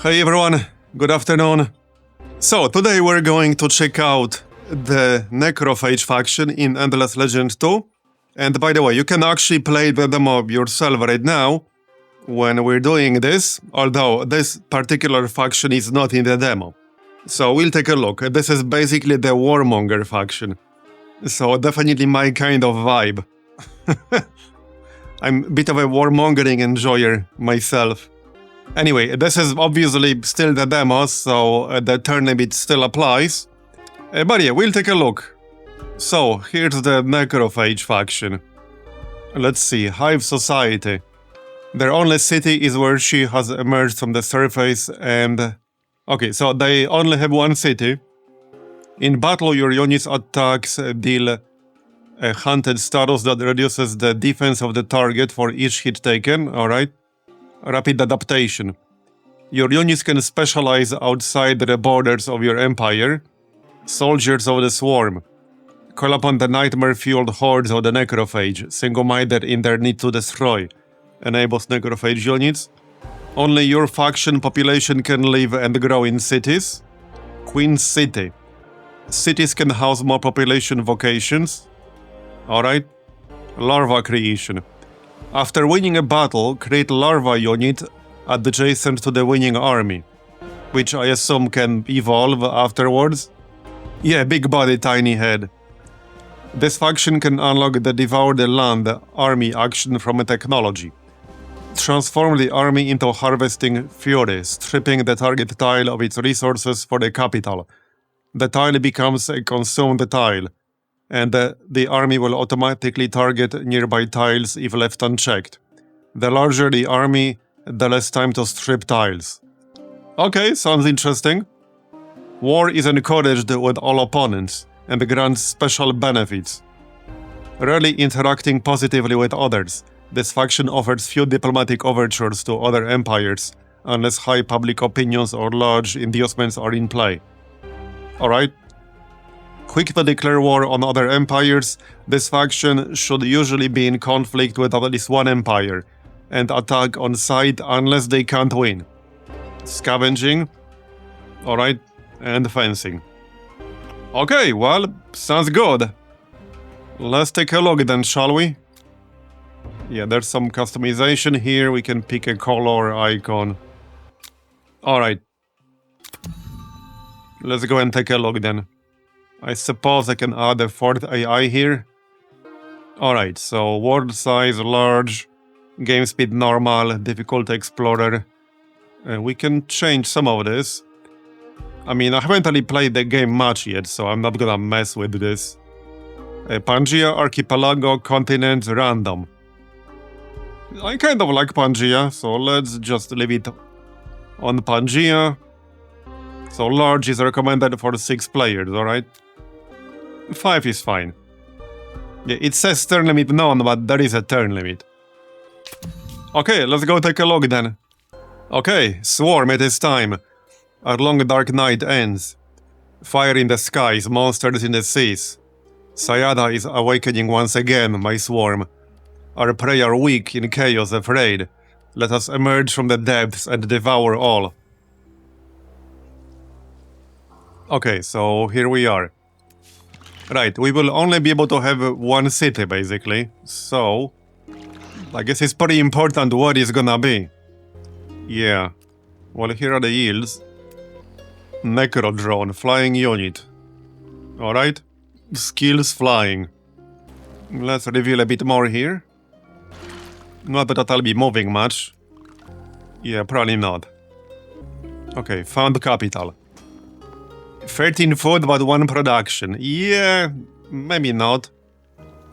Hey everyone, good afternoon. So, today we're going to check out the Necrophage faction in Endless Legend 2. And by the way, you can actually play the demo yourself right now when we're doing this, although this particular faction is not in the demo. So we'll take a look. This is basically the Warmonger faction. So definitely my kind of vibe. I'm a bit of a warmongering enjoyer myself. Anyway, this is obviously still the demo, so the turn limit still applies. But yeah, we'll take a look. So, here's the Necrophage faction. Let's see, Hive Society. Their only city is where she has emerged from the surface and... Okay, so they only have one city. In battle, your unit's attacks deal a hunted status that reduces the defense of the target for each hit taken, alright? Rapid adaptation. Your units can specialize outside the borders of your empire. Soldiers of the Swarm. Call upon the nightmare-fueled hordes of the Necrophage, single-minded in their need to destroy. Enables Necrophage units. Only your faction population can live and grow in cities. Queen City. Cities can house more population vocations. Alright. Larva creation. After winning a battle, create larva unit adjacent to the winning army, which I assume can evolve afterwards. Yeah, big body, tiny head. This faction can unlock the Devour the Land army action from a technology. Transform the army into harvesting fury, stripping the target tile of its resources for the capital. The tile becomes a consumed tile, and the army will automatically target nearby tiles if left unchecked. The larger the army, the less time to strip tiles. Okay, sounds interesting. War is encouraged with all opponents, and grants special benefits. Rarely interacting positively with others, this faction offers few diplomatic overtures to other empires, unless high public opinions or large inducements are in play. Alright. Quick to declare war on other empires, this faction should usually be in conflict with at least one empire, and attack on sight unless they can't win. Scavenging. Alright. And fencing. Okay, well, sounds good. Let's take a look then, shall we? Yeah, there's some customization here. We can pick a color icon. Alright. Let's go and take a look then. I suppose I can add a fourth AI here. Alright, so world size large, game speed normal, difficulty explorer. We can change some of this. I mean, I haven't really played the game much yet, so I'm not gonna mess with this. Pangea, Archipelago, Continent, Random. I kind of like Pangea, so let's just leave it on Pangea. So large is recommended for 6 players, alright? 5 is fine. Yeah, it says turn limit none, but there is a turn limit. Okay, let's go take a look then. Okay, Swarm, it is time. Our long dark night ends. Fire in the skies, monsters in the seas. Sayada is awakening once again, my swarm. Our prey are weak, in chaos, afraid. Let us emerge from the depths and devour all. Okay, so here we are. Right, we will only be able to have one city, basically. So, I guess it's pretty important what it's gonna be. Yeah. Well, here are the yields. Necro drone, flying unit. Alright. Skills flying. Let's reveal a bit more here. Not that I'll be moving much. Yeah, probably not. Okay, found capital. 13 food but 1 production. Yeah, maybe not.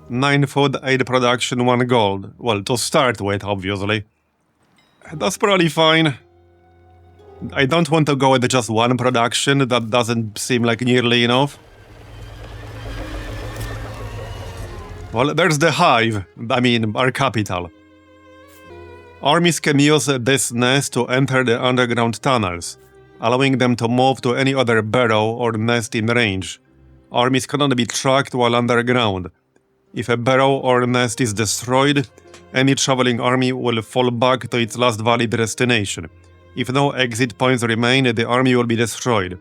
9 food, 8 production, 1 gold. Well, to start with, obviously. That's probably fine. I don't want to go with just 1 production, that doesn't seem like nearly enough. Well, there's the Hive, I mean, our capital. Armies can use this nest to enter the underground tunnels, allowing them to move to any other burrow or nest in range. Armies cannot be tracked while underground. If a burrow or nest is destroyed, any traveling army will fall back to its last valid destination. If no exit points remain, the army will be destroyed.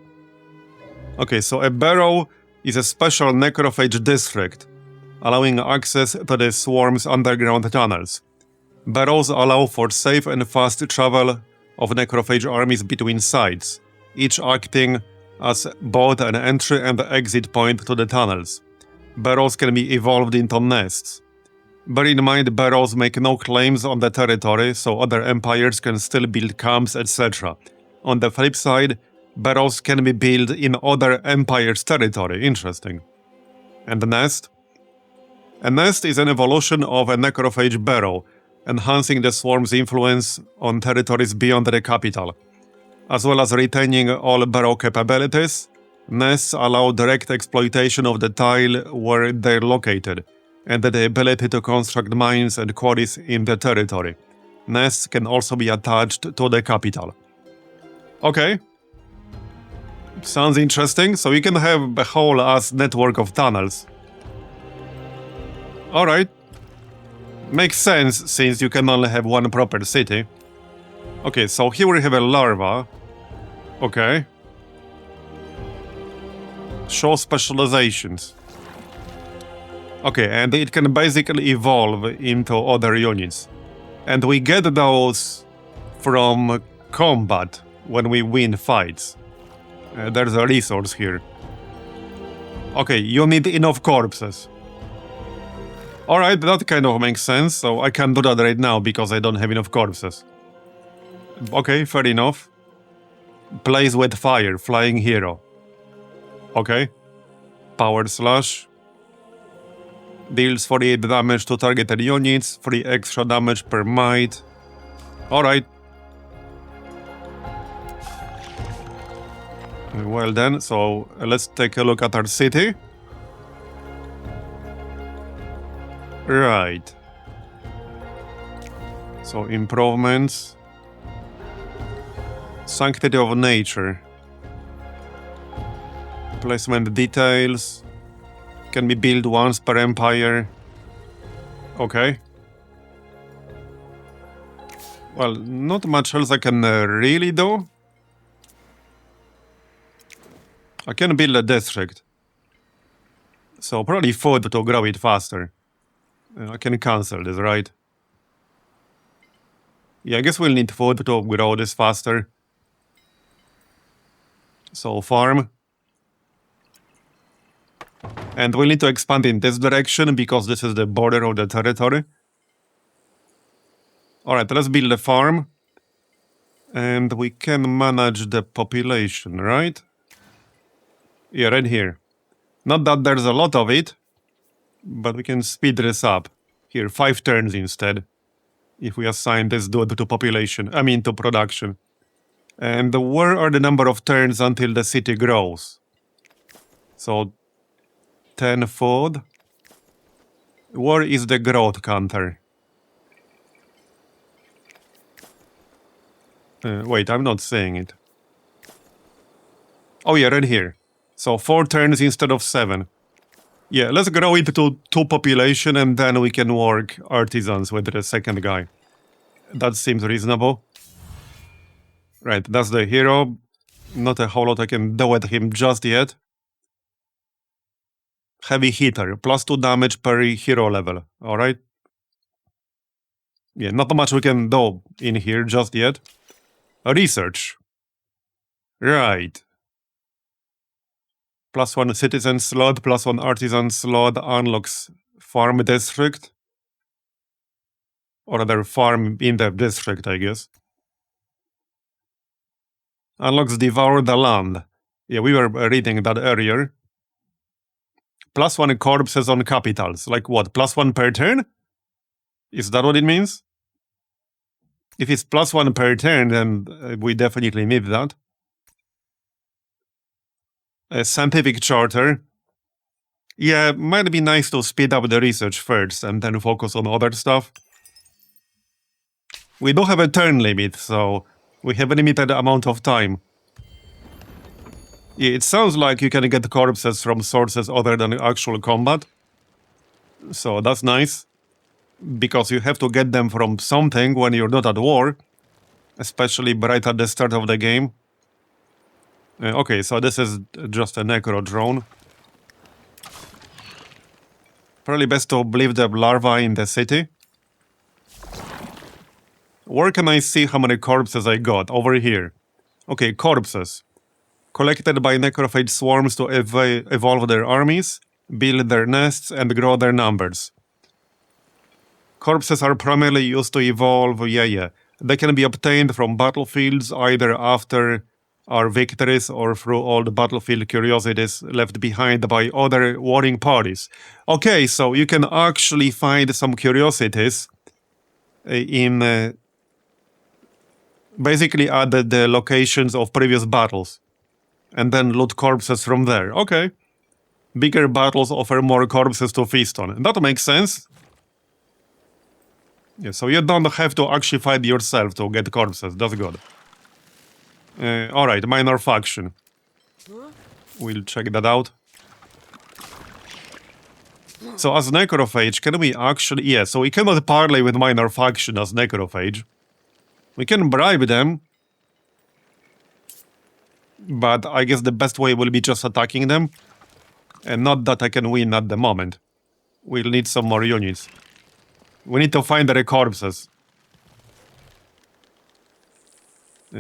Okay, so a barrow is a special necrophage district, allowing access to the swarm's underground tunnels. Barrows allow for safe and fast travel of necrophage armies between sites, each acting as both an entry and exit point to the tunnels. Barrows can be evolved into nests. Bear in mind, barrows make no claims on the territory, so other empires can still build camps, etc. On the flip side, barrows can be built in other empires' territory. Interesting. And the nest? A nest is an evolution of a necrophage barrow, enhancing the swarm's influence on territories beyond the capital. As well as retaining all barrow capabilities, nests allow direct exploitation of the tile where they're located, and the ability to construct mines and quarries in the territory. Nests can also be attached to the capital. Okay. Sounds interesting, so you can have a whole ass network of tunnels. Alright. Makes sense, since you can only have one proper city. Okay, so here we have a larva. Okay. Show specializations. Okay, and it can basically evolve into other units. And we get those from combat when we win fights. There's a resource here. Okay, you need enough corpses. Alright, that kind of makes sense, so I can't do that right now because I don't have enough corpses. Okay, fair enough. Plays with fire, flying hero. Okay. Power slash. Deals 48 damage to targeted units, 3 extra damage per might. Alright. Well then, so let's take a look at our city. Right. So improvements. Sanctity of nature. Placement details. Can be built once per empire. Okay. Well, not much else I can really do. I can build a district. So probably food to grow it faster. I can cancel this, right? Yeah, I guess we'll need food to grow this faster. So farm. And we'll need to expand in this direction because this is the border of the territory. Alright, let's build a farm. And we can manage the population, right? Yeah, right here. Not that there's a lot of it, but we can speed this up. Here, 5 turns instead. If we assign this dude to population, to production. And where are the number of turns until the city grows? So 10 food. Where is the growth counter? Wait, I'm not saying it. Oh yeah, right here. So 4 turns instead of 7. Yeah, let's grow it to 2 population and then we can work artisans with the second guy. That seems reasonable. Right, that's the hero. Not a whole lot I can do with him just yet. Heavy hitter, +2 damage per hero level, alright? Yeah, not much we can do in here just yet. Research. Right. +1 citizen slot, +1 artisan slot unlocks farm district. Or rather farm in the district, I guess. Unlocks devour the land. Yeah, we were reading that earlier. +1 corpses on capitals. Like what, +1 per turn? Is that what it means? If it's +1 per turn, then we definitely need that. A scientific charter. Yeah, might be nice to speed up the research first and then focus on other stuff. We do have a turn limit, so we have a limited amount of time. Yeah, it sounds like you can get corpses from sources other than actual combat. So that's nice. Because you have to get them from something when you're not at war. especially right at the start of the game. Okay, so this is just a necro drone. Probably best to leave the larva in the city. Where can I see how many corpses I got? Over here. Okay, corpses. Collected by necrophage swarms to evolve their armies, build their nests, and grow their numbers. Corpses are primarily used to evolve, They can be obtained from battlefields either after our victories or through old battlefield curiosities left behind by other warring parties. Okay, so you can actually find some curiosities in basically at the locations of previous battles, and then loot corpses from there. Okay. Bigger battles offer more corpses to feast on. That makes sense. Yeah, so you don't have to actually fight yourself to get corpses. That's good. Alright, minor faction. We'll check that out. So as Necrophage, can we actually... Yeah, so we cannot parley with minor faction as Necrophage. We can bribe them. But I guess the best way will be just attacking them. And not that I can win at the moment. We'll need some more units. We need to find their corpses.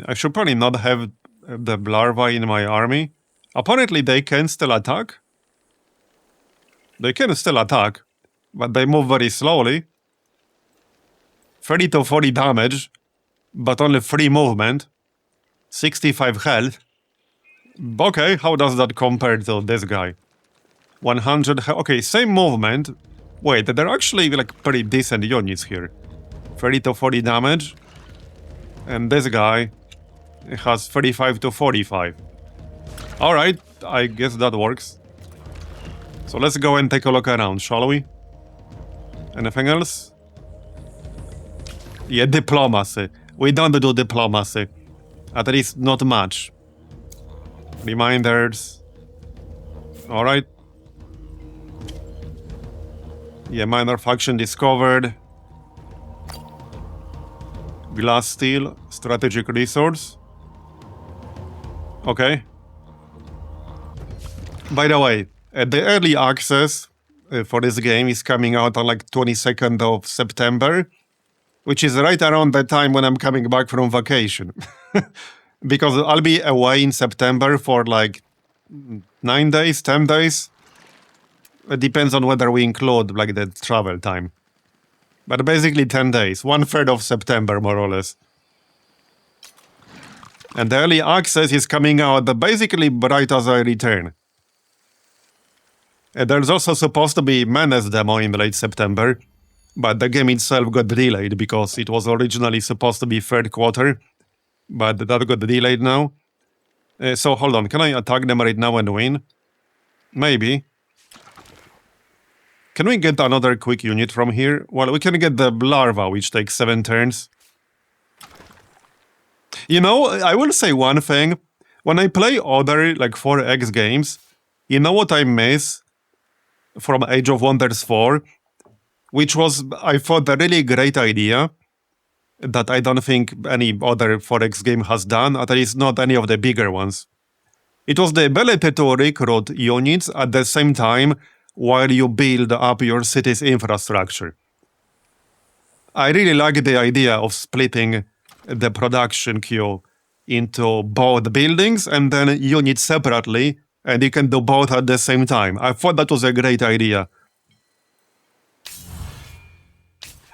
I should probably not have the larvae in my army. Apparently they can still attack. They can still attack, but they move very slowly. 30 to 40 damage, but only 3 movement. 65 health. Okay, how does that compare to this guy? 100 okay, same movement. Wait, they're actually like pretty decent units here. 30 to 40 damage. And this guy has 35 to 45. Alright, I guess that works. So let's go and take a look around, shall we? Anything else? Yeah, diplomacy. We don't do diplomacy. At least not much. Reminders. Alright. Yeah, minor faction discovered. Glass steel, strategic resource. Okay. By the way, the early access for this game is coming out on like 22nd of September, which is right around the time when I'm coming back from vacation. Because I'll be away in September for like 9 days, 10 days. It depends on whether we include like the travel time. But basically 10 days, 1/3 of September more or less. And the early access is coming out basically right as I return. And there's also supposed to be Menace demo in late September, but the game itself got delayed because it was originally supposed to be 3rd quarter, but that got delayed now. So hold on, can I attack them right now and win? Maybe. Can we get another quick unit from here? Well, we can get the larva, which takes 7 turns. You know, I will say one thing. When I play other, like, 4X games, you know what I miss from Age of Wonders 4? Which was, I thought, a really great idea that I don't think any other 4X game has done, at least not any of the bigger ones. It was the ability to recruit units at the same time while you build up your city's infrastructure. I really like the idea of splitting the production queue into both buildings and then units separately, and you can do both at the same time. I thought that was a great idea.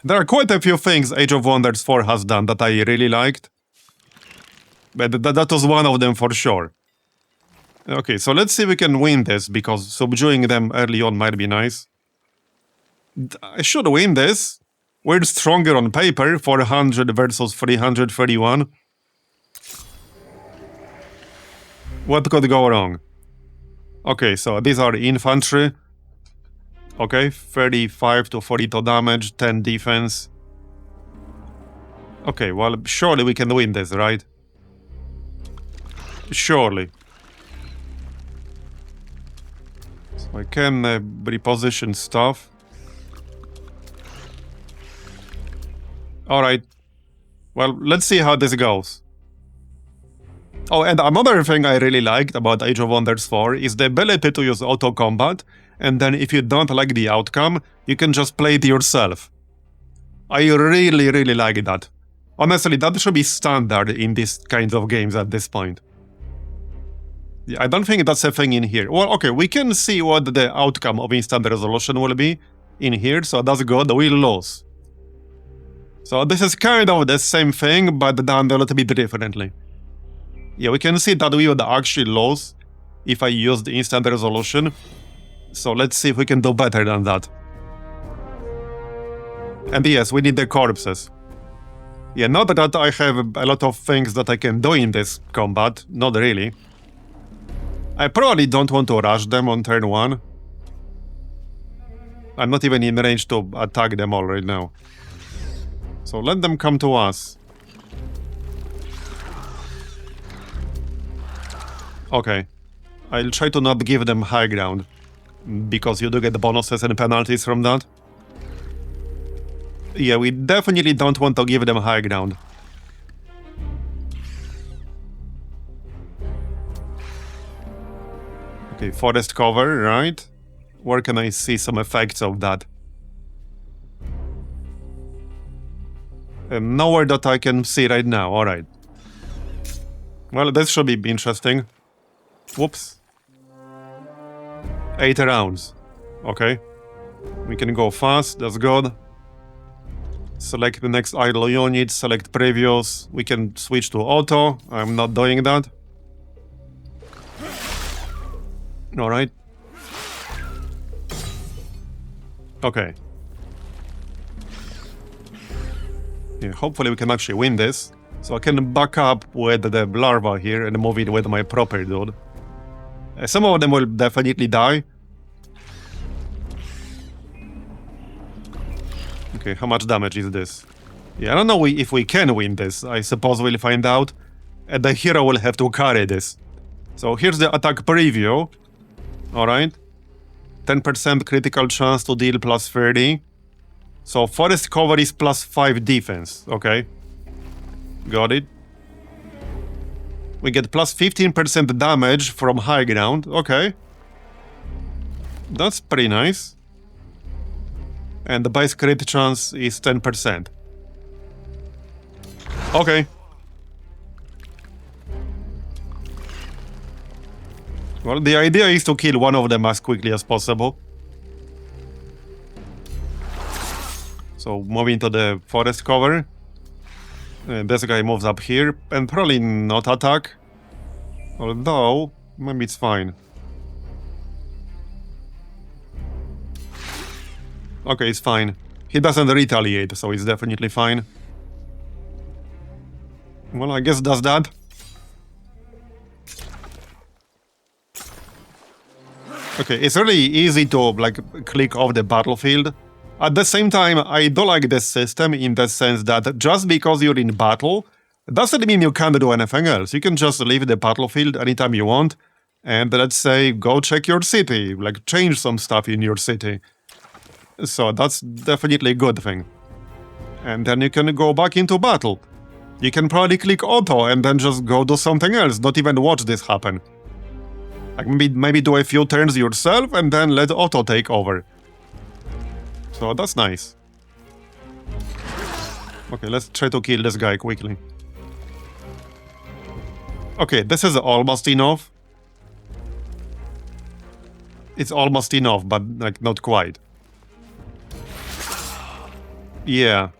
There are quite a few things Age of Wonders 4 has done that I really liked, but that was one of them for sure. Okay, so let's see if we can win this, because subduing them early on might be nice. I should win this. We're stronger on paper, 400 versus 331. What could go wrong? Okay, so these are infantry. Okay, 35 to 42 damage, 10 defense. Okay, well, surely we can win this, right? Surely. So I can reposition stuff. Alright. Well, let's see how this goes. Oh, and another thing I really liked about Age of Wonders 4 is the ability to use auto-combat, and then if you don't like the outcome, you can just play it yourself. I really, really like that. Honestly, that should be standard in these kinds of games at this point. Yeah, I don't think that's a thing in here. Well, okay, we can see what the outcome of instant resolution will be in here, so that's good, we'll lose. So this is kind of the same thing, but done a little bit differently. Yeah, we can see that we would actually lose if I use the instant resolution. So let's see if we can do better than that. And yes, we need the corpses. Yeah, not that I have a lot of things that I can do in this combat, not really. I probably don't want to rush them on turn 1. I'm not even in range to attack them all right now. So let them come to us. Okay. I'll try to not give them high ground, because you do get the bonuses and penalties from that. Yeah, we definitely don't want to give them high ground. Okay, forest cover, right? Where can I see some effects of that? Nowhere that I can see right now, alright. Well, this should be interesting. Whoops. 8 rounds. Okay. We can go fast, that's good. Select the next idle unit, select previous. We can switch to auto. I'm not doing that. Alright. Okay. Yeah, hopefully we can actually win this. So I can back up with the larva here and move it with my proper dude. Some of them will definitely die. Okay, how much damage is this? Yeah, I don't know if we can win this. I suppose we'll find out. And the hero will have to carry this. So here's the attack preview. Alright. 10% critical chance to deal plus 30. So forest cover is plus 5 defense. Okay. Got it. We get plus 15% damage from high ground. Okay. That's pretty nice. And the base crit chance is 10%. Okay. Well, the idea is to kill one of them as quickly as possible. So, moving to the forest cover. This guy moves up here, and probably not attack. Although, maybe it's fine. Okay, it's fine. He doesn't retaliate, so it's definitely fine. Well, I guess that's that. Okay, it's really easy to, like, click off the battlefield. At the same time, I do like this system in the sense that just because you're in battle, doesn't mean you can't do anything else. You can just leave the battlefield anytime you want, and let's say, go check your city, like, change some stuff in your city. So that's definitely a good thing. And then you can go back into battle. You can probably click auto and then just go do something else, not even watch this happen. Like maybe do a few turns yourself and then let auto take over. So that's nice. Okay, let's try to kill this guy quickly. Okay, this is almost enough. It's almost enough, but like not quite. Yeah.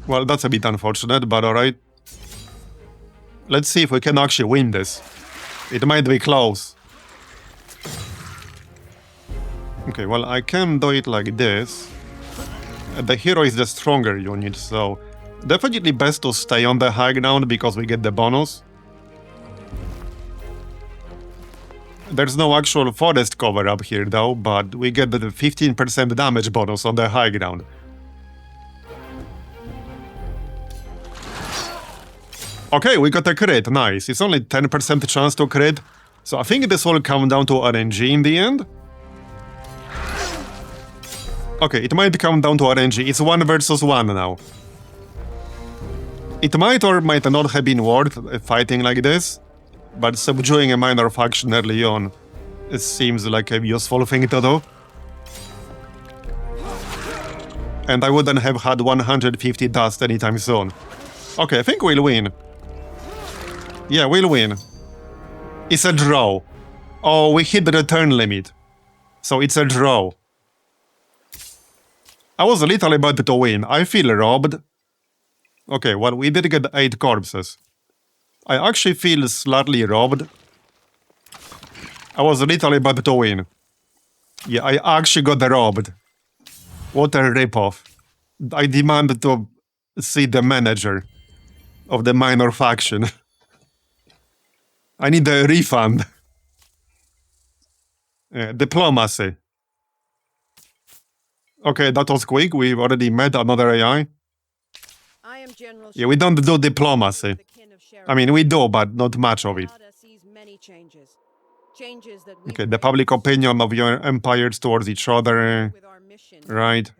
Well, that's a bit unfortunate, but alright. Let's see if we can actually win this. It might be close. Okay, well, I can do it like this. The hero is the stronger unit, so definitely best to stay on the high ground because we get the bonus. There's no actual forest cover up here though, but we get the 15% damage bonus on the high ground. Okay, we got a crit, nice. It's only 10% chance to crit, so I think this will come down to RNG in the end. Okay, it might come down to RNG. It's 1 versus 1 now. It might or might not have been worth fighting like this, but subduing a minor faction early on, it seems like a useful thing to do. And I wouldn't have had 150 dust anytime soon. Okay, I think we'll win. Yeah, we'll win. It's a draw. Oh, we hit the turn limit. So it's a draw. I was a little about to win. I feel robbed. Okay, well, we did get 8 corpses. I actually feel slightly robbed. I was a little about to win. Yeah, I actually got robbed. What a ripoff. I demand to see the manager of the minor faction. I need a refund. Diplomacy. Okay, that was quick. We've already met another AI. Yeah, we don't do diplomacy. I mean, we do, but not much of it. Okay, the public opinion of your empires towards each other. Right.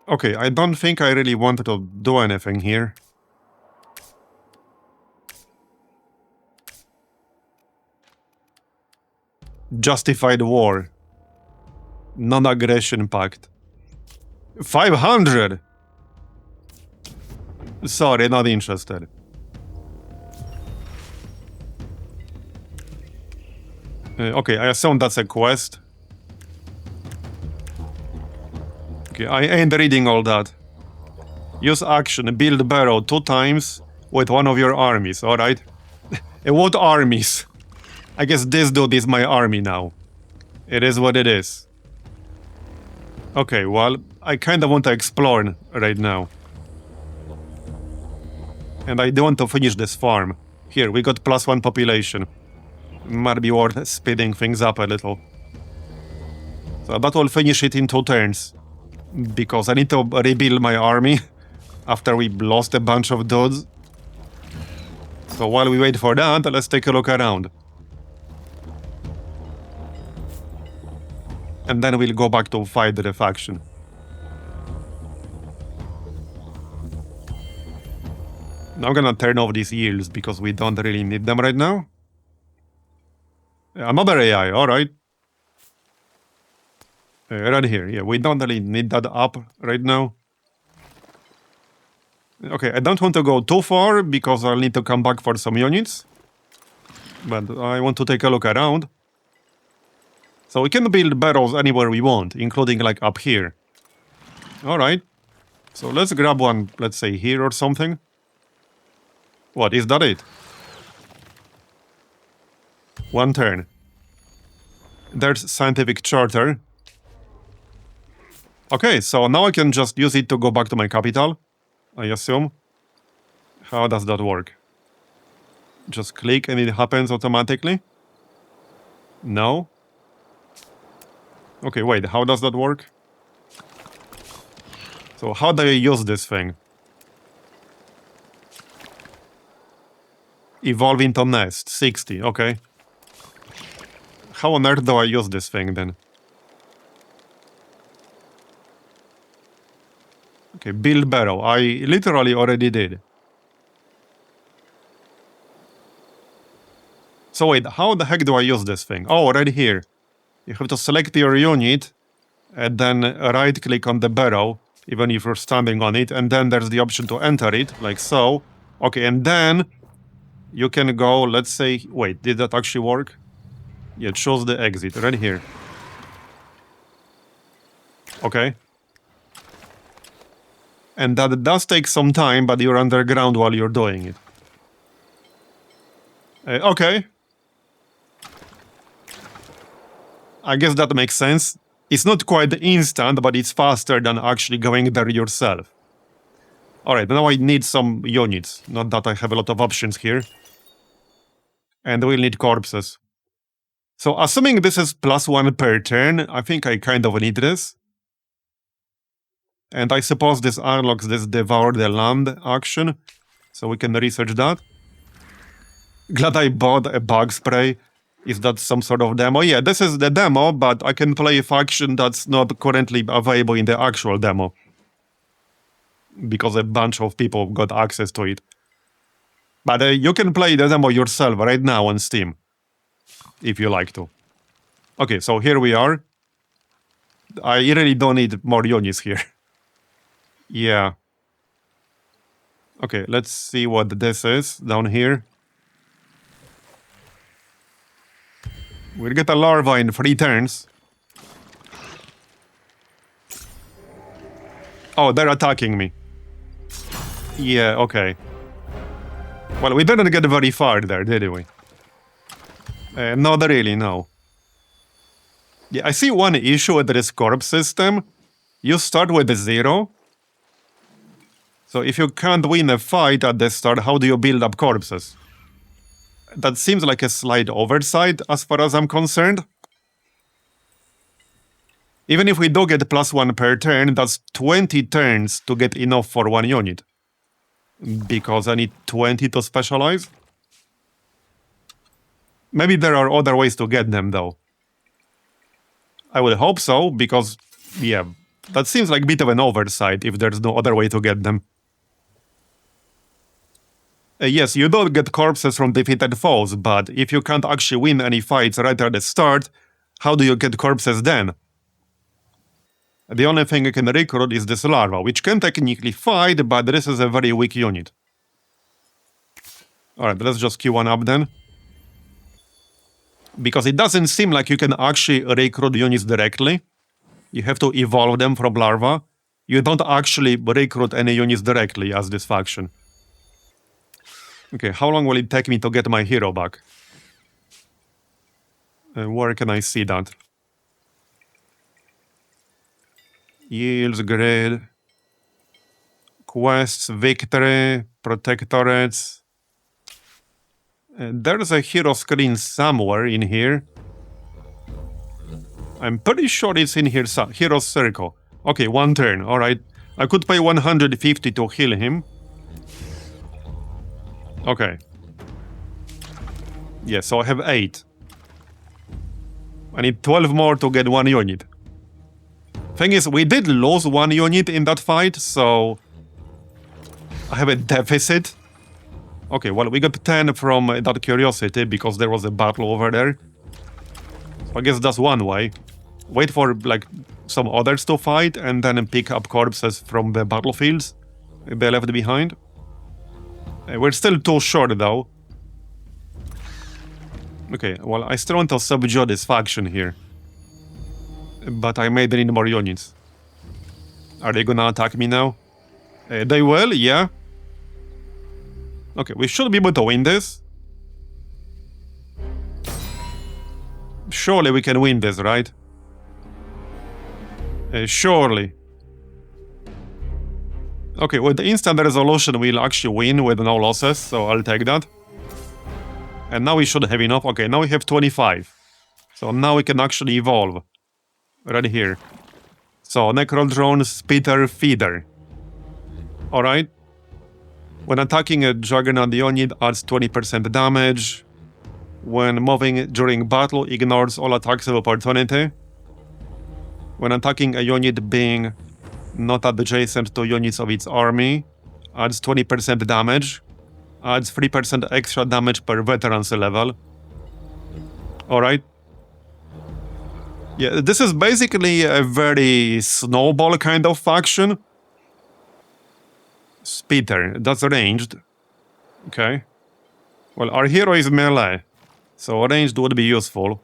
Okay, I don't think I really wanted to do anything here. Justified war. Non-aggression pact. 500! Sorry, not interested. Okay, I assume that's a quest. Okay, I ain't reading all that. Use action, build barrow 2 times with one of your armies, alright? What armies? I guess this dude is my army now. It is what it is. Okay, well, I kinda want to explore right now. And I do want to finish this farm. Here, we got +1 population. Might be worth speeding things up a little. So that will finish it in 2 turns. Because I need to rebuild my army after we lost a bunch of dudes. So while we wait for that, let's take a look around. And then we'll go back to fight the faction. Now I'm gonna turn off these yields because we don't really need them right now. Another AI, alright. Right here, yeah, we don't really need that up right now. Okay, I don't want to go too far because I'll need to come back for some units. But I want to take a look around. So we can build barrels anywhere we want, including like up here. Alright. So let's grab one, let's say here or something. What, is that it? 1 turn. There's scientific charter. Okay, so now I can just use it to go back to my capital, I assume. How does that work? Just click and it happens automatically? No? Okay, wait, how does that work? So how do I use this thing? Evolve into nest, 60, okay. How on earth do I use this thing then? Okay, build barrow. I literally already did. So wait, how the heck do I use this thing? Oh, right here. You have to select your unit and then right-click on the barrow, even if you're standing on it, and then there's the option to enter it, like so. Okay, and then you can go, let's say... Wait, did that actually work? Yeah, choose the exit, right here. Okay. And that does take some time, but you're underground while you're doing it. Okay. I guess that makes sense. It's not quite instant, but it's faster than actually going there yourself. Alright, now I need some units. Not that I have a lot of options here. And we'll need corpses. So, assuming this is +1 per turn, I think I kind of need this. And I suppose this unlocks this Devour the Land action. So we can research that. Glad I bought a bug spray. Is that some sort of demo? Yeah, this is the demo, but I can play a faction that's not currently available in the actual demo. Because a bunch of people got access to it. But you can play the demo yourself right now on Steam. If you like to. Okay, so here we are. I really don't need more units here. Yeah. Okay, let's see what this is down here. We'll get a larva in 3 turns. Oh, they're attacking me. Yeah, okay. Well, we didn't get very far there, did we? Not really, no. Yeah, I see one issue with this corpse system. You start with a 0. So if you can't win a fight at the start, how do you build up corpses? That seems like a slight oversight as far as I'm concerned. Even if we do get +1 per turn, that's 20 turns to get enough for 1 unit. Because I need 20 to specialize. Maybe there are other ways to get them, though. I would hope so, because, yeah, that seems like a bit of an oversight if there's no other way to get them. Yes, you don't get corpses from defeated foes, but if you can't actually win any fights right at the start, how do you get corpses then? The only thing you can recruit is this larva, which can technically fight, but this is a very weak unit. Alright, let's just queue one up then. Because it doesn't seem like you can actually recruit units directly. You have to evolve them from larva. You don't actually recruit any units directly as this faction. Okay, how long will it take me to get my hero back? Where can I see that? Yields, grid. Quests, victory, protectorates. There's a hero screen somewhere in here. I'm pretty sure it's in here, hero circle. Okay, 1 turn, alright. I could pay 150 to heal him. Okay. Yeah, so I have 8. I need 12 more to get 1 unit. Thing is, we did lose 1 unit in that fight, so I have a deficit. Okay, well, we got 10 from that curiosity because there was a battle over there. So I guess that's one way. Wait for, like, some others to fight and then pick up corpses from the battlefields they left behind. We're still too short, though. Okay, well, I still want to subdue this faction here. But I may need more units. Are they gonna attack me now? They will, yeah. Okay, we should be able to win this. Surely we can win this, right? Surely. Okay, with the instant resolution we'll actually win with no losses, so I'll take that. And now we should have enough. Okay, now we have 25. So now we can actually evolve. Right here. So, Necrodrone, Spitter, Feeder. Alright. When attacking a Juggernaut unit, adds 20% damage. When moving during battle, ignores all attacks of opportunity. When attacking a unit being not adjacent to units of its army, adds 20% damage. Adds 3% extra damage per veteran's level. Alright. Yeah, this is basically a very snowball kind of faction. Spitter, that's ranged. Okay. Well, our hero is melee, so ranged would be useful.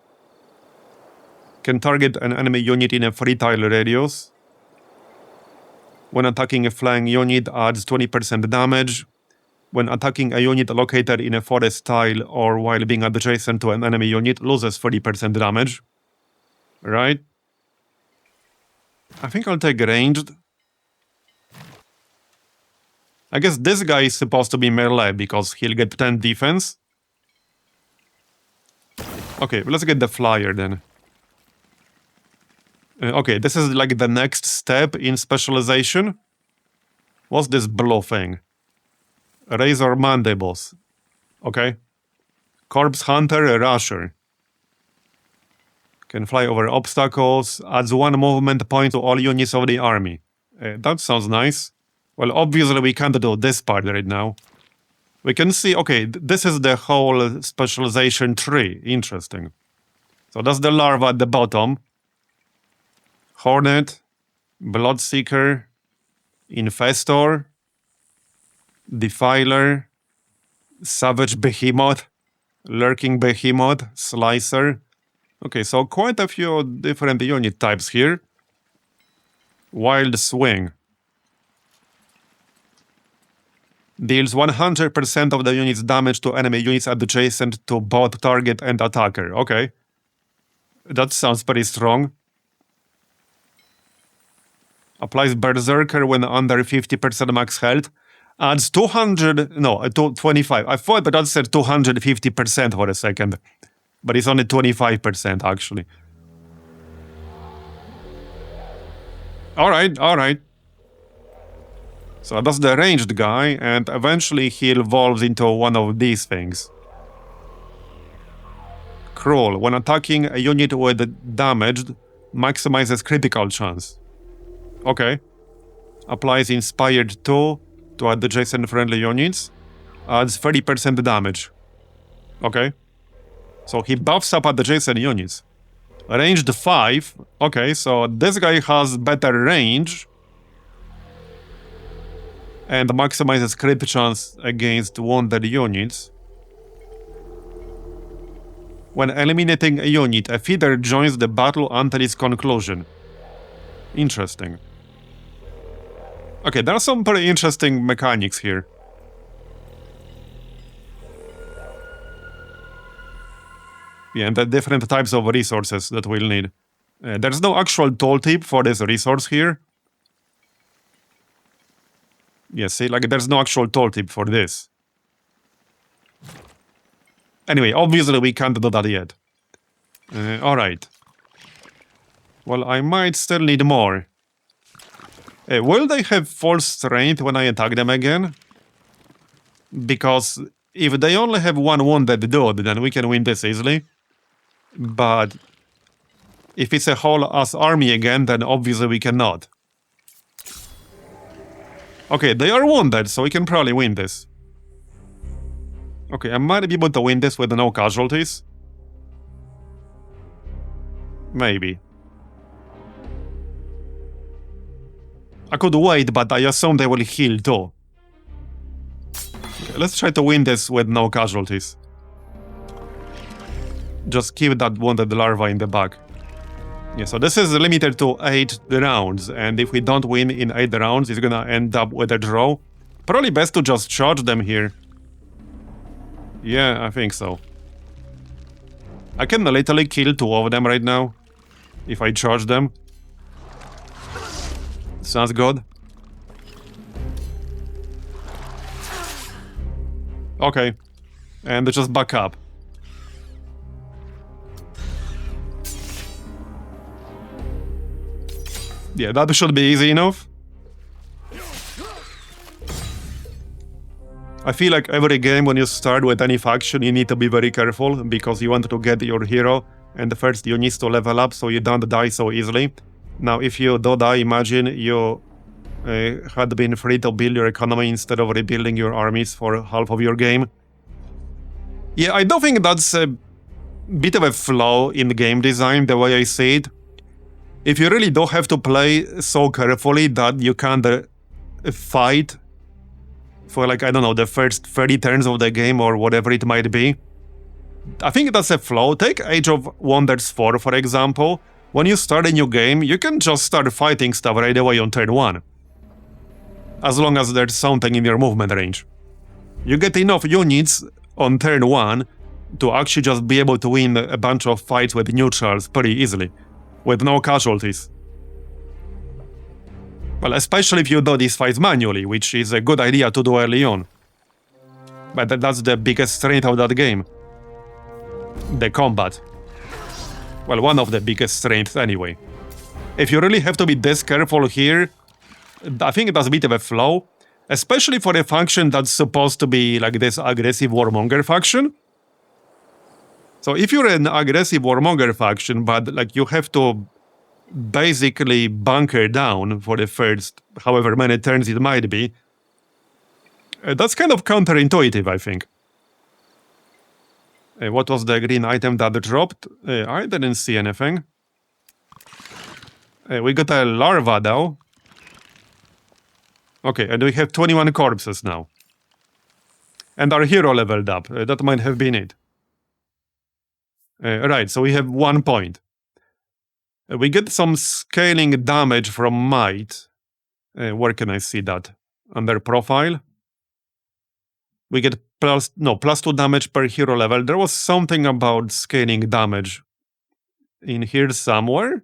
Can target an enemy unit in a 3-tile radius. When attacking a flying unit, adds 20% damage. When attacking a unit located in a forest tile or while being adjacent to an enemy unit, loses 30% damage. Right? I think I'll take ranged. I guess this guy is supposed to be melee because he'll get 10 defense. Okay, let's get the flyer then. Okay, this is like the next step in specialization. What's this blue thing? Razor mandibles. Okay. Corpse hunter, rusher. Can fly over obstacles. Adds 1 movement point to all units of the army. That sounds nice. Well, obviously we can't do this part right now. We can see, okay, this is the whole specialization tree. Interesting. So that's the larva at the bottom. Hornet, Bloodseeker, Infestor, Defiler, Savage Behemoth, Lurking Behemoth, Slicer. Okay, so quite a few different unit types here. Wild Swing. Deals 100% of the unit's damage to enemy units adjacent to both target and attacker. Okay. That sounds pretty strong. Applies Berserker when under 50% max health. Adds 25. I thought that said 250% for a second. But it's only 25% actually. Alright. So that's the ranged guy, and eventually he evolves into one of these things. Cruel. When attacking a unit with damaged, maximizes critical chance. Okay. Applies Inspired 2 to adjacent friendly units. Adds 30% damage. Okay. So he buffs up adjacent units. Ranged 5. Okay, so this guy has better range. And maximizes crit chance against wounded units. When eliminating a unit, a feeder joins the battle until its conclusion. Interesting. Okay, there are some pretty interesting mechanics here. Yeah, and the different types of resources that we'll need. There's no actual tooltip for this resource here. Yeah, see, like there's no actual tooltip for this. Anyway, obviously we can't do that yet. Alright. Well, I might still need more. Will they have full strength when I attack them again? Because if they only have 1 wounded dude, then we can win this easily. But if it's a whole-ass army again, then obviously we cannot. Okay, they are wounded, so we can probably win this. Okay, I might be able to win this with no casualties. Maybe. I could wait, but I assume they will heal too. Okay, let's try to win this with no casualties. Just keep that wounded larva in the back. Yeah, so this is limited to 8 rounds, and if we don't win in 8 rounds, it's gonna end up with a draw. Probably best to just charge them here. Yeah, I think so. I can literally kill 2 of them right now, if I charge them. Sounds good. Okay, and just back up. Yeah, that should be easy enough. I feel like every game when you start with any faction, you need to be very careful, because you want to get your hero, and first you need to level up so you don't die so easily. Now, if you do die, imagine you had been free to build your economy instead of rebuilding your armies for half of your game. Yeah, I don't think that's a bit of a flaw in game design, the way I see it. If you really don't have to play so carefully that you can't fight for, like, I don't know, the first 30 turns of the game or whatever it might be, I think that's a flaw. Take Age of Wonders 4, for example. When you start a new game, you can just start fighting stuff right away on turn 1. As long as there's something in your movement range. You get enough units on turn 1 to actually just be able to win a bunch of fights with neutrals pretty easily. With no casualties. Well, especially if you do these fights manually, which is a good idea to do early on. But that's the biggest strength of that game. The combat. Well, one of the biggest strengths anyway. If you really have to be this careful here, I think that's a bit of a flaw. Especially for a faction that's supposed to be like this aggressive Warmonger faction. So if you're an aggressive Warmonger faction, but like you have to basically bunker down for the first however many turns it might be, that's kind of counterintuitive, I think. What was the green item that dropped? I didn't see anything. We got a larva though. Okay, and we have 21 corpses now. And our hero leveled up. That might have been it. Right, so we have 1 point. We get some scaling damage from might. Where can I see that? Under profile. We get plus 2 damage per hero level. There was something about scaling damage in here somewhere.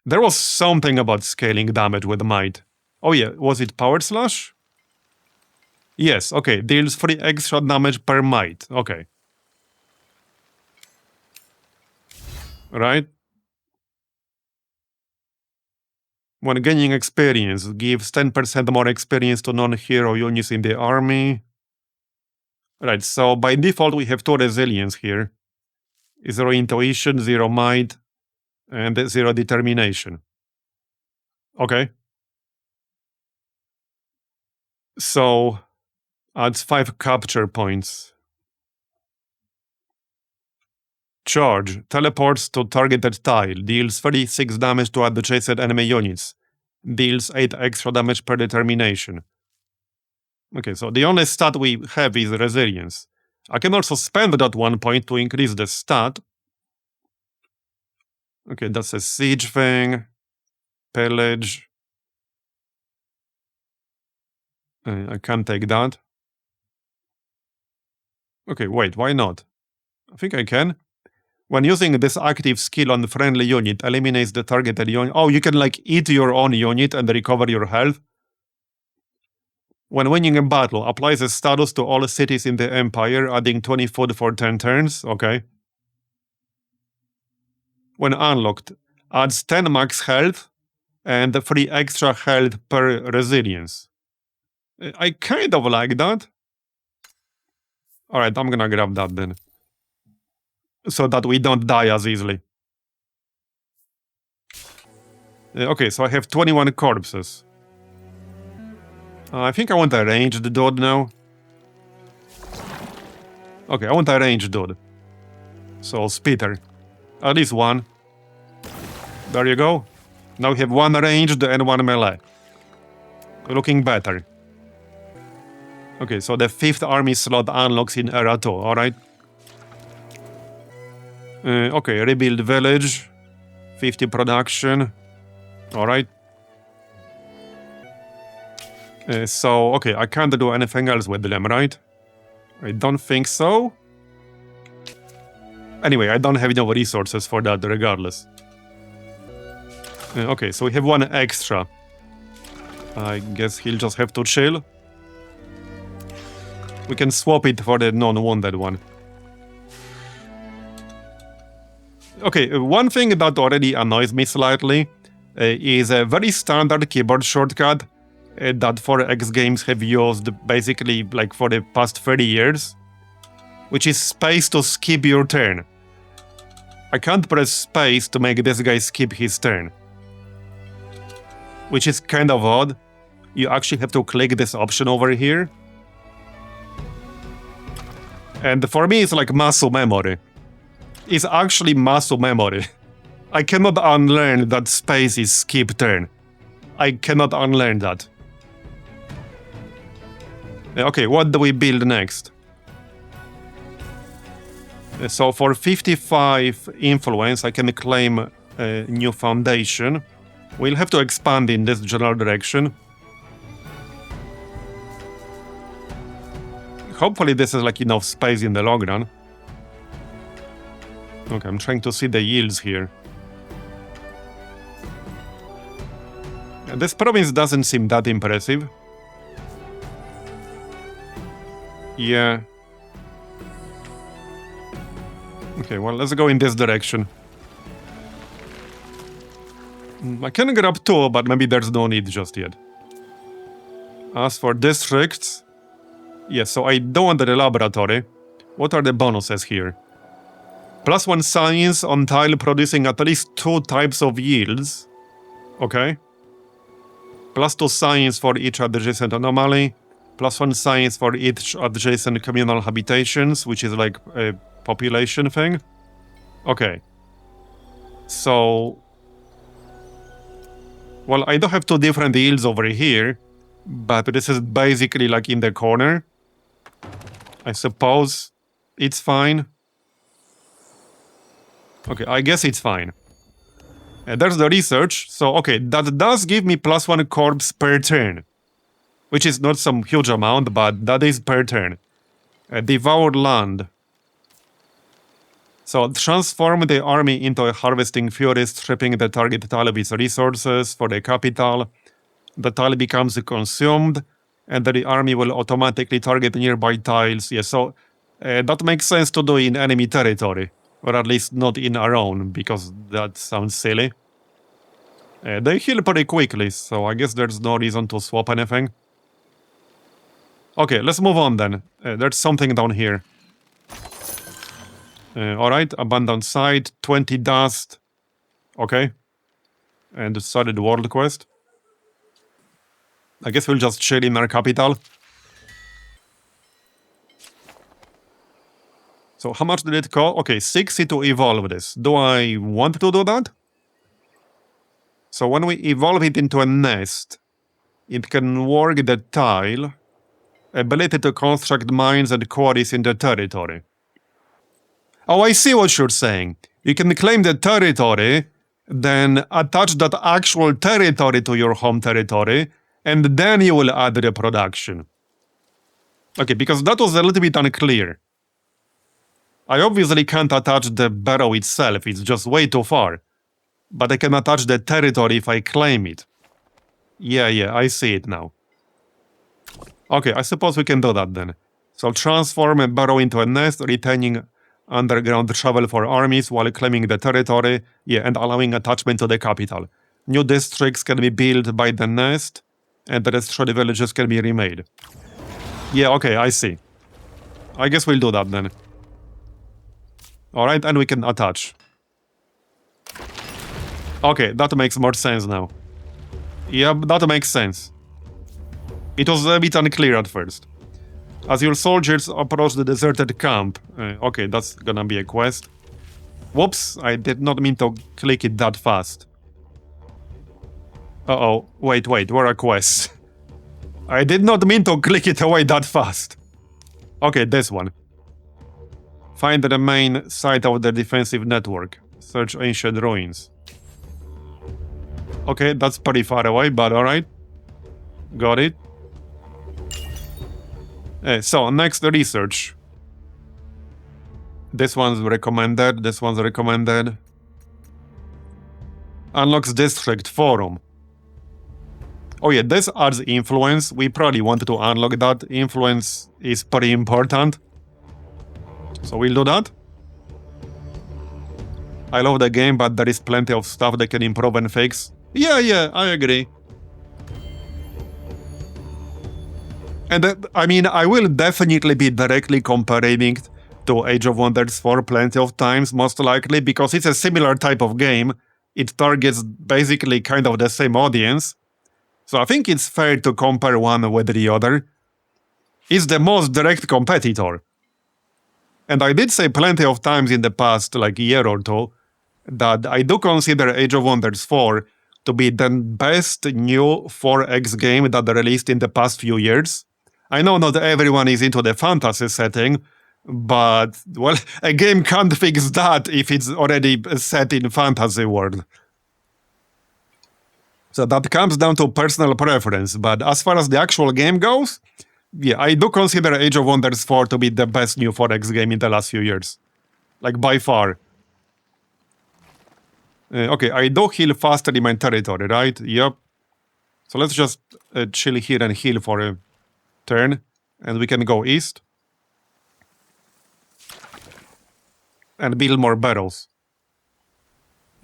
There was something about scaling damage with might. Oh yeah, was it power slash? Yes, okay, deals 3 extra damage per might. Okay. Right? When gaining experience, gives 10% more experience to non-hero units in the army. Right, so by default we have 2 resilience here. 0 intuition, 0 might, and 0 determination. Okay. So, adds 5 capture points. Charge. Teleports to targeted tile. Deals 36 damage to adjacent enemy units. Deals 8 extra damage per determination. Okay, so the only stat we have is resilience. I can also spend that 1 point to increase the stat. Okay, that's a siege thing. Pillage. I can't take that. Okay, wait, why not? I think I can. When using this active skill on the friendly unit, eliminates the targeted unit. Oh, you can like eat your own unit and recover your health. When winning a battle, applies a status to all cities in the Empire, adding 20 food for 10 turns. Okay. When unlocked, adds 10 max health and 3 extra health per resilience. I kind of like that. Alright, I'm gonna grab that then. So that we don't die as easily. Okay, so I have 21 corpses. I think I want a ranged dude now. Okay, I want a ranged dude. So, Spitter. At least 1. There you go. Now we have 1 ranged and 1 melee. Looking better. Okay, so the 5th army slot unlocks in Era 2, alright? Okay, rebuild village. 50 production. Alright. So, okay, I can't do anything else with them, right? I don't think so. Anyway, I don't have enough resources for that regardless. Okay, so we have 1 extra. I guess he'll just have to chill. We can swap it for the non-wounded one. Okay, one thing that already annoys me slightly is a very standard keyboard shortcut that 4X games have used basically like for the past 30 years, which is space to skip your turn. I can't press space to make this guy skip his turn, which is kind of odd. You actually have to click this option over here. And for me, it's like muscle memory. It's actually muscle memory. I cannot unlearn that space is skip turn. I cannot unlearn that. Okay, what do we build next? So for 55 influence, I can claim a new foundation. We'll have to expand in this general direction. Hopefully this is like enough space in the long run. Okay, I'm trying to see the yields here. This province doesn't seem that impressive. Yeah. Okay, well, let's go in this direction. I can grab 2, but maybe there's no need just yet. As for districts, Yes, so I don't want the laboratory. What are the bonuses here? +1 science on tile producing at least 2 types of yields. Okay. +2 science for each adjacent anomaly. +1 science for each adjacent communal habitations, which is like a population thing. Okay. So... Well, I don't have 2 different yields over here, but this is basically like in the corner. I suppose it's fine. Okay, I guess it's fine. There's the research. So, okay, that does give me +1 corpse per turn. Which is not some huge amount, but that is per turn. Devoured land. So, transform the army into a harvesting fury, stripping the target tile of its resources for the capital. The tile becomes consumed, and the army will automatically target nearby tiles. Yeah, so that makes sense to do in enemy territory. Or at least not in our own, because that sounds silly. They heal pretty quickly, so I guess there's no reason to swap anything. Okay, let's move on then. There's something down here. Alright, abandoned site, 20 dust. Okay. And solid world quest. I guess we'll just chill in our capital. So how much did it cost? Okay, 60 to evolve this. Do I want to do that? So when we evolve it into a nest, it can work the tile, ability to construct mines and quarries in the territory. Oh, I see what you're saying. You can claim the territory, then attach that actual territory to your home territory, and then you will add the production. Okay, because that was a little bit unclear. I obviously can't attach the barrow itself, it's just way too far. But I can attach the territory if I claim it. Yeah, I see it now. Okay, I suppose we can do that then. So transform a barrow into a nest, retaining underground travel for armies while claiming the territory, and allowing attachment to the capital. New districts can be built by the nest, and the destroyed villages can be remade. Yeah, okay, I see. I guess we'll do that then. Alright, and we can attach. Okay, that makes more sense now. Yeah, that makes sense. It was a bit unclear at first. As your soldiers approach the deserted camp... okay, that's gonna be a quest. Whoops, I did not mean to click it that fast. Uh-oh, wait, where are quests? I did not mean to click it away that fast. Okay, this one. Find the main site of the defensive network. Search ancient ruins. Okay, that's pretty far away, but alright. Got it. So, next research. This one's recommended, this one's recommended. Unlocks district forum. Oh yeah, this adds influence. We probably want to unlock that. Influence is pretty important. So we'll do that. I love the game, but there is plenty of stuff they can improve and fix. Yeah, I agree. And I mean, I will definitely be directly comparing it to Age of Wonders 4 plenty of times, most likely, because it's a similar type of game. It targets basically kind of the same audience. So I think it's fair to compare one with the other. It's the most direct competitor. And I did say plenty of times in the past, like a year or two, that I do consider Age of Wonders 4 to be the best new 4X game that released in the past few years. I know not everyone is into the fantasy setting, but, well, a game can't fix that if it's already set in fantasy world. So that comes down to personal preference, but as far as the actual game goes, yeah, I do consider Age of Wonders 4 to be the best new 4X game in the last few years. Like, by far. Okay, I do heal faster in my territory, right? Yep. So let's just chill here and heal for a turn. And we can go east. And build more barrels.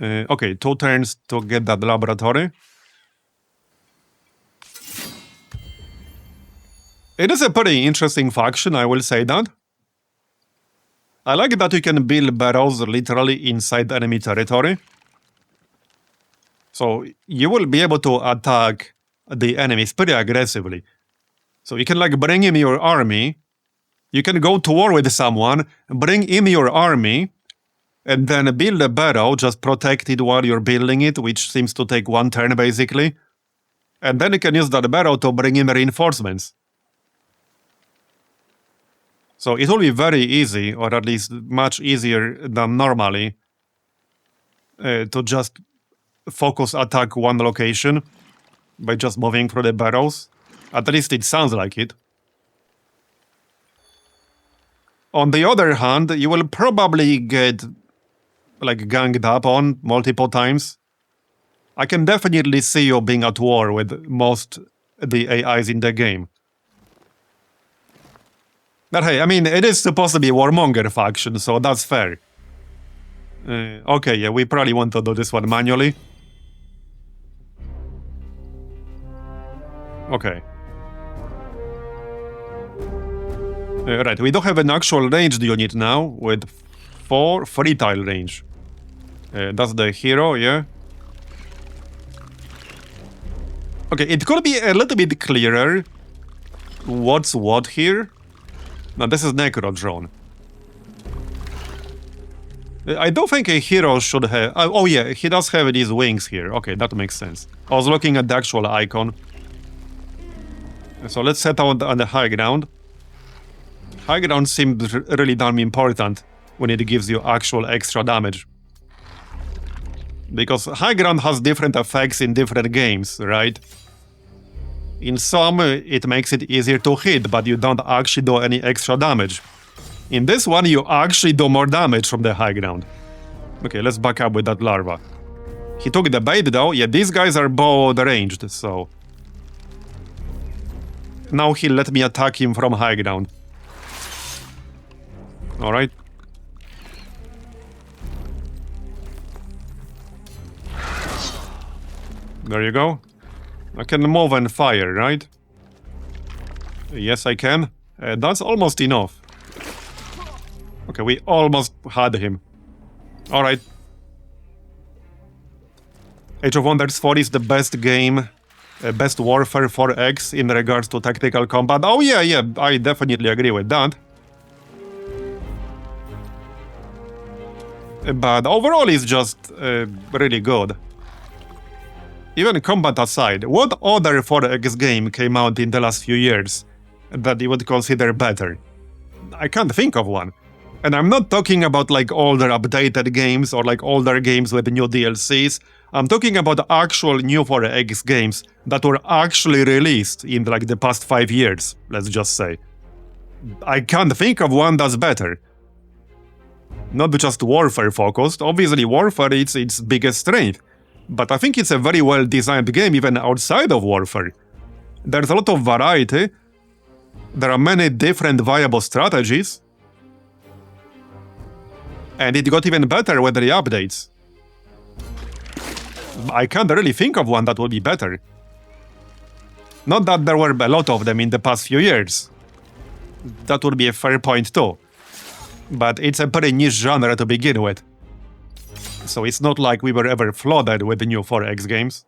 Okay, 2 turns to get that laboratory. It is a pretty interesting faction, I will say that. I like that you can build barrows literally inside enemy territory. So you will be able to attack the enemies pretty aggressively. So you can like bring in your army, you can go to war with someone, bring in your army, and then build a barrow, just protect it while you're building it, which seems to take 1 turn basically. And then you can use that barrow to bring in reinforcements. So it will be very easy, or at least much easier than normally, to just focus attack one location by just moving through the barrows. At least it sounds like it. On the other hand, you will probably get like ganged up on multiple times. I can definitely see you being at war with most the AIs in the game. But hey, I mean, it is supposed to be a Warmonger faction, so that's fair. Okay, yeah, we probably want to do this one manually. Okay. Right, we don't have an actual ranged unit now, with 3 tile range. That's the hero, yeah? Okay, it could be a little bit clearer what's what here. Now, this is Necro drone. I don't think a hero should have... oh yeah, he does have these wings here. Okay, that makes sense. I was looking at the actual icon. So let's set out on the high ground. High ground seems really damn important when it gives you actual extra damage. Because high ground has different effects in different games, right? In some, it makes it easier to hit, but you don't actually do any extra damage. In this one, you actually do more damage from the high ground. Okay, let's back up with that larva. He took the bait though. Yeah, these guys are bow ranged, so... Now he'll let me attack him from high ground. Alright. There you go. I can move and fire, right? Yes, I can. That's almost enough. Okay, we almost had him. Alright. Age of Wonders 4 is the best game, best Warfare 4X in regards to tactical combat. Oh yeah, I definitely agree with that. But overall it's just really good. Even combat aside, what other 4X game came out in the last few years that you would consider better? I can't think of one. And I'm not talking about like older updated games or like older games with new DLCs. I'm talking about actual new 4X games that were actually released in like the past 5 years, let's just say. I can't think of one that's better. Not just Warfare focused. Obviously Warfare is its biggest strength. But I think it's a very well-designed game even outside of Warfare. There's a lot of variety. There are many different viable strategies. And it got even better with the updates. I can't really think of one that would be better. Not that there were a lot of them in the past few years. That would be a fair point too. But it's a pretty niche genre to begin with. So it's not like we were ever flooded with the new 4X games.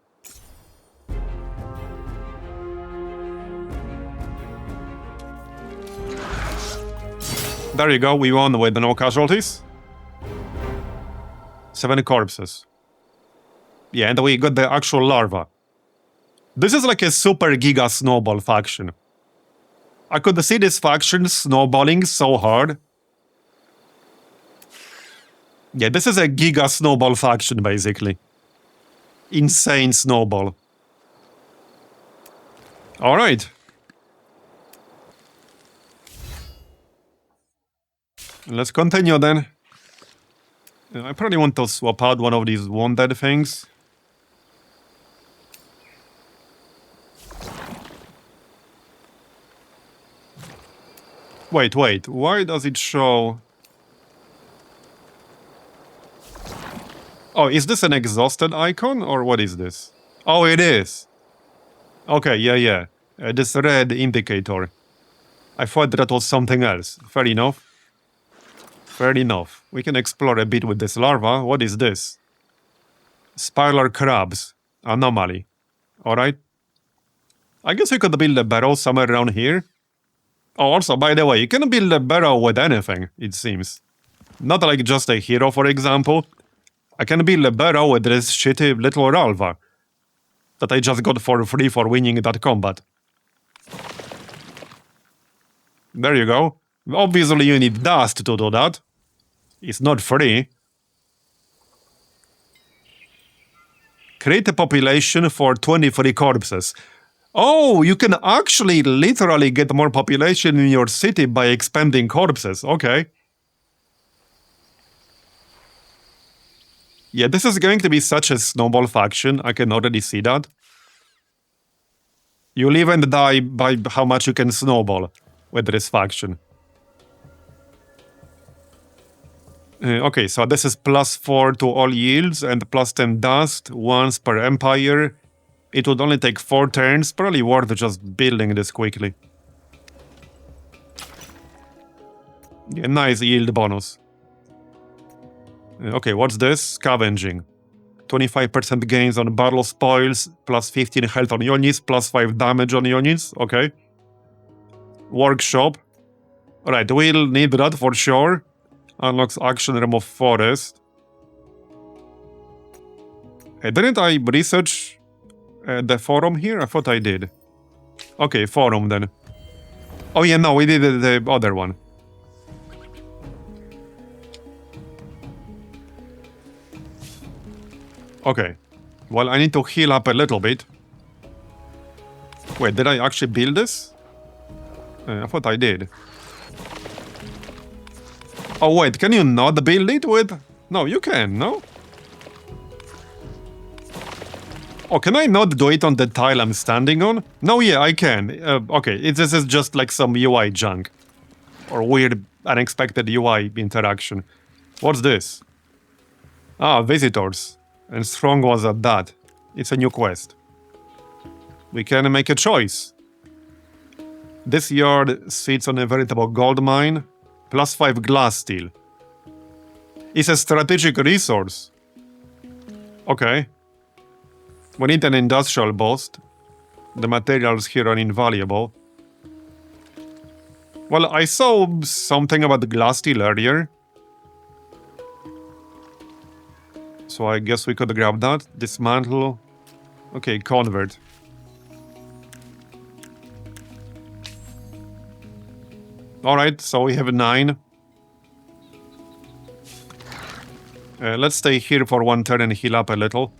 There you go, we won with no casualties. 7 corpses. Yeah, and we got the actual larva. This is like a super giga snowball faction. I could see this faction snowballing so hard. Yeah, this is a giga snowball faction, basically. Insane snowball. Alright. Let's continue then. I probably want to swap out one of these wounded things. Wait, why does it show... Oh, is this an exhausted icon, or what is this? Oh, it is! Okay, yeah. This red indicator. I thought that was something else. Fair enough. Fair enough. We can explore a bit with this larva. What is this? Spiraler crabs. Anomaly. Alright. I guess we could build a barrel somewhere around here. Oh, also, by the way, you can build a barrel with anything, it seems. Not like just a hero, for example. I can build a barrel with this shitty little larva that I just got for free for winning that combat. There you go. Obviously, you need dust to do that. It's not free. Create a population for 23 corpses. Oh, you can actually literally get more population in your city by expanding corpses. Okay. Yeah, this is going to be such a snowball faction. I can already see that. You live and die by how much you can snowball with this faction. Okay, so this is +4 to all yields and +10 dust once per empire. It would only take 4 turns. Probably worth just building this quickly. Yeah, nice yield bonus. Okay, what's this? Scavenging. 25% gains on battle spoils, +15 health on units, +5 damage on units. Okay. Workshop. Alright, we'll need that for sure. Unlocks action remove forest. Didn't I research the forum here? I thought I did. Okay, forum then. Oh yeah, no, we did the other one. Okay. Well, I need to heal up a little bit. Wait, did I actually build this? I thought I did. Oh wait, can you not build it with... No, you can, no? Oh, can I not do it on the tile I'm standing on? No, yeah, I can. Okay, this is just like some UI junk. Or weird, unexpected UI interaction. What's this? Ah, visitors. And strong was at that. It's a new quest. We can make a choice. This yard sits on a veritable gold mine. +5 glass steel. It's a strategic resource. Okay. We need an industrial boost. The materials here are invaluable. Well, I saw something about the glass steel earlier. So I guess we could grab that. Dismantle. Okay, convert. Alright, so we have 9. Let's stay here for 1 turn and heal up a little.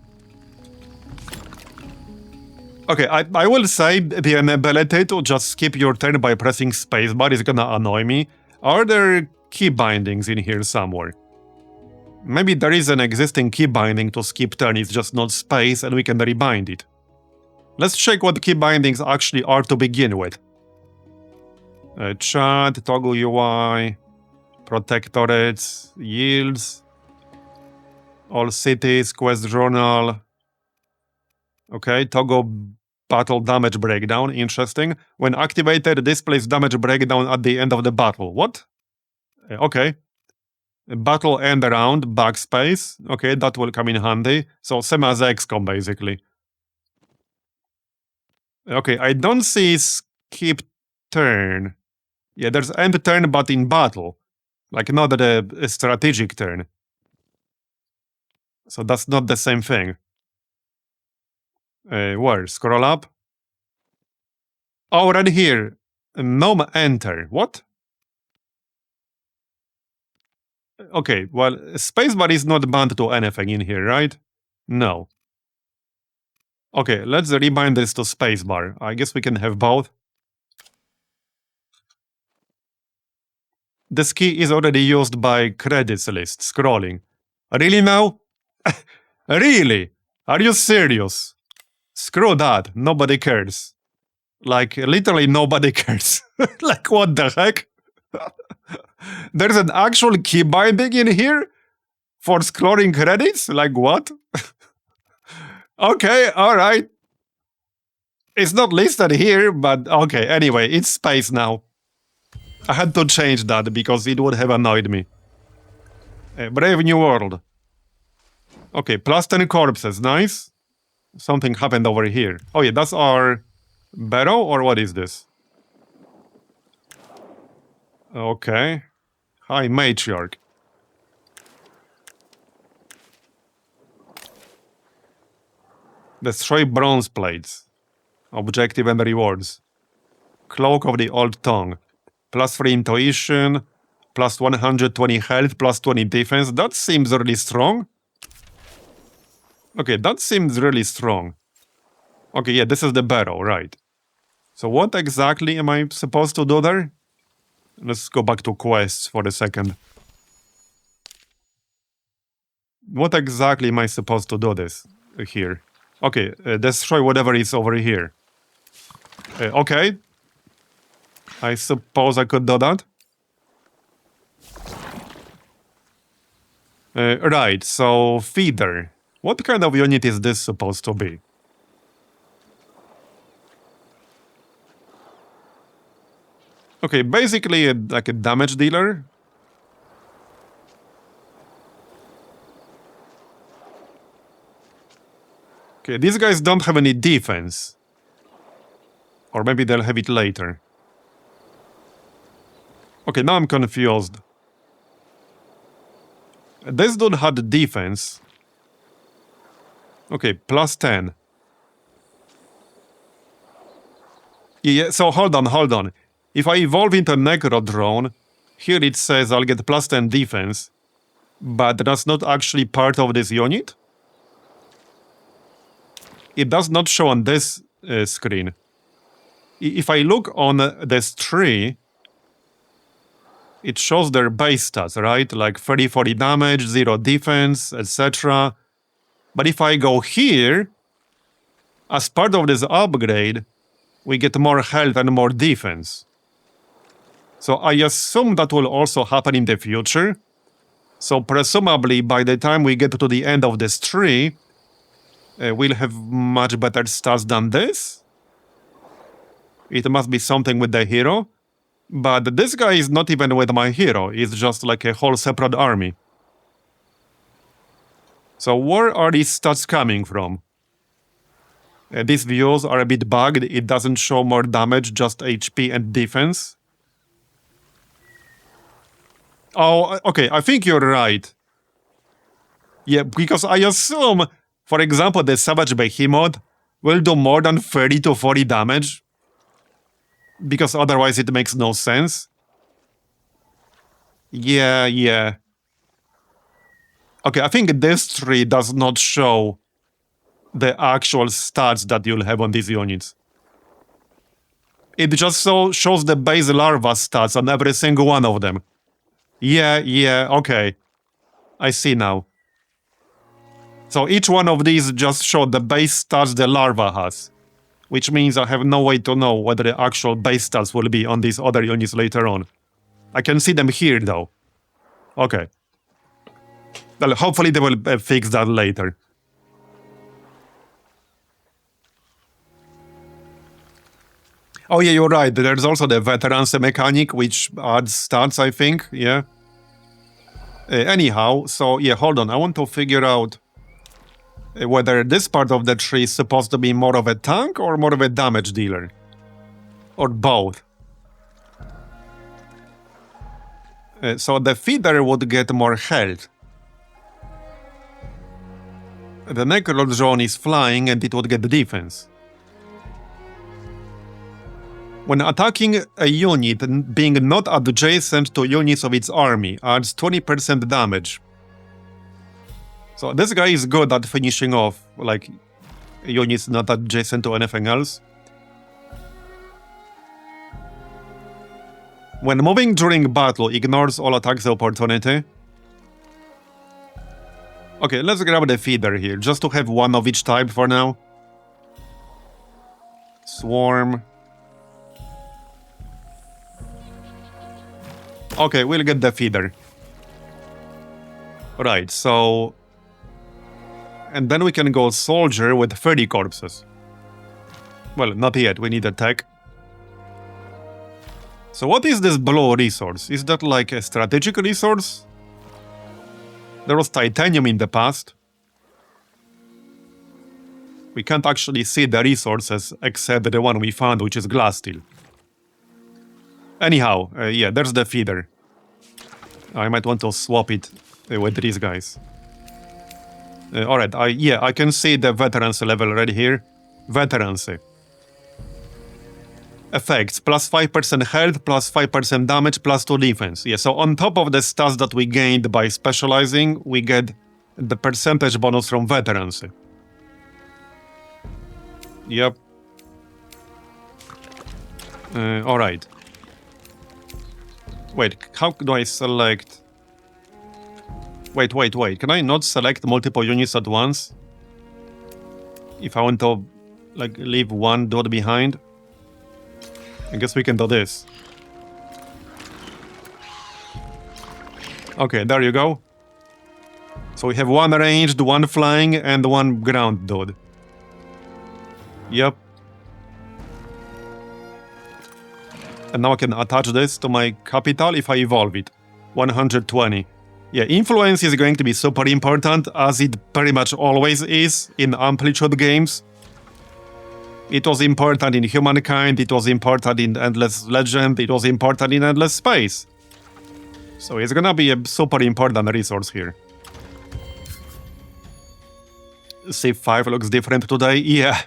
Okay, I will say the inability to just skip your turn by pressing spacebar is gonna annoy me. Are there key bindings in here somewhere? Maybe there is an existing key binding to skip turn, it's just not space and we can rebind it. Let's check what key bindings actually are to begin with. Chat, toggle UI, protectorates, yields, all cities, quest journal. Okay, toggle battle damage breakdown, interesting. When activated, displays damage breakdown at the end of the battle. What? Okay. Battle end round, backspace. Okay, that will come in handy. So same as XCOM, basically. Okay, I don't see skip turn. Yeah, there's end turn, but in battle. Like, not a strategic turn. So that's not the same thing. Where? Scroll up. Oh, right here. Gnome enter. What? Okay, well, spacebar is not bound to anything in here, right? No. Okay, let's rebind this to spacebar. I guess we can have both. This key is already used by credits list, scrolling. Really now? Really? Are you serious? Screw that, nobody cares. Like, literally nobody cares. Like, what the heck? There's an actual key binding in here? For scrolling credits? Like, what? Okay, alright. It's not listed here, but okay, anyway, it's space now. I had to change that because it would have annoyed me. Brave New World. Okay, plus 10 corpses, nice. Something happened over here. Oh yeah, that's our barrow, or what is this? Okay. Hi, Matriarch. Destroy bronze plates. Objective and rewards. Cloak of the Old Tongue. Plus 3 intuition. Plus 120 health. Plus 20 defense. That seems really strong. Okay, that seems really strong. Okay, yeah, this is the barrow, right. So what exactly am I supposed to do there? Let's go back to quests for a second. What exactly am I supposed to do this here? Okay, destroy whatever is over here. Okay. I suppose I could do that. Right, so feeder. What kind of unit is this supposed to be? Okay, basically like a damage dealer. Okay, these guys don't have any defense. Or maybe they'll have it later. Okay, now I'm confused. This dude had defense. Okay, plus 10. Yeah, so hold on. If I evolve into Necro Drone, here it says I'll get plus 10 defense, but that's not actually part of this unit? It does not show on this screen. If I look on this tree, it shows their base stats, right? Like 30-40 damage, 0 defense, etc. But if I go here, as part of this upgrade, we get more health and more defense. So I assume that will also happen in the future. So presumably by the time we get to the end of this tree, we'll have much better stats than this. It must be something with the hero. But this guy is not even with my hero. It's just like a whole separate army. So where are these stats coming from? These views are a bit bugged. It doesn't show more damage, just HP and defense. Oh, okay, I think you're right. Yeah, because I assume, for example, the Savage Behemoth will do more than 30-40 damage. Because otherwise it makes no sense. Yeah. Okay, I think this tree does not show the actual stats that you'll have on these units. It just shows the base larva stats on every single one of them. Yeah, okay. I see now. So each one of these just showed the base stats the larva has. Which means I have no way to know whether the actual base stats will be on these other units later on. I can see them here though. Okay. Well, hopefully they will fix that later. Oh yeah, you're right. There's also the veterans mechanic, which adds stats, I think. Yeah. Anyhow, so yeah, hold on. I want to figure out whether this part of the tree is supposed to be more of a tank or more of a damage dealer. Or both. So the feeder would get more health. The Necro Drone is flying and it would get defense. When attacking a unit, being not adjacent to units of its army adds 20% damage. So this guy is good at finishing off, like, units not adjacent to anything else. When moving during battle, ignores all attacks of opportunity. Okay, let's grab the feeder here, just to have one of each type for now. Swarm. Okay, we'll get the feeder. Right, so... And then we can go soldier with 30 corpses. Well, not yet, we need a tech. So what is this blue resource? Is that like a strategic resource? There was titanium in the past. We can't actually see the resources except the one we found, which is glass steel. Anyhow, yeah, there's the feeder. I might want to swap it with these guys. Alright, I can see the veterancy level right here. Veterancy. Effects, plus 5% health, plus 5% damage, plus 2 defense. Yeah, so on top of the stats that we gained by specializing, we get the percentage bonus from veterancy. Yep. Alright. Wait, how do I select... Wait. Can I not select multiple units at once? If I want to, like, leave one dot behind? I guess we can do this. Okay, there you go. So we have one ranged, one flying, and one ground dot. Yep. And now I can attach this to my capital if I evolve it. 120. Yeah, influence is going to be super important, as it pretty much always is in Amplitude games. It was important in Humankind, it was important in Endless Legend, it was important in Endless Space. So it's gonna be a super important resource here. Civ 5 looks different today, yeah.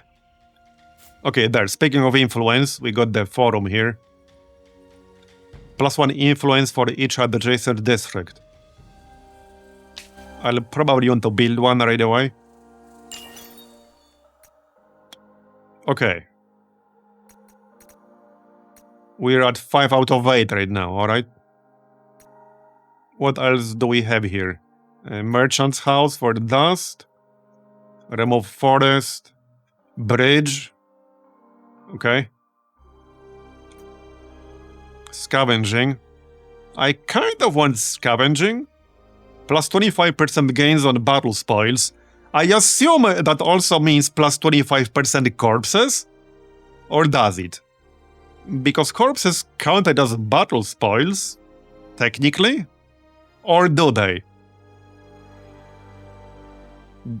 Okay, there, speaking of influence, we got the forum here. +1 influence for each adjacent district. I'll probably want to build one right away. Okay. We're at 5 out of 8 right now, alright? What else do we have here? Merchant's house for the dust. Remove forest. Bridge. Okay. Scavenging. I kind of want scavenging. Plus 25% gains on battle spoils. I assume that also means plus 25% corpses? Or does it? Because corpses counted as battle spoils, technically? Or do they?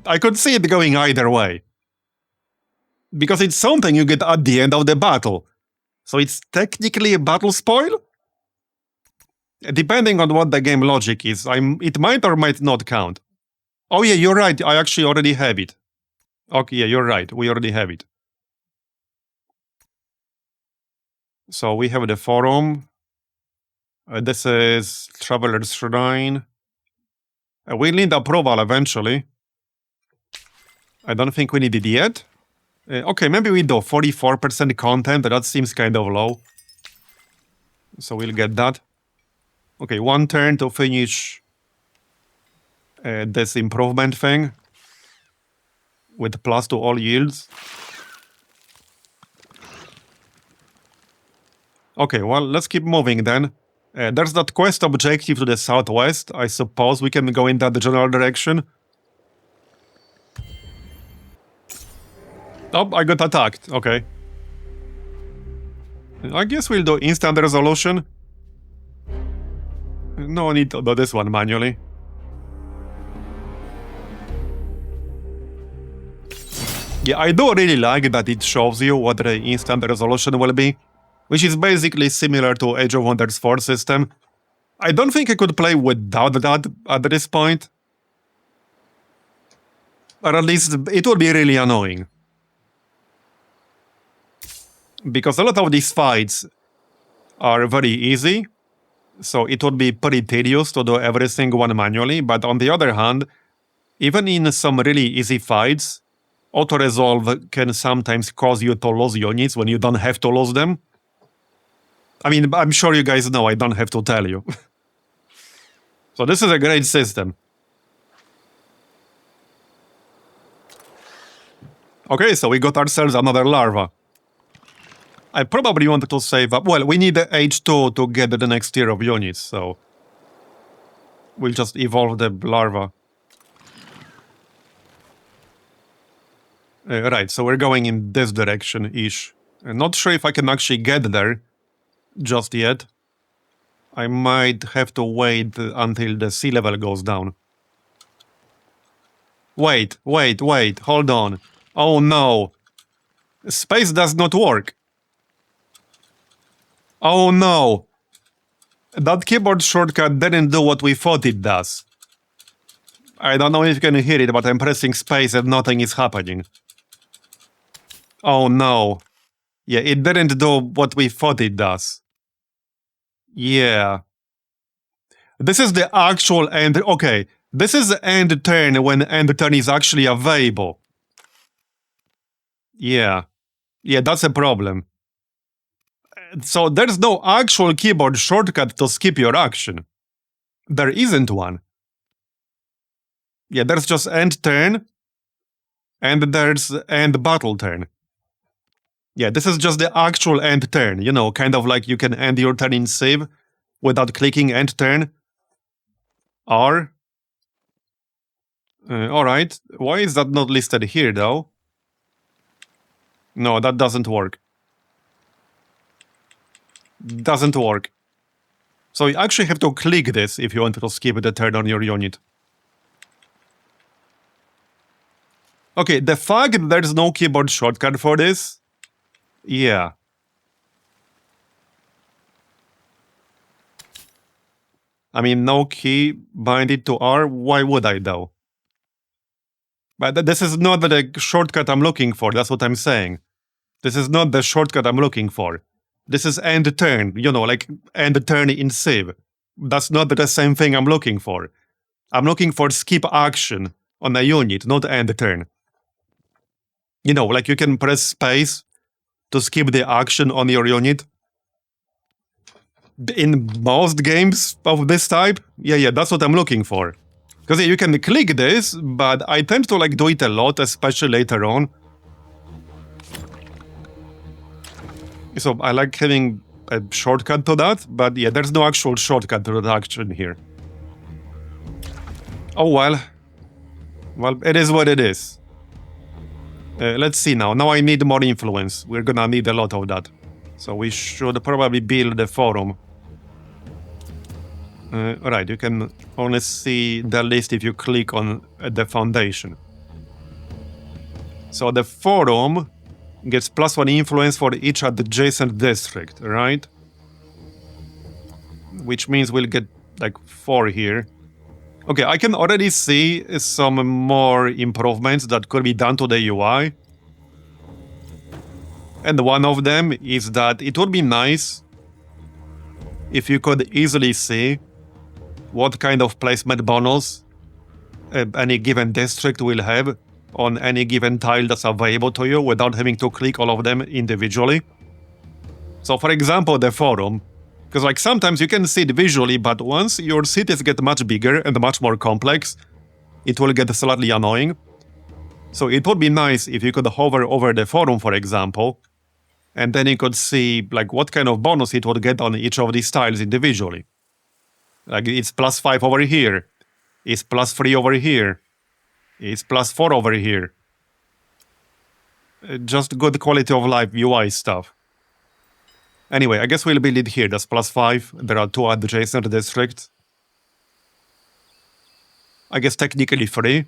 I could see it going either way. Because it's something you get at the end of the battle. So it's technically a battle spoil? Depending on what the game logic is, it might or might not count. Oh yeah, you're right, I actually already have it. Okay, yeah, you're right, we already have it. So we have the forum. This is Traveler's Shrine. We'll need approval eventually. I don't think we need it yet. Okay, maybe we do 44% content, that seems kind of low. So we'll get that. Okay, 1 turn to finish this improvement thing. With plus to all yields. Okay, well, let's keep moving then. There's that quest objective to the southwest. I suppose we can go in that general direction. Oh, I got attacked. Okay. I guess we'll do instant resolution. No need to do this one manually. Yeah, I do really like that it shows you what the instant resolution will be, which is basically similar to Age of Wonders 4 system. I don't think I could play without that at this point. Or at least it would be really annoying. Because a lot of these fights are very easy, so it would be pretty tedious to do everything one manually, but on the other hand, even in some really easy fights, auto-resolve can sometimes cause you to lose units when you don't have to lose them. I mean, I'm sure you guys know, I don't have to tell you. So this is a great system. Okay, so we got ourselves another larva. I probably wanted to save up. Well, we need the H2 to get the next tier of units, so we'll just evolve the larva. Right, so we're going in this direction-ish. Not sure if I can actually get there, just yet. I might have to wait until the sea level goes down. Wait, hold on. Oh no. Space does not work. Oh no. That keyboard shortcut didn't do what we thought it does. I don't know if you can hear it, but I'm pressing space and nothing is happening. Oh no. Yeah, it didn't do what we thought it does. Yeah. This is the actual end. Okay, this is the end turn when end turn is actually available. Yeah. Yeah, that's a problem. So there's no actual keyboard shortcut to skip your action. There isn't one. Yeah, there's just end turn, and there's end battle turn. Yeah, this is just the actual end turn, you know, kind of like you can end your turn in save without clicking end turn. R. Alright, why is that not listed here though? No, that doesn't work. Doesn't work. So you actually have to click this if you want to skip the turn on your unit. Okay, the fact that there's no keyboard shortcut for this, yeah. I mean, no key binded to R, why would I though? But this is not the shortcut I'm looking for, that's what I'm saying. This is not the shortcut I'm looking for. This is end turn, you know, like end turn in Civ. That's not the same thing I'm looking for. I'm looking for skip action on a unit, not end turn. You know, like you can press space to skip the action on your unit. In most games of this type, yeah, that's what I'm looking for. Because you can click this, but I tend to like do it a lot, especially later on. So I like having a shortcut to that, but yeah, there's no actual shortcut to that action here. Oh well. Well, it is what it is. Let's see now. Now I need more influence. We're gonna need a lot of that. So we should probably build the forum. Alright, you can only see the list if you click on the foundation. So the forum gets +1 influence for each adjacent district, right? Which means we'll get like 4 here. Okay, I can already see some more improvements that could be done to the UI. And one of them is that it would be nice if you could easily see what kind of placement bonus any given district will have on any given tile that's available to you without having to click all of them individually. So for example, the forum, because like sometimes you can see it visually, but once your cities get much bigger and much more complex, it will get slightly annoying. So it would be nice if you could hover over the forum, for example, and then you could see like what kind of bonus it would get on each of these tiles individually. Like it's +5 over here, it's +3 over here, it's +4 over here. Just good quality of life UI stuff. Anyway, I guess we'll build it here. That's +5. There are 2 adjacent districts. I guess technically 3.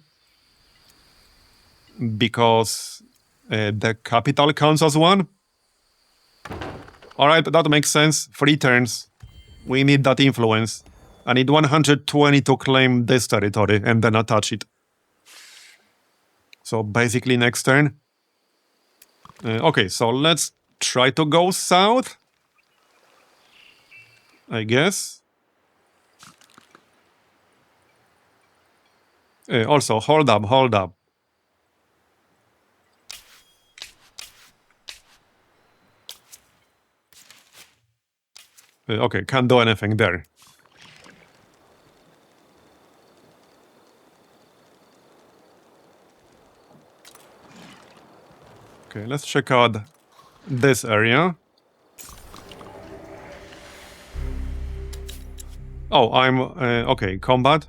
Because the capital counts as 1. Alright, that makes sense. 3 turns. We need that influence. I need 120 to claim this territory and then attach it. So basically next turn. Okay, so let's try to go south. I guess. Also, hold up. Okay, can't do anything there. Okay, let's check out this area. Oh, I'm... okay, combat.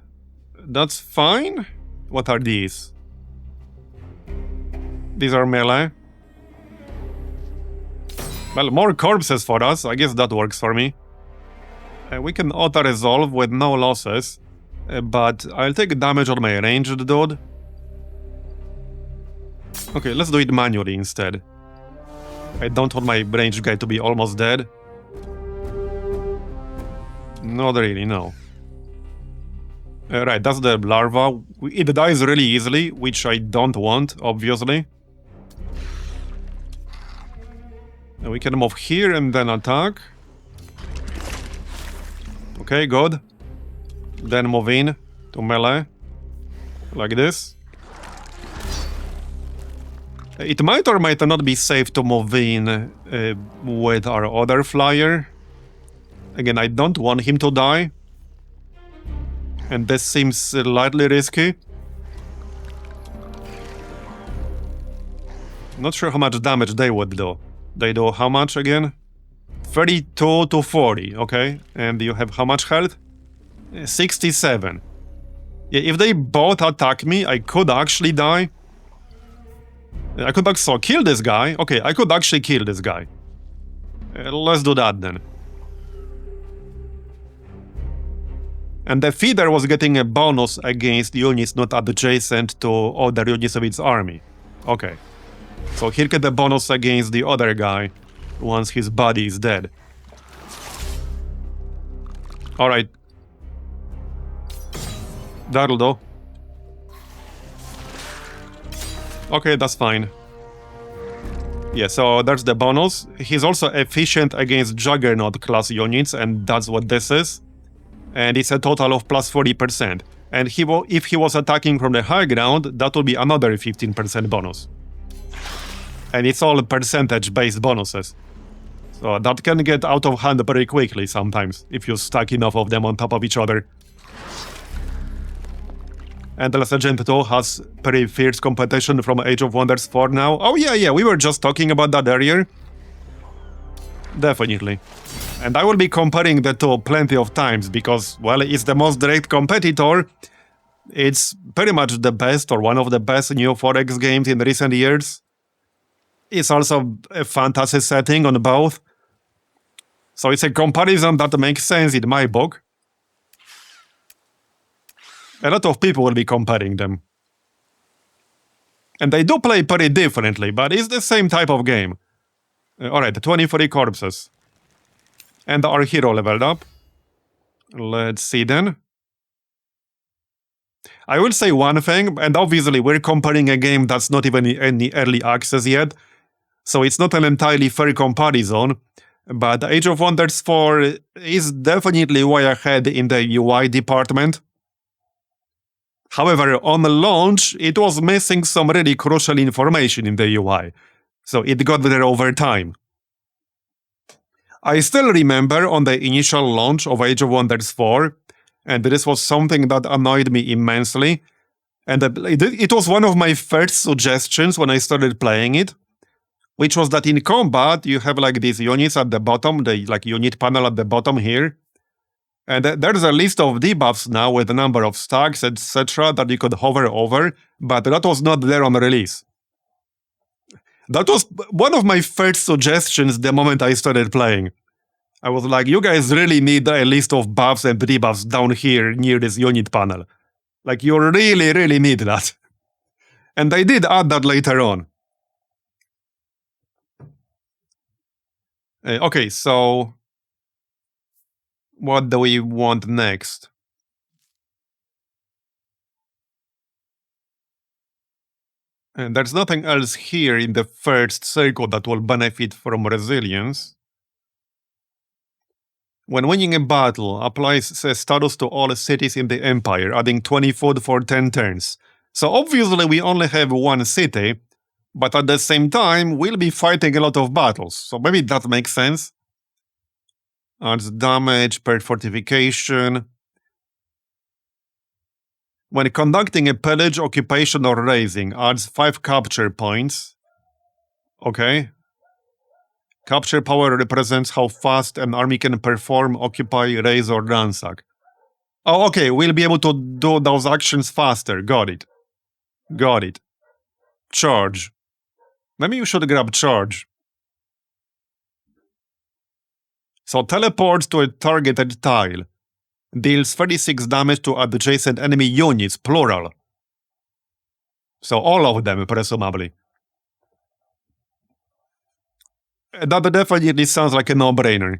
That's fine. What are these? These are melee. Well, more corpses for us. I guess that works for me. We can auto-resolve with no losses. But I'll take damage on my ranged dude. Okay, let's do it manually instead. I don't want my ranged guy to be almost dead. Not really, no. Right, that's the larva. It dies really easily, which I don't want, obviously. We can move here and then attack. Okay, good. Then move in to melee. Like this. It might or might not be safe to move in with our other flyer. Again, I don't want him to die. And this seems slightly risky. Not sure how much damage they would do. They do how much again? 32 to 40, okay. And you have how much health? 67. Yeah, if they both attack me, I could actually die. I could also kill this guy. Okay, I could actually kill this guy. Let's do that then. And the feeder was getting a bonus against units not adjacent to other units of its army. Okay. So he'll get the bonus against the other guy once his body is dead. Alright. That'll do. Okay, that's fine. Yeah, so there's the bonus. He's also efficient against Juggernaut class units, and that's what this is. And it's a total of plus 40%. And if he was attacking from the high ground, that will be another 15% bonus. And it's all percentage-based bonuses. So that can get out of hand very quickly sometimes, if you stack enough of them on top of each other. And the Last Agent 2 has pretty fierce competition from Age of Wonders 4 now. Oh yeah, we were just talking about that earlier. Definitely. And I will be comparing the two plenty of times because, well, it's the most direct competitor. It's pretty much the best or one of the best new 4X games in recent years. It's also a fantasy setting on both. So it's a comparison that makes sense in my book. A lot of people will be comparing them. And they do play pretty differently, but it's the same type of game. Alright, 23 corpses. And our hero leveled up. Let's see then. I will say one thing, and obviously we're comparing a game that's not even in any early access yet, so it's not an entirely fair comparison, but Age of Wonders 4 is definitely way ahead in the UI department. However, on launch, it was missing some really crucial information in the UI, so it got there over time. I still remember on the initial launch of Age of Wonders 4, and this was something that annoyed me immensely, and it was one of my first suggestions when I started playing it, which was that in combat you have like these units at the bottom, the like unit panel at the bottom here, and there's a list of debuffs now with a number of stacks, etc. that you could hover over, but that was not there on release. That was one of my first suggestions the moment I started playing. I was like, you guys really need a list of buffs and debuffs down here near this unit panel. Like, you really, really need that. And I did add that later on. Okay, so what do we want next? And there's nothing else here in the first circle that will benefit from resilience. When winning a battle, applies a status to all cities in the Empire, adding 20 food for 10 turns. So obviously we only have one city, but at the same time, we'll be fighting a lot of battles, so maybe that makes sense. Adds damage per fortification. When conducting a pillage, occupation, or raising, adds 5 capture points. Okay. Capture power represents how fast an army can perform, occupy, raise, or ransack. Oh, okay, we'll be able to do those actions faster. Got it. Got it. Charge. Maybe you should grab charge. So teleport to a targeted tile. Deals 36 damage to adjacent enemy units, plural. So all of them, presumably. That definitely sounds like a no-brainer.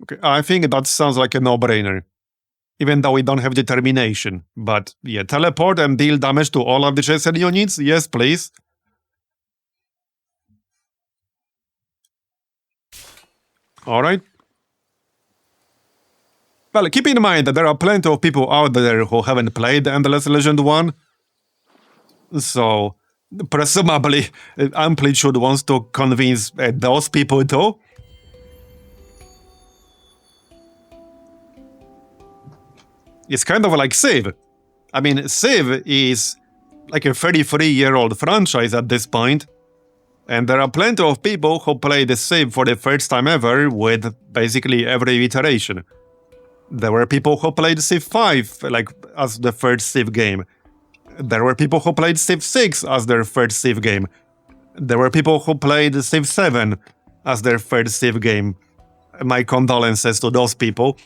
Okay, I think that sounds like a no-brainer. Even though we don't have determination. But yeah, teleport and deal damage to all adjacent units? Yes, please. Alright. Well, keep in mind that there are plenty of people out there who haven't played Endless Legend 1. So, presumably, Amplitude wants to convince those people too. It's kind of like Civ. I mean, Civ is like a 33-year-old franchise at this point. And there are plenty of people who play the Civ for the first time ever with basically every iteration. There were people who played Civ 5 like as the first Civ game. There were people who played Civ 6 as their first Civ game. There were people who played Civ 7 as their first Civ game. My condolences to those people.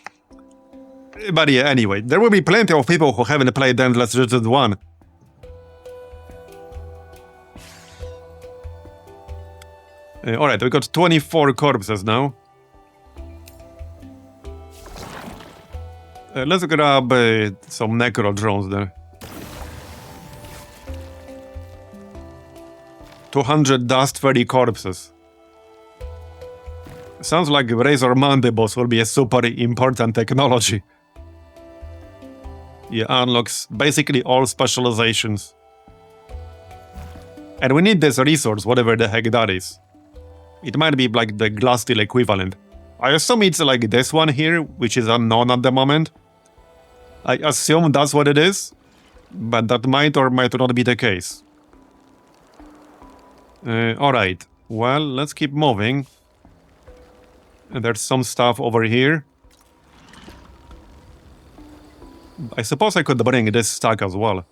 But yeah, anyway, there will be plenty of people who haven't played Endless Legend 1. Alright, we got 24 corpses now. Let's grab some necro drones there. 200 dust, 30 corpses. Sounds like Razor Mandibles will be a super important technology. Yeah, unlocks basically all specializations. And we need this resource, whatever the heck that is. It might be like the glass steel equivalent. I assume it's like this one here, which is unknown at the moment. I assume that's what it is, but that might or might not be the case. Alright, well, let's keep moving. And there's some stuff over here. I suppose I could bring this stack as well.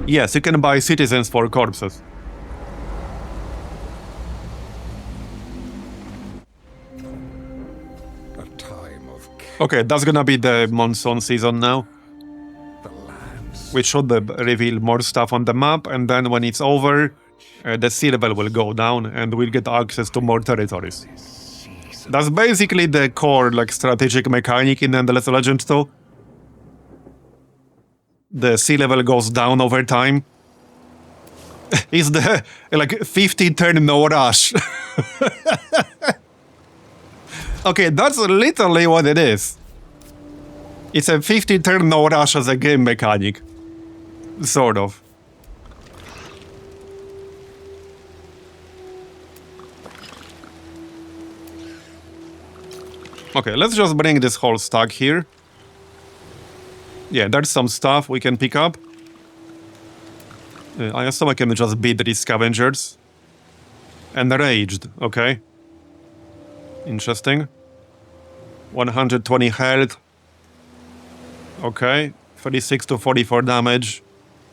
Yes, you can buy citizens for corpses. Okay, that's gonna be the monsoon season now. We should reveal more stuff on the map, and then when it's over, the sea level will go down, and we'll get access to more territories. That's basically the core, like, strategic mechanic in Endless Legend 2. The sea level goes down over time. It's the, like, 50-turn no rush. Okay, that's literally what it is. It's a 50-turn no rush as a game mechanic. Sort of. Okay, let's just bring this whole stack here. Yeah, there's some stuff we can pick up. I assume I can just beat these scavengers. Enraged, okay. Interesting. 120 health. Okay, 36 to 44 damage.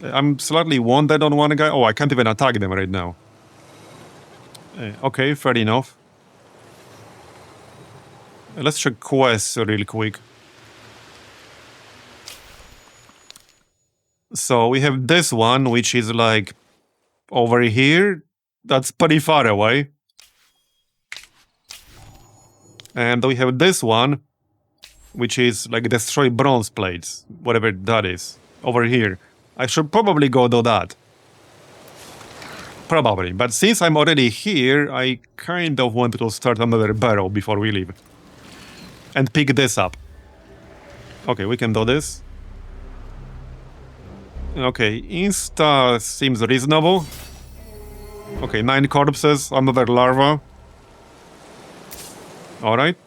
I'm slightly wounded on one guy. Oh, I can't even attack them right now. Okay, fair enough. Let's check quests real quick. So we have this one, which is like over here. That's pretty far away. And we have this one, which is like destroy bronze plates, whatever that is, over here. I should probably go do that. Probably, but since I'm already here, I kind of want to start another barrel before we leave. And pick this up. Okay, we can do this. Okay, Insta seems reasonable. Okay, 9 corpses, another larva. Alright.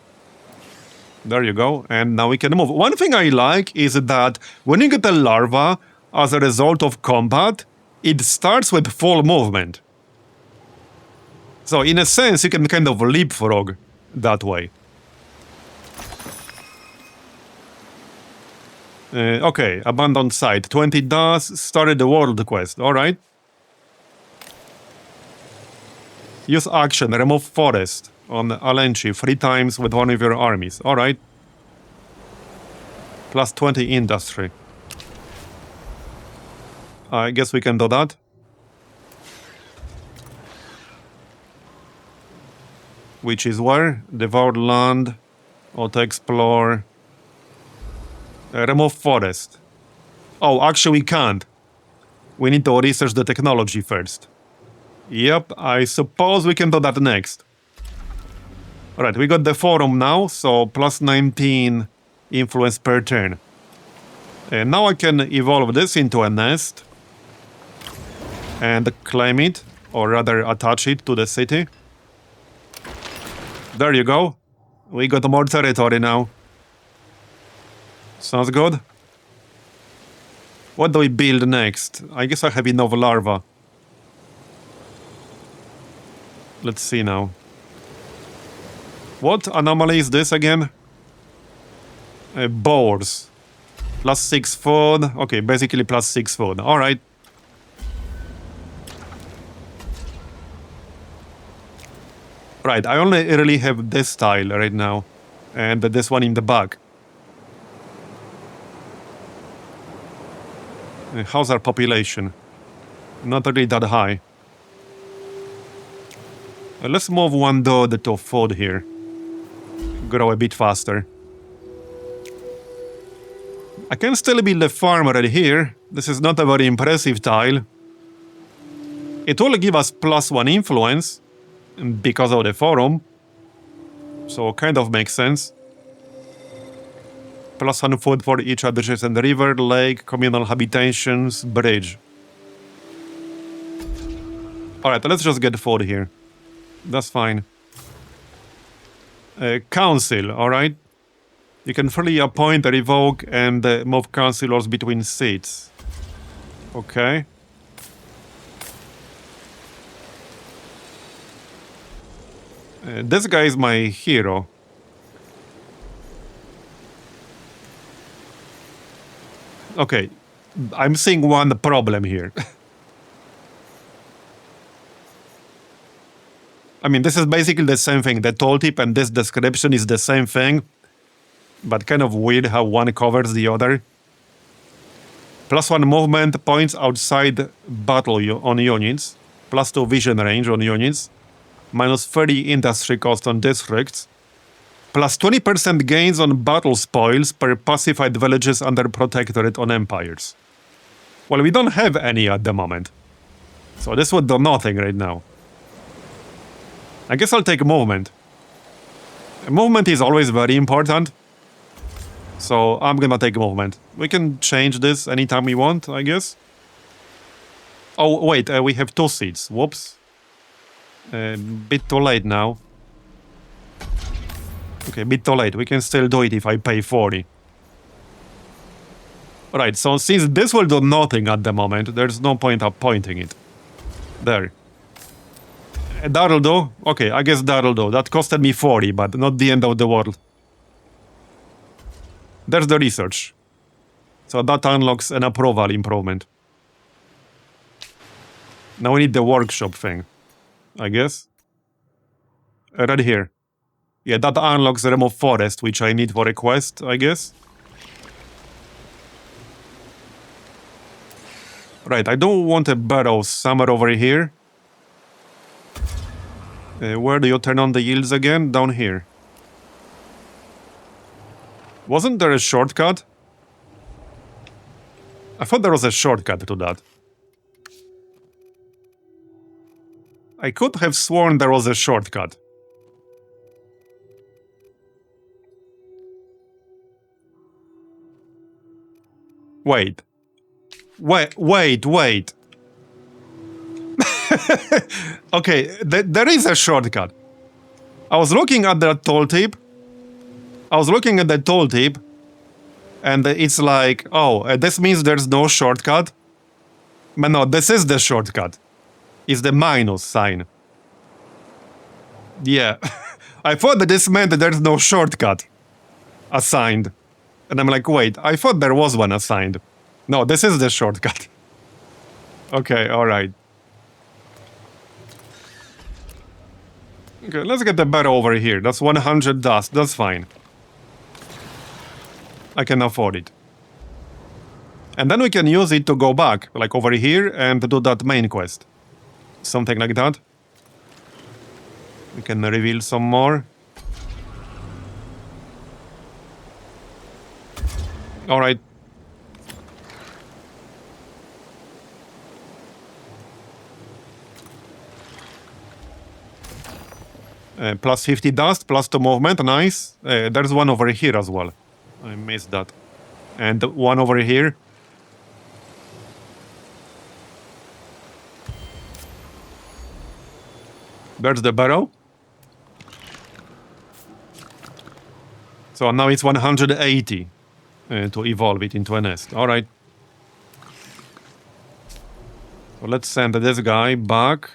There you go, and now we can move. One thing I like is that when you get a larva, as a result of combat, it starts with full movement. So in a sense, you can kind of leapfrog that way. Okay, abandoned site. 20 dust, started the world quest. Alright. Use action, remove forest on Alenchi 3 times with one of your armies. Alright. Plus 20 industry. I guess we can do that. Which is where? Devoured land. Auto explore. Remove forest. Oh, actually we can't. We need to research the technology first. Yep, I suppose we can do that next. Alright, we got the forum now, so plus 19 influence per turn. And now I can evolve this into a nest. And claim it, or rather attach it to the city. There you go. We got more territory now. Sounds good. What do we build next? I guess I have enough larvae. Let's see now. What anomaly is this again? Boars. Plus 6 food. Okay, basically plus 6 food. Alright. Right, I only really have this tile right now. And this one in the back. How's our population? Not really that high. Let's move one dot to food here. Grow a bit faster. I can still build a farm right here. This is not a very impressive tile. It will give us plus 1 influence because of the forum. So kind of makes sense. Plus 1 food for each adjacent river, lake, communal habitations, bridge. Alright, let's just get food here. That's fine. Council, alright? You can freely appoint, revoke, and move councillors between seats. Okay. This guy is my hero. Okay, I'm seeing one problem here. I mean, this is basically the same thing. The tooltip and this description is the same thing, but kind of weird how one covers the other. Plus 1 movement points outside battle on units. Plus 2 vision range on units. Minus 30 industry cost on districts. Plus 20% gains on battle spoils per pacified villages under protectorate on empires. Well, we don't have any at the moment. So this would do nothing right now. I guess I'll take movement. Movement is always very important. So I'm gonna take movement. We can change this anytime we want, I guess. Oh, wait, we have 2 seats. Whoops. Bit too late now. Okay, bit too late. We can still do it if I pay 40. Right, so since this will do nothing at the moment, there's no point appointing it. There. That'll do. Okay, I guess that'll do. That costed me 40, but not the end of the world. There's the research. So that unlocks an approval improvement. Now we need the workshop thing, I guess. Right here. Yeah, that unlocks remove forest, which I need for a quest, I guess. Right, I don't want a barrow somewhere over here. Where do you turn on the yields again? Down here. Wasn't there a shortcut? I thought there was a shortcut to that. I could have sworn there was a shortcut. Wait. Wait. Okay, there is a shortcut. I was looking at the tooltip. And it's like, oh, this means there's no shortcut. But no, this is the shortcut. It's the minus sign. Yeah. I thought that this meant that there's no shortcut assigned. And I'm like, wait, I thought there was one assigned. No, this is the shortcut. Okay, alright. Okay, let's get the barrel over here. That's 100 dust. That's fine. I can afford it. And then we can use it to go back, like over here, and do that main quest. Something like that. We can reveal some more. Alright. Plus 50 dust, plus 2 movement, nice. There's one over here as well. I missed that. And one over here. There's the barrel. So now it's 180 to evolve it into a nest. Alright. So let's send this guy back.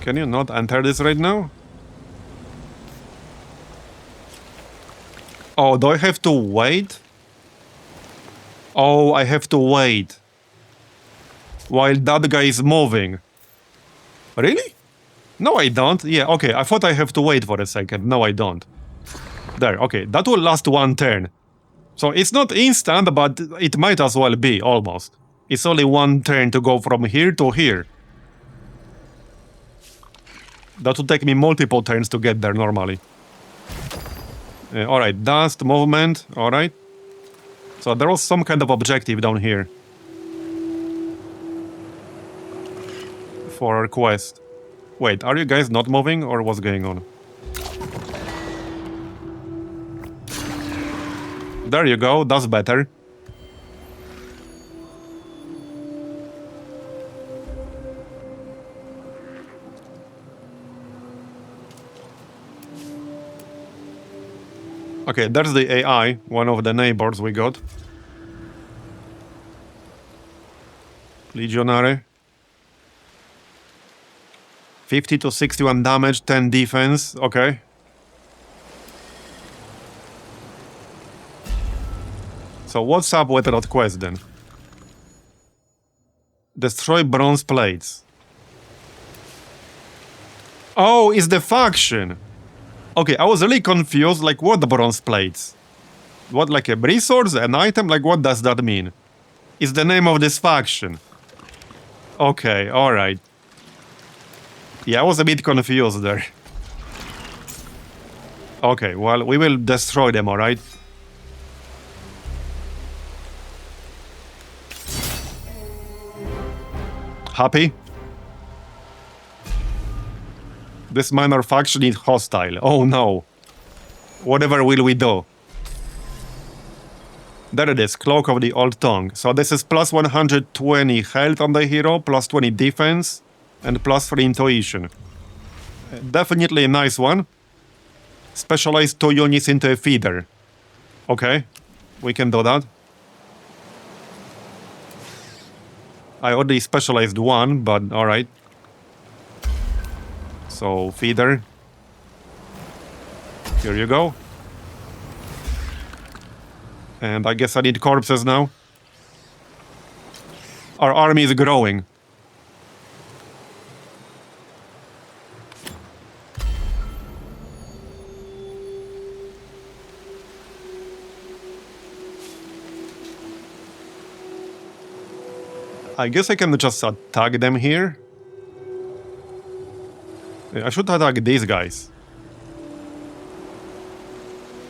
Can you not enter this right now? Oh, do I have to wait? Oh, I have to wait. While that guy is moving. Really? No, I don't. Yeah, okay, I thought I have to wait for a second. No, I don't. There, okay, that will last one turn. So it's not instant, but it might as well be, almost. It's only one turn to go from here to here. That would take me multiple turns to get there normally. Alright, dust, movement, alright. So there was some kind of objective down here. For our quest. Wait, are you guys not moving or what's going on? There you go, that's better. Okay, there's the AI, one of the neighbors we got. Legionary. 50 to 61 damage, 10 defense, okay. So what's up with that quest then? Destroy bronze plates. Oh, it's the faction! Okay, I was really confused, like what the bronze plates? What, like a resource, an item? Like what does that mean? It's the name of this faction. Okay, alright. Yeah, I was a bit confused there. Okay, well, we will destroy them, alright? Happy? This minor faction is hostile. Oh no. Whatever will we do? There it is, Cloak of the Old Tongue. So this is plus 120 health on the hero, plus 20 defense, and plus 3 intuition. Definitely a nice one. Specialize 2 units into a feeder. Okay, we can do that. I already specialized 1, but alright. So, feeder. Here you go. And I guess I need corpses now. Our army is growing. I guess I can just attack them here. I should attack these guys.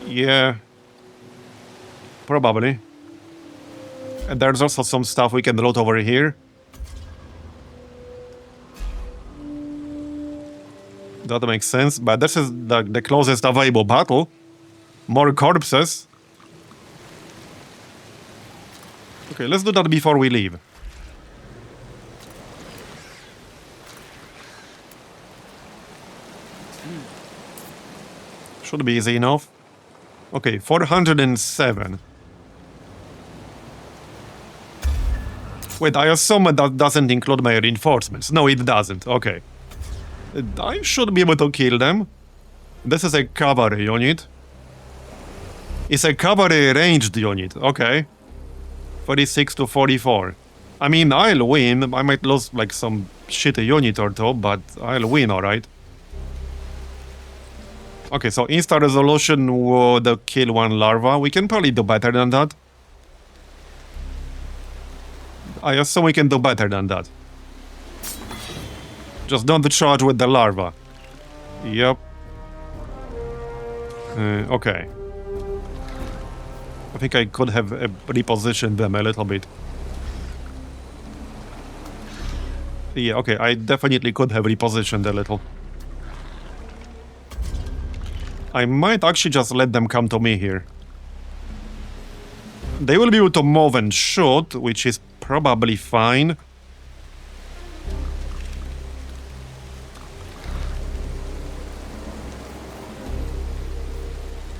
Yeah. Probably. And there's also some stuff we can loot over here. That makes sense, but this is the closest available battle. More corpses. Okay, let's do that before we leave. Should be easy enough. Okay, 407. Wait, I assume that doesn't include my reinforcements. No, it doesn't. Okay. I should be able to kill them. This is a cavalry unit. It's a cavalry ranged unit. Okay. 36 to 44. I mean, I'll win. I might lose like some shitty unit or two, but I'll win, alright? Okay, so insta resolution would kill one larva. We can probably do better than that. I assume we can do better than that. Just don't charge with the larva. Yep. Okay. I think I could have repositioned them a little bit. Yeah, okay, I definitely could have repositioned a little. I might actually just let them come to me here. They will be able to move and shoot, which is probably fine.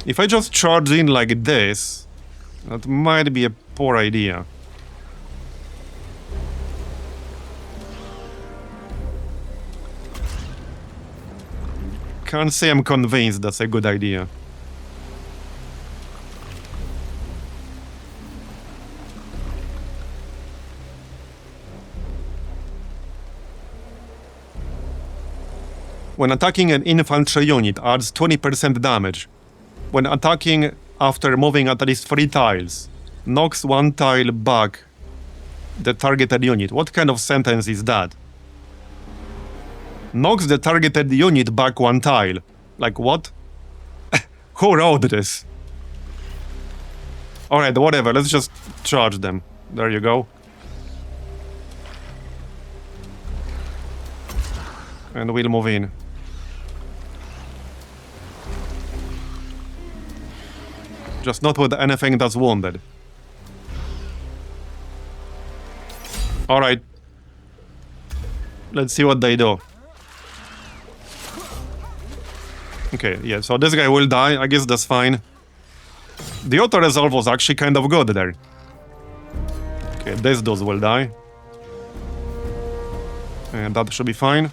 If I just charge in like this, that might be a poor idea. Can't say I'm convinced that's a good idea. When attacking an infantry unit, adds 20% damage. When attacking after moving at least 3 tiles, knocks 1 tile back the targeted unit. What kind of sentence is that? Knocks the targeted unit back 1 tile. Like what? Who wrote this? Alright, whatever, let's just charge them. There you go. And we'll move in. Just not with anything that's wounded. Alright. Let's see what they do. Okay, yeah, so this guy will die. I guess that's fine. The auto-resolve was actually kind of good there. Okay, this dude will die. And that should be fine.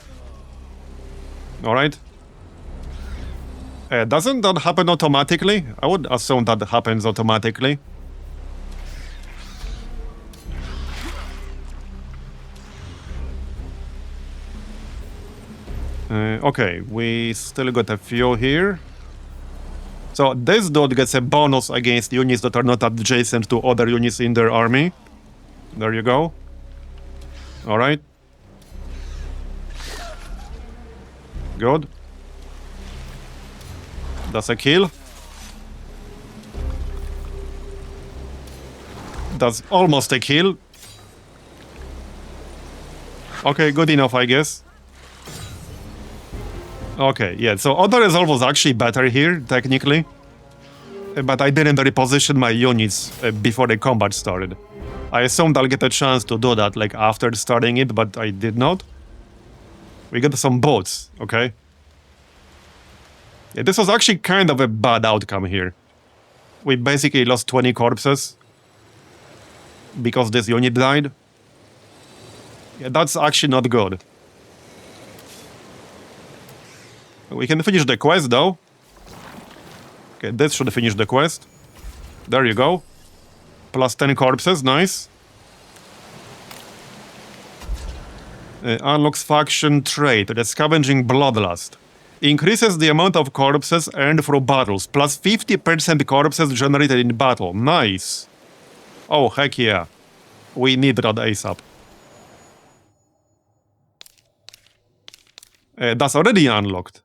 Alright. Doesn't that happen automatically? I would assume that happens automatically. Okay, we still got a few here. So this dude gets a bonus against units that are not adjacent to other units in their army. There you go. Alright. Good. That's a kill. That's almost a kill. Okay, good enough, I guess. Okay, yeah, so auto-resolve was actually better here, technically. But I didn't reposition my units before the combat started. I assumed I'll get a chance to do that, like, after starting it, but I did not. We got some boats, okay? Yeah, this was actually kind of a bad outcome here. We basically lost 20 corpses because this unit died. Yeah, that's actually not good. We can finish the quest, though. Okay, this should finish the quest. There you go. Plus 10 corpses, nice. Unlocks faction trait, the Scavenging Bloodlust. Increases the amount of corpses earned through battles. Plus 50% corpses generated in battle. Nice. Oh, heck yeah. We need that ASAP. That's already unlocked.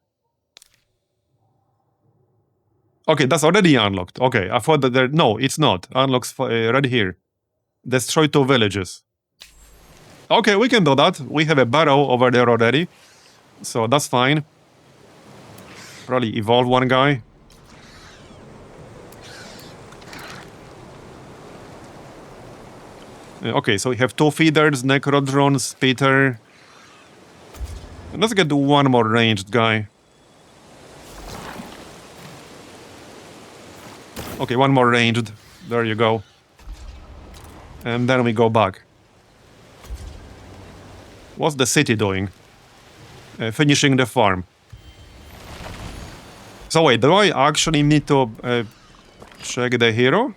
Okay, that's already unlocked. Okay, I thought that there... No, it's not. Unlocks right here. Destroy 2 villages. Okay, we can do that. We have a barrow over there already. So that's fine. Probably evolve one guy. Okay, so we have 2 feeders, Necrodrone, Spitter. Let's get one more ranged guy. Okay, one more ranged. There you go. And then we go back. What's the city doing? Finishing the farm. So wait, do I actually need to Check the hero.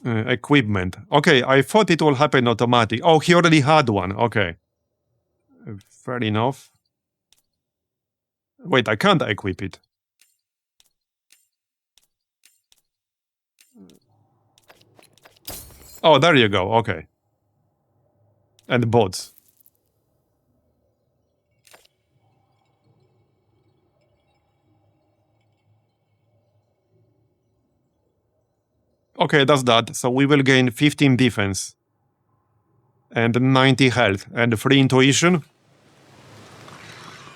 Equipment. Okay, I thought it will happen automatic. Oh, he already had one. Okay. Fair enough. Wait, I can't equip it. Oh, there you go. Okay. And bots. Okay, that's that. So we will gain 15 defense. And 90 health. And 3 intuition.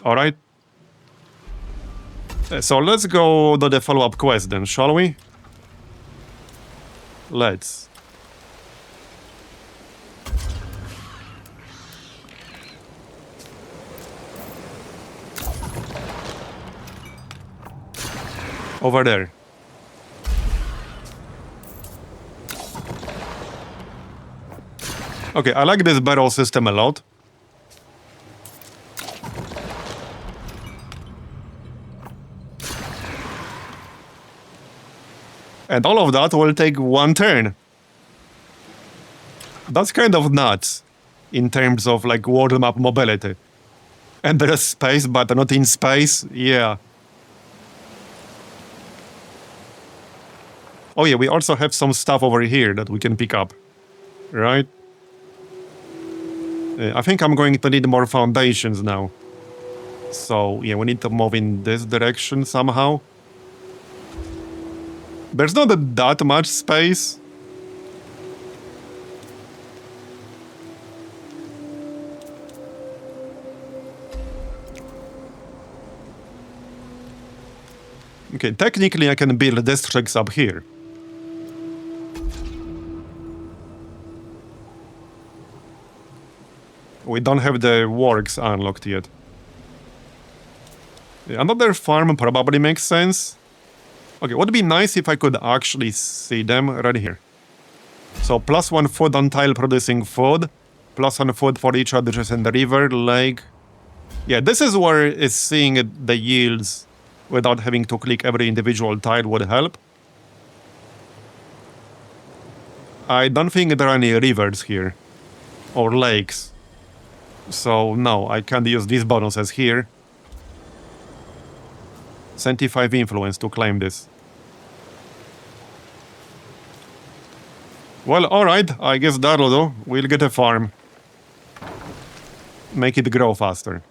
Alright. So let's go do the follow-up quest then, shall we? Let's. Over there. Okay, I like this barrel system a lot. And all of that will take 1 turn. That's kind of nuts in terms of like world map mobility. And there is space, but not in space. Yeah. Oh yeah, we also have some stuff over here that we can pick up. Right? I think I'm going to need more foundations now. So yeah, we need to move in this direction somehow. There's not that much space. Okay, technically I can build districts up here. We don't have the works unlocked yet. Another farm probably makes sense. Okay, would be nice if I could actually see them right here. So +1 food on tile producing food, +1 food for each adjacent river, lake. Yeah, this is where is seeing the yields without having to click every individual tile would help. I don't think there are any rivers here. Or lakes. So no, I can't use these bonuses here. 75 influence to claim this. Well, alright, I guess that'll do. We'll get a farm. Make it grow faster.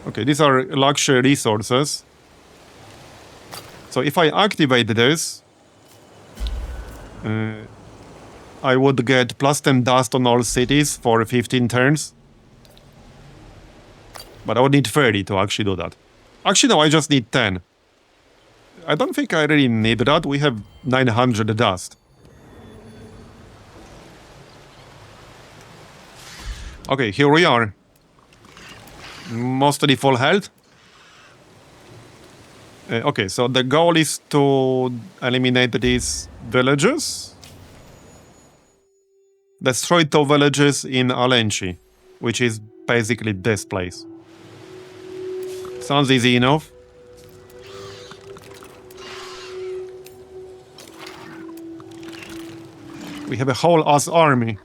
Okay, these are luxury resources. So if I activate this, I would get +10 dust on all cities for 15 turns. But I would need 30 to actually do that. Actually, no, I just need 10. I don't think I really need that. We have 900 dust. Okay, here we are. Mostly full health. Okay, so the goal is to eliminate these villages. Destroy 2 villages in Alenchi, which is basically this place. Sounds easy enough. We have a whole ass army.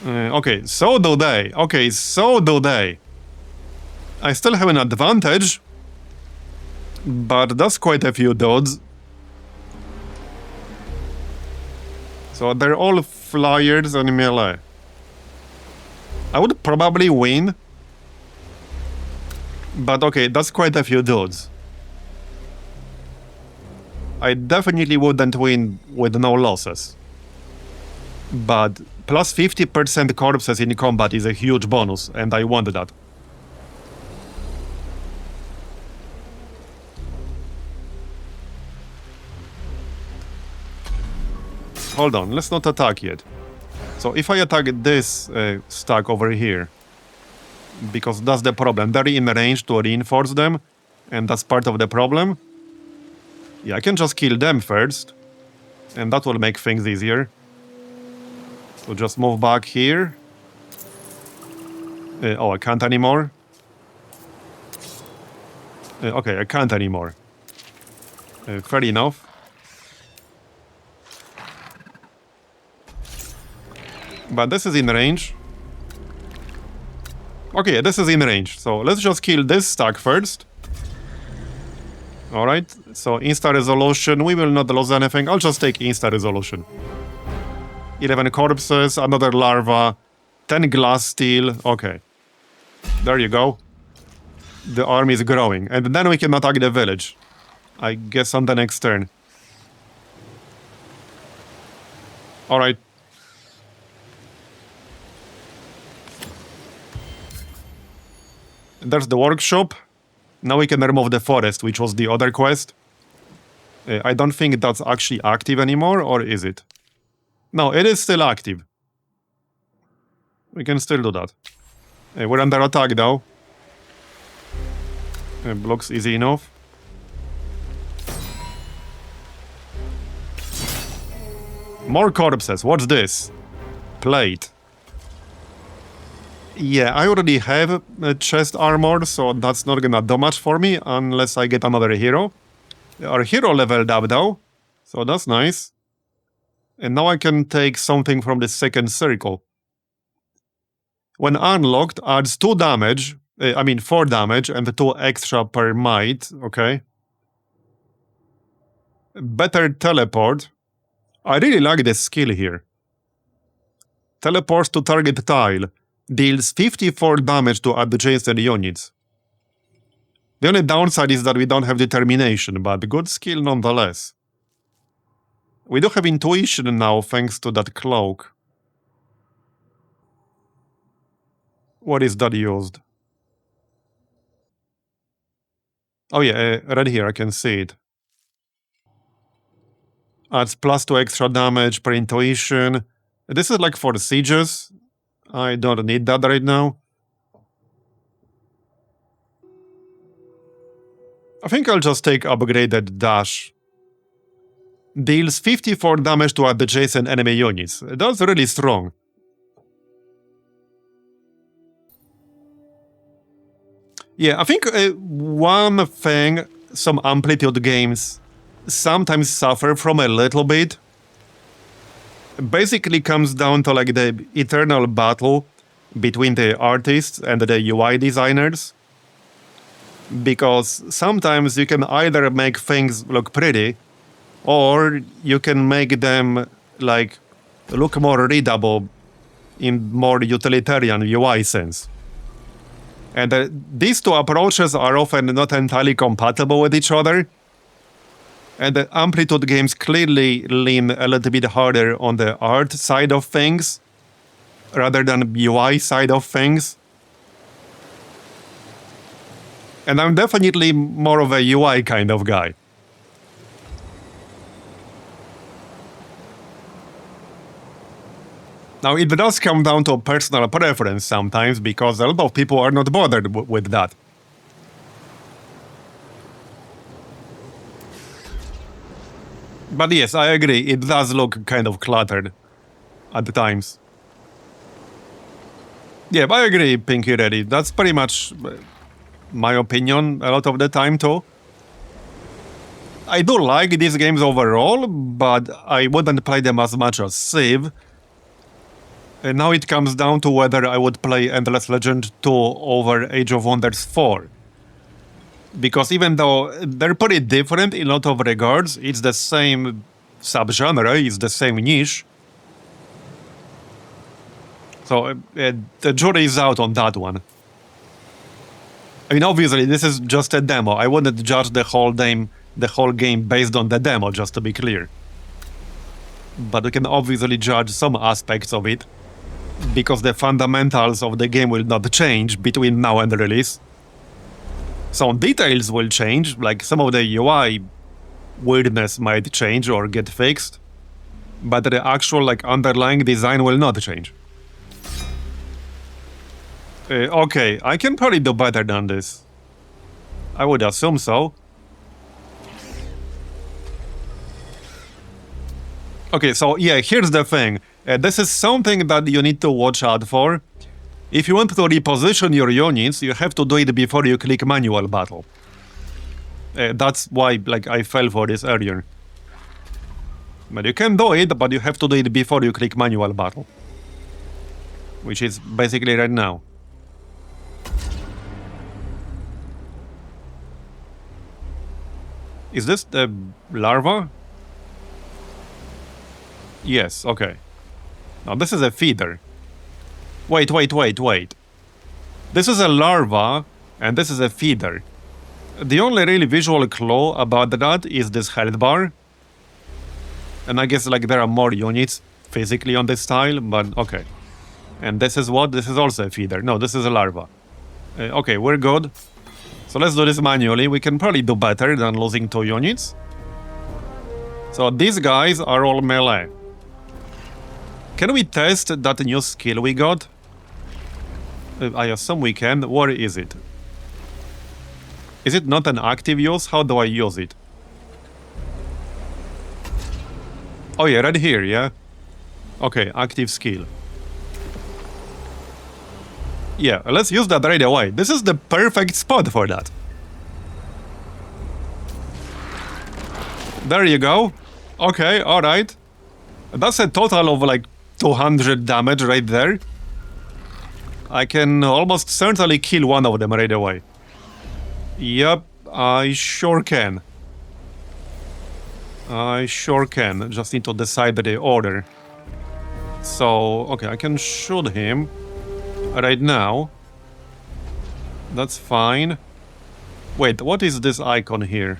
Okay, so do they. Okay, so do they. I still have an advantage, but that's quite a few dudes. So they're all flyers and melee. I would probably win, but okay, that's quite a few dudes. I definitely wouldn't win with no losses. But plus 50% corpses in combat is a huge bonus, and I want that. Hold on, let's not attack yet. So if I attack this stack over here, because that's the problem, they're in range to reinforce them, and that's part of the problem. Yeah, I can just kill them first. And that will make things easier. So just move back here. Oh, I can't anymore. Okay, I can't anymore. Fair enough. But this is in range. Okay, this is in range. So let's just kill this stack first. Alright, so insta-resolution. We will not lose anything. I'll just take insta-resolution. 11 corpses, another larva, 10 glass steel. Okay. There you go. The army is growing. And then we can attack the village. I guess on the next turn. Alright. There's the workshop. Now we can remove the forest, which was the other quest. I don't think that's actually active anymore, or is it? No, it is still active. We can still do that. We're under attack though. Blocks easy enough. More corpses. What's this? Plate. Yeah, I already have a chest armor, so that's not gonna do much for me unless I get another hero. Our hero leveled up though, so that's nice. And now I can take something from the second circle. When unlocked, adds 4 damage, and 2 extra per might, okay. Better teleport. I really like this skill here. Teleports to target tile. Deals 54 damage to adjacent units. The only downside is that we don't have determination, but good skill nonetheless. We do have intuition now thanks to that cloak. What is that used? Oh yeah, right here, I can see it. Adds +2 extra damage per intuition. This is like for the sieges. I don't need that right now. I think I'll just take upgraded dash. Deals 54 damage to adjacent enemy units. That's really strong. Yeah, I think one thing some Amplitude games sometimes suffer from a little bit basically comes down to like the eternal battle between the artists and the UI designers. Because sometimes you can either make things look pretty, or you can make them like look more readable in more utilitarian UI sense. And these two approaches are often not entirely compatible with each other. And the Amplitude games clearly lean a little bit harder on the art side of things, rather than UI side of things. And I'm definitely more of a UI kind of guy. Now, it does come down to personal preference sometimes, because a lot of people are not bothered with that. But yes, I agree, it does look kind of cluttered at the times. Yeah, but I agree, Pinky Reddy. That's pretty much my opinion a lot of the time too. I do like these games overall, but I wouldn't play them as much as Civ. And now it comes down to whether I would play Endless Legend 2 over Age of Wonders 4. Because even though they're pretty different in a lot of regards, it's the same subgenre, it's the same niche. So the jury is out on that one. I mean, obviously, this is just a demo. I wouldn't judge the whole game based on the demo, just to be clear. But we can obviously judge some aspects of it, because the fundamentals of the game will not change between now and the release. Some details will change, like some of the UI weirdness might change or get fixed, but the actual like underlying design will not change. Okay, I can probably do better than this. I would assume so. Okay, so yeah, here's the thing. This is something that you need to watch out for. If you want to reposition your units, you have to do it before you click manual battle. That's why, like, I fell for this earlier. But you can do it, but you have to do it before you click manual battle. Which is basically right now. Is this the larva? Yes, okay. Now this is a feeder. Wait. This is a larva, and this is a feeder. The only really visual clue about that is this health bar. And I guess, like, there are more units physically on this tile, but okay. And this is what? This is also a feeder. No, this is a larva. Okay, we're good. So let's do this manually. We can probably do better than losing 2 units. So these guys are all melee. Can we test that new skill we got? I assume we can. Where is it? Is it not an active use? How do I use it? Oh yeah, right here, yeah? Okay, active skill. Yeah, let's use that right away. This is the perfect spot for that. There you go. Okay, alright. That's a total of like 200 damage right there. I can almost certainly kill one of them right away. Yep, I sure can. I sure can. Just need to decide the order. So, okay, I can shoot him right now. That's fine. Wait, what is this icon here?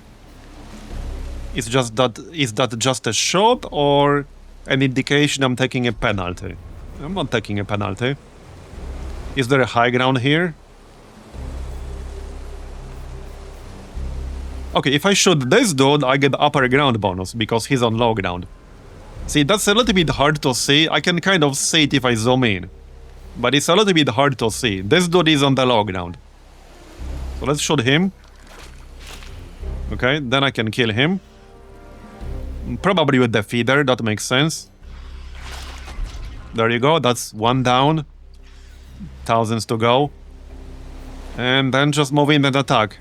Is that just a shot or an indication I'm taking a penalty? I'm not taking a penalty. Is there a high ground here? Okay, if I shoot this dude, I get upper ground bonus because he's on low ground. See, that's a little bit hard to see. I can kind of see it if I zoom in. But it's a little bit hard to see. This dude is on the low ground. So let's shoot him. Okay, then I can kill him. Probably with the feeder, that makes sense. There you go, that's 1 down. Thousands to go. And then just move in and attack.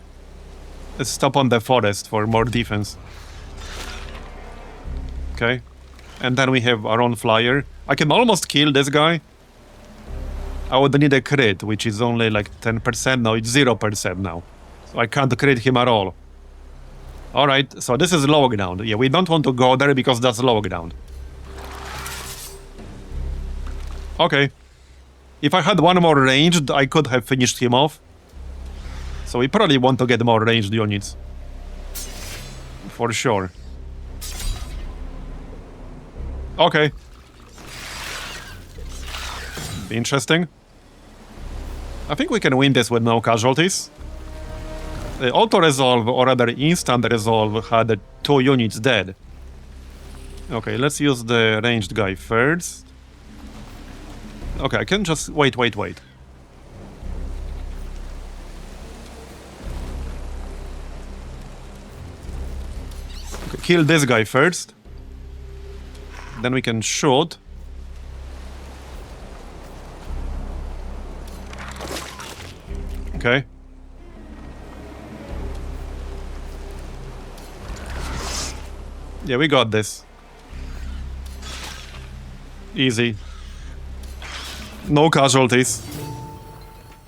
Let's stop on the forest for more defense. Okay. And then we have our own flyer. I can almost kill this guy. I would need a crit, which is only like 10%. No, it's 0% now. So I can't crit him at all. Alright, so this is low ground. Yeah, we don't want to go there because that's low ground. Okay. If I had one more ranged, I could have finished him off. So we probably want to get more ranged units. For sure. Okay. Interesting. I think we can win this with no casualties. The auto-resolve, or rather instant resolve, had 2 units dead. Okay, let's use the ranged guy first. Okay, I can just... Wait. Okay, kill this guy first. Then we can shoot. Okay. Yeah, we got this. Easy. No casualties.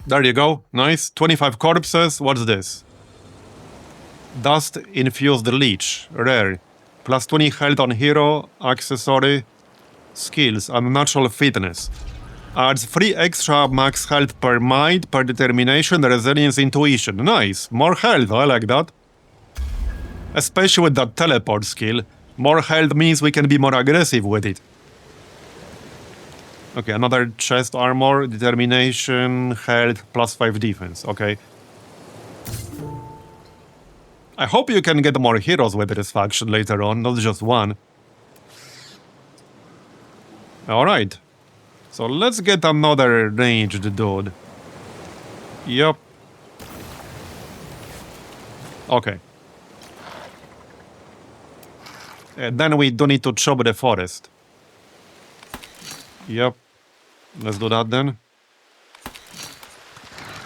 There you go. Nice. 25 corpses. What's this? Dust-infused leech. Rare. Plus 20 health on hero. Accessory. Skills. Unnatural fitness. Adds 3 extra max health per might, per determination, resilience, intuition. Nice. More health. I like that. Especially with that teleport skill. More health means we can be more aggressive with it. Okay, another chest armor, determination, health, plus 5 defense. Okay. I hope you can get more heroes with this faction later on, not just one. Alright. So let's get another ranged dude. Yup. Okay. Then we don't need to chop the forest. Yep. Let's do that then.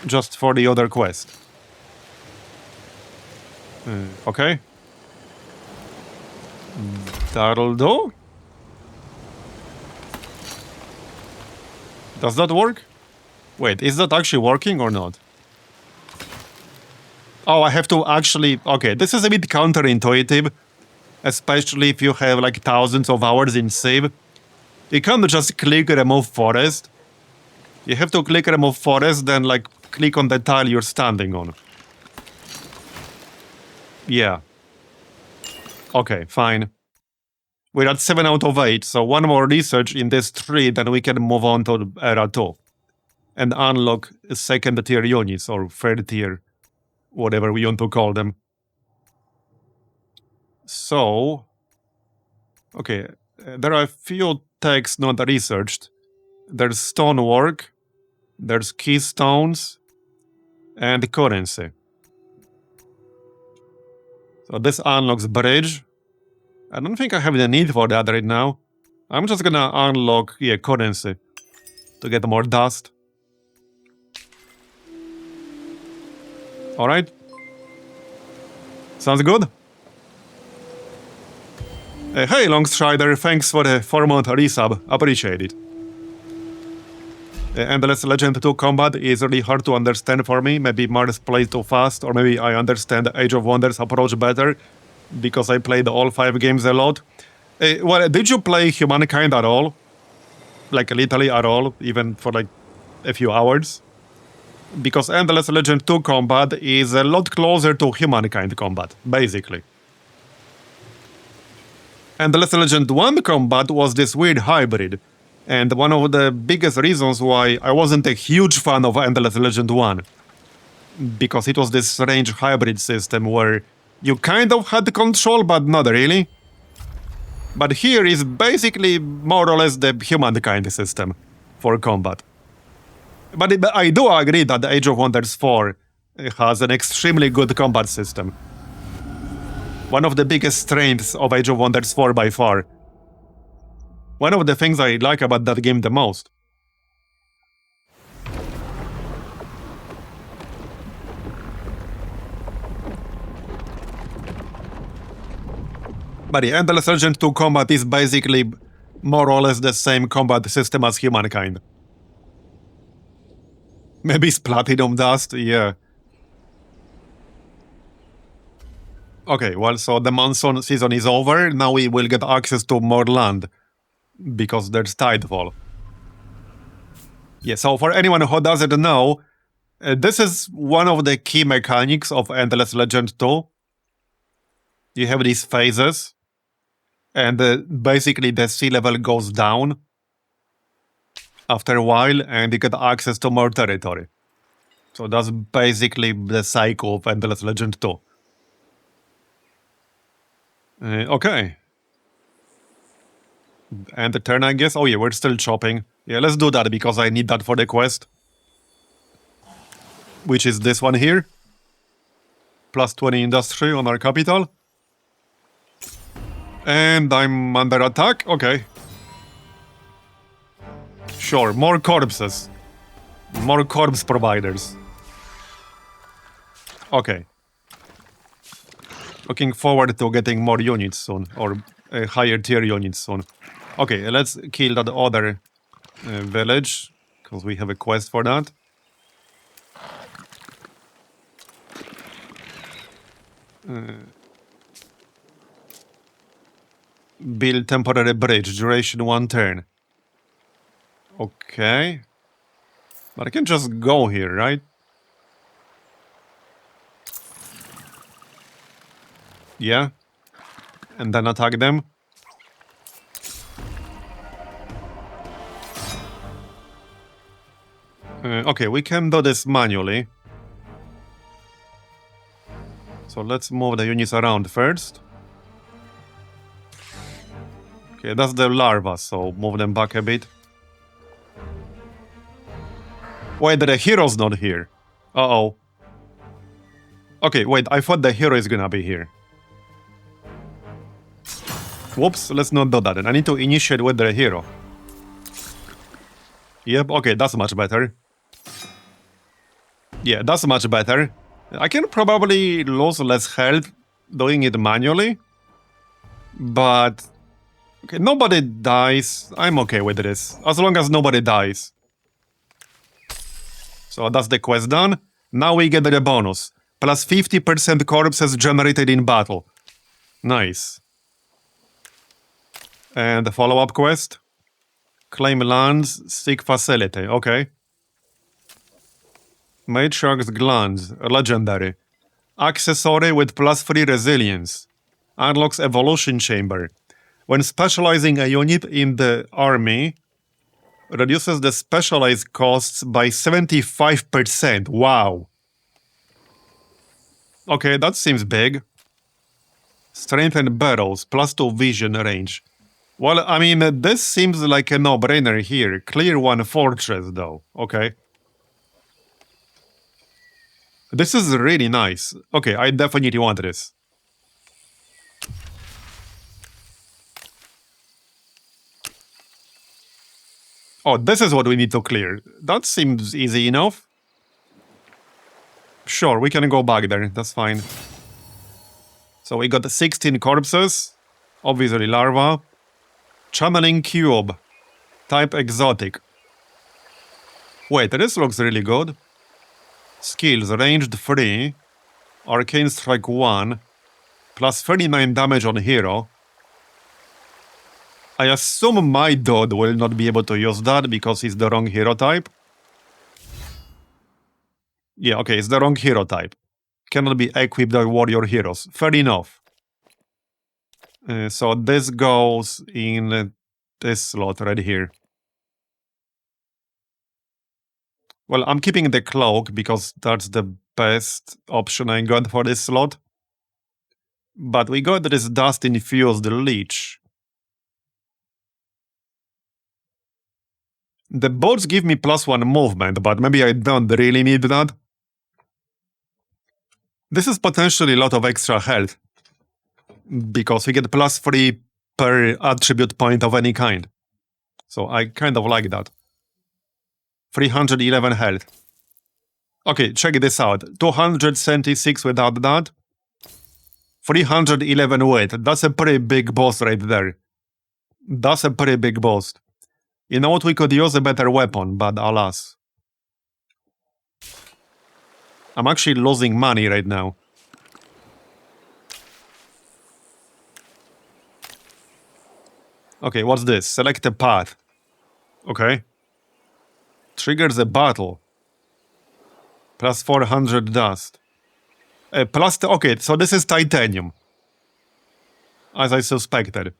Just for the other quest. Okay. That'll do. Does that work? Wait, is that actually working or not? Oh, I have to actually... Okay, this is a bit counterintuitive. Especially if you have like thousands of hours in save. You can't just click remove forest. You have to click remove forest, then like click on the tile you're standing on. Yeah. Okay, fine. We're at 7 out of 8, so one more research in this tree, then we can move on to Era 2. And unlock second tier units, or third tier, whatever we want to call them. So... Okay, there are a few techs not researched. There's stonework, there's keystones, and currency. So this unlocks bridge. I don't think I have the need for that right now. I'm just gonna unlock, yeah, currency to get more dust. Alright. Sounds good. Hey, Longstrider, thanks for the 4-month resub. Appreciate it. Endless Legend 2 combat is really hard to understand for me. Maybe Mars plays too fast, or maybe I understand Age of Wonders approach better, because I played all 5 games a lot. Well, did you play Humankind at all? Like, literally at all, even for like a few hours? Because Endless Legend 2 combat is a lot closer to Humankind combat, basically. Endless Legend 1 combat was this weird hybrid. And one of the biggest reasons why I wasn't a huge fan of Endless Legend 1. Because it was this strange hybrid system where you kind of had control, but not really. But here is basically more or less the Humankind system for combat. But I do agree that Age of Wonders 4 has an extremely good combat system. One of the biggest strengths of Age of Wonders 4 by far. One of the things I like about that game the most. But the Endless Legend 2 combat is basically more or less the same combat system as Humankind. Maybe it's Platinum Dust, yeah. Okay, well, so the monsoon season is over, now we will get access to more land. Because there's Tidefall. Yeah, so for anyone who doesn't know, this is one of the key mechanics of Endless Legend 2. You have these phases, and basically the sea level goes down after a while, and you get access to more territory. So that's basically the cycle of Endless Legend 2. Okay. And the turn, I guess? Oh yeah, we're still chopping. Yeah, let's do that, because I need that for the quest. Which is this one here. Plus 20 industry on our capital. And I'm under attack? Okay. Sure, more corpses. More corpse providers. Okay. Looking forward to getting more units soon. Or higher tier units soon. Okay, let's kill that other village, because we have a quest for that. Build temporary bridge, duration 1 turn. Okay. But I can just go here, right? Yeah. And then attack them. Okay, we can do this manually. So let's move the units around first. Okay, that's the larva, so move them back a bit. Wait, the hero's not here. Uh-oh. Okay, wait, I thought the hero is gonna be here. Whoops, let's not do that. I need to initiate with the hero. Yep, okay, that's much better. Yeah, that's much better. I can probably lose less health doing it manually. But... okay, nobody dies. I'm okay with this. As long as nobody dies. So that's the quest done. Now we get the bonus. Plus 50% corpses generated in battle. Nice. And the follow-up quest? Claim lands, seek facility. Okay. Matriarch's Glands, legendary. Accessory with plus 3 resilience. Unlocks evolution chamber. When specializing a unit in the army, reduces the specialized costs by 75%. Wow. Okay, that seems big. Strengthened barrels, plus 2 vision range. Well, I mean, this seems like a no-brainer here. Clear 1 fortress, though. Okay. This is really nice. Okay, I definitely want this. Oh, this is what we need to clear. That seems easy enough. Sure, we can go back there. That's fine. So we got 16 corpses. Obviously larva. Channeling cube. Type exotic. Wait, this looks really good. Skills, ranged 3. Arcane strike 1. Plus 39 damage on hero. I assume my dude will not be able to use that because he's the wrong hero type. Yeah, okay, it's the wrong hero type. Cannot be equipped by warrior heroes. Fair enough. So this goes in this slot right here. Well, I'm keeping the cloak because that's the best option I got for this slot. But we got this dust-infused leech. The bots give me plus 1 movement, but maybe I don't really need that. This is potentially a lot of extra health. Because we get plus 3 per attribute point of any kind. So I kind of like that. 311 health. Okay, check this out. 276 without that. 311 with. That's a pretty big boss right there. That's a pretty big boss. You know what, we could use a better weapon, but alas. I'm actually losing money right now. Okay, what's this? Select a path. Okay. Triggers a battle. Plus 400 dust. Okay, so this is titanium. As I suspected.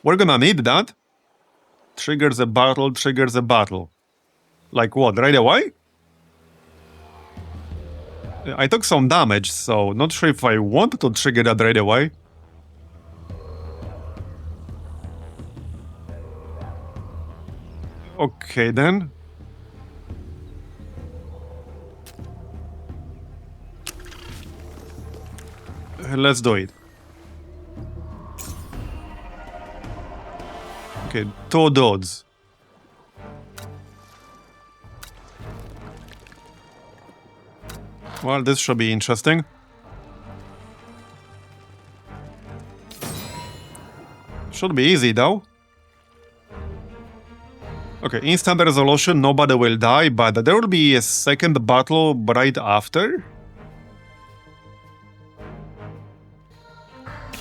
We're gonna need that. Triggers a battle, triggers a battle. Like what, right away? I took some damage, so not sure if I want to trigger that right away. Okay, then. Let's do it. Okay, 2 dudes. Well, this should be interesting. Should be easy, though. Okay, instant resolution, nobody will die, but there will be a second battle right after.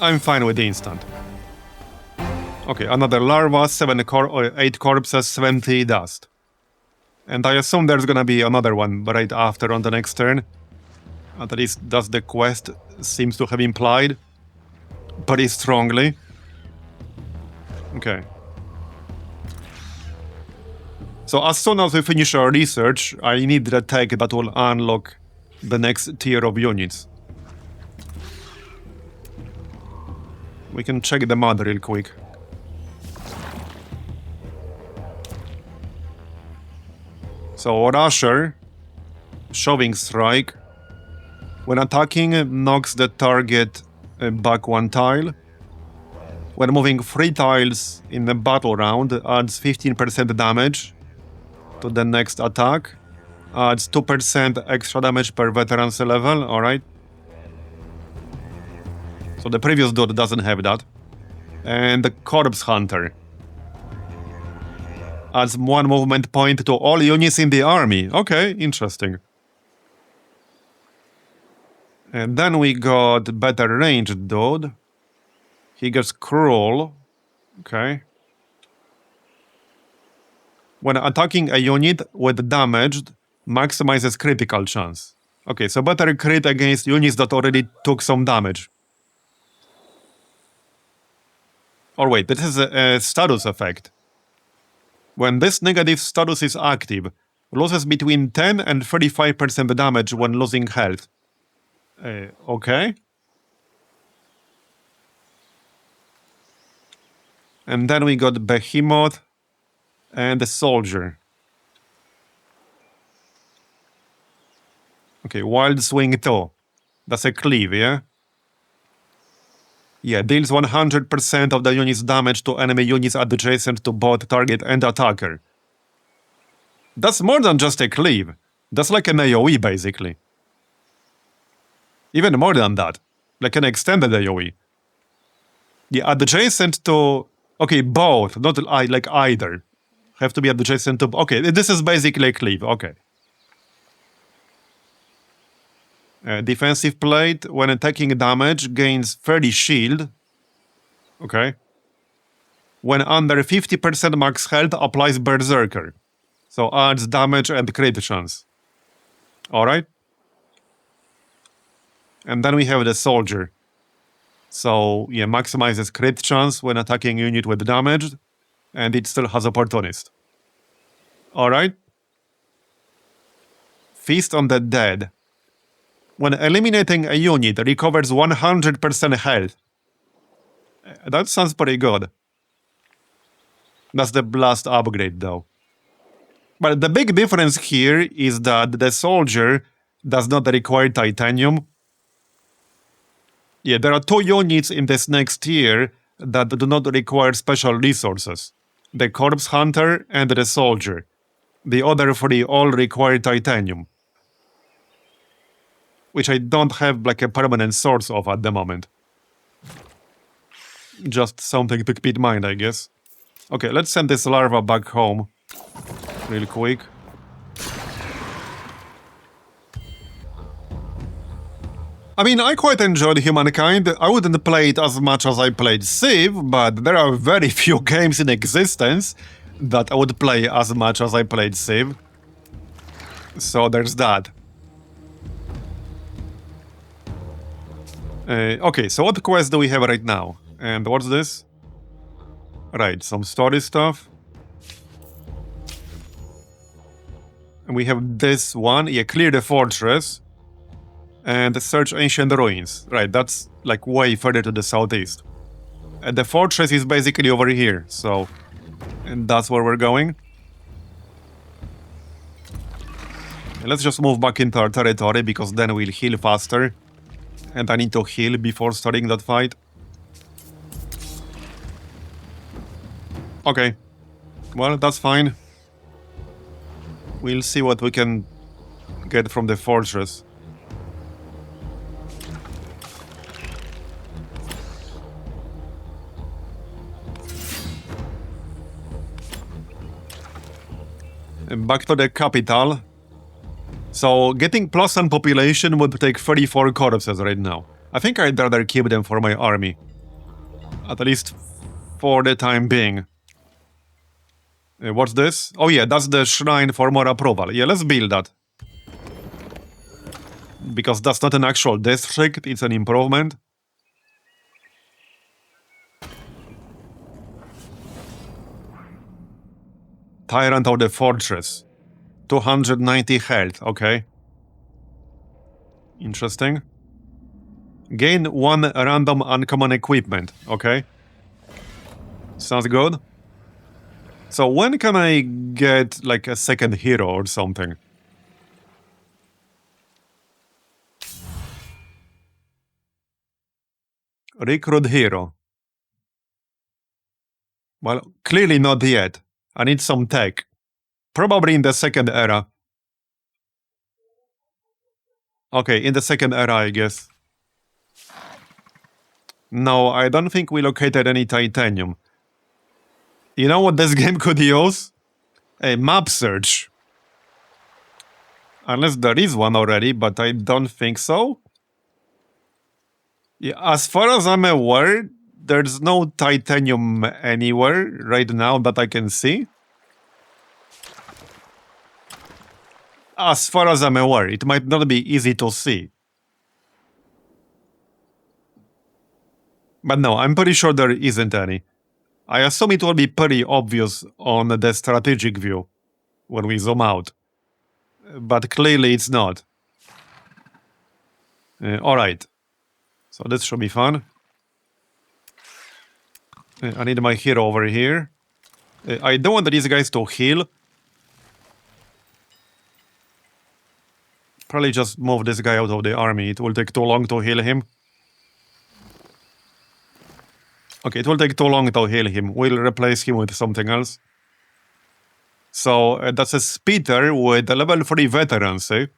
I'm fine with the instant. Okay, another larva, 8 corpses, 70 dust. And I assume there's gonna be another one right after on the next turn. At least that's the quest seems to have implied. Pretty strongly. Okay. So as soon as we finish our research, I need the tech that will unlock the next tier of units. We can check the mod real quick. So Rusher, Shoving Strike. When attacking, knocks the target back 1 tile. When moving 3 tiles in a battle round, adds 15% damage to the next attack. Adds 2% extra damage per veteran's level, alright. So the previous dude doesn't have that. And the Corpse Hunter adds 1 movement point to all units in the army. Okay, interesting. And then we got better ranged dude. He gets Cruel. Okay. When attacking a unit with damaged, maximizes critical chance. Okay, so better crit against units that already took some damage. Or wait, this is a status effect. When this negative status is active, loses between 10 and 35% damage when losing health. Okay. And then we got Behemoth and the Soldier. Okay, Wild Swing 2. That's a cleave, yeah? Yeah, deals 100% of the unit's damage to enemy units adjacent to both target and attacker. That's more than just a cleave. That's like an AoE, basically. Even more than that. Like an extended AoE. Yeah, adjacent to... Okay, both, not like either. Have to be adjacent to... Okay, this is basically a cleave, okay. Defensive plate, when attacking damage, gains 30 shield. Okay. When under 50% max health, applies Berserker. So adds damage and crit chance. Alright. And then we have the Soldier. So, yeah, maximizes crit chance when attacking unit with damage. And it still has Opportunist. Alright. Feast on the Dead. When eliminating a unit, recovers 100% health. That sounds pretty good. That's the Blast upgrade, though. But the big difference here is that the Soldier does not require Titanium. Yeah, there are 2 units in this next tier that do not require special resources. The Corpse Hunter and the Soldier. The other 3 all require Titanium. Which I don't have like a permanent source of at the moment. Just something to keep in mind, I guess. Okay, let's send this larva back home. Real quick. I mean, I quite enjoyed Humankind. I wouldn't play it as much as I played Civ, but there are very few games in existence that I would play as much as I played Civ. So there's that. Okay, so what quest do we have right now? And what's this? Right, some story stuff. And we have this one. Yeah, clear the fortress. And search ancient ruins. Right, that's like way further to the southeast. And the fortress is basically over here, so... And that's where we're going. And let's just move back into our territory, because then we'll heal faster. And I need to heal before starting that fight. Okay. Well, that's fine. We'll see what we can get from the fortress. Back to the capital. So, getting plus on population would take 34 corpses right now. I think I'd rather keep them for my army. At least for the time being. What's this? Oh yeah, that's the shrine for more approval. Yeah, let's build that. Because that's not an actual district, it's an improvement. Tyrant of the Fortress. 290 health, okay. Interesting. Gain 1 random uncommon equipment, okay. Sounds good. So when can I get like a second hero or something? Recruit hero. Well, clearly not yet. I need some tech. Probably in the second era. Okay, in the second era, I guess. No, I don't think we located any titanium. You know what this game could use? A map search. Unless there is one already, but I don't think so. Yeah, as far as I'm aware, there's no titanium anywhere right now that I can see. As far as I'm aware, it might not be easy to see. But no, I'm pretty sure there isn't any. I assume it will be pretty obvious on the strategic view when we zoom out. But clearly it's not. Alright. So this should be fun. I need my hero over here. I don't want these guys to heal. Probably just move this guy out of the army. It will take too long to heal him. Okay, it will take too long to heal him. We'll replace him with something else. So that's a speeder with a level 3 veterancy.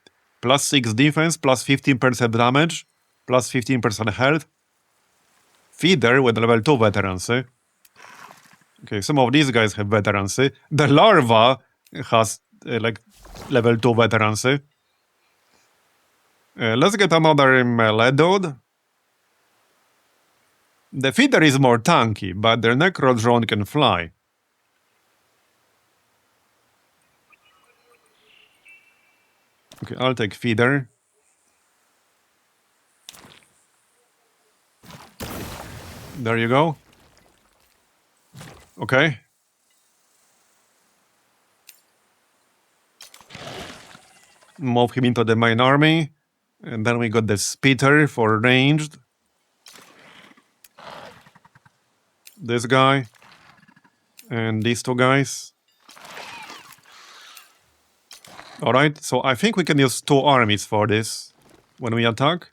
Plus 6 defense, plus 15% damage, plus 15% health. Feeder with level 2 veterancy. Okay, some of these guys have veterancy. The larva has like level 2 veterancy. Let's get another melee dude. The feeder is more tanky, but the necro drone can fly. Okay, I'll take feeder. There you go. Okay. Move him into the main army. And then we got the speeder for ranged. This guy. And these two guys. Alright, so I think we can use 2 armies for this when we attack.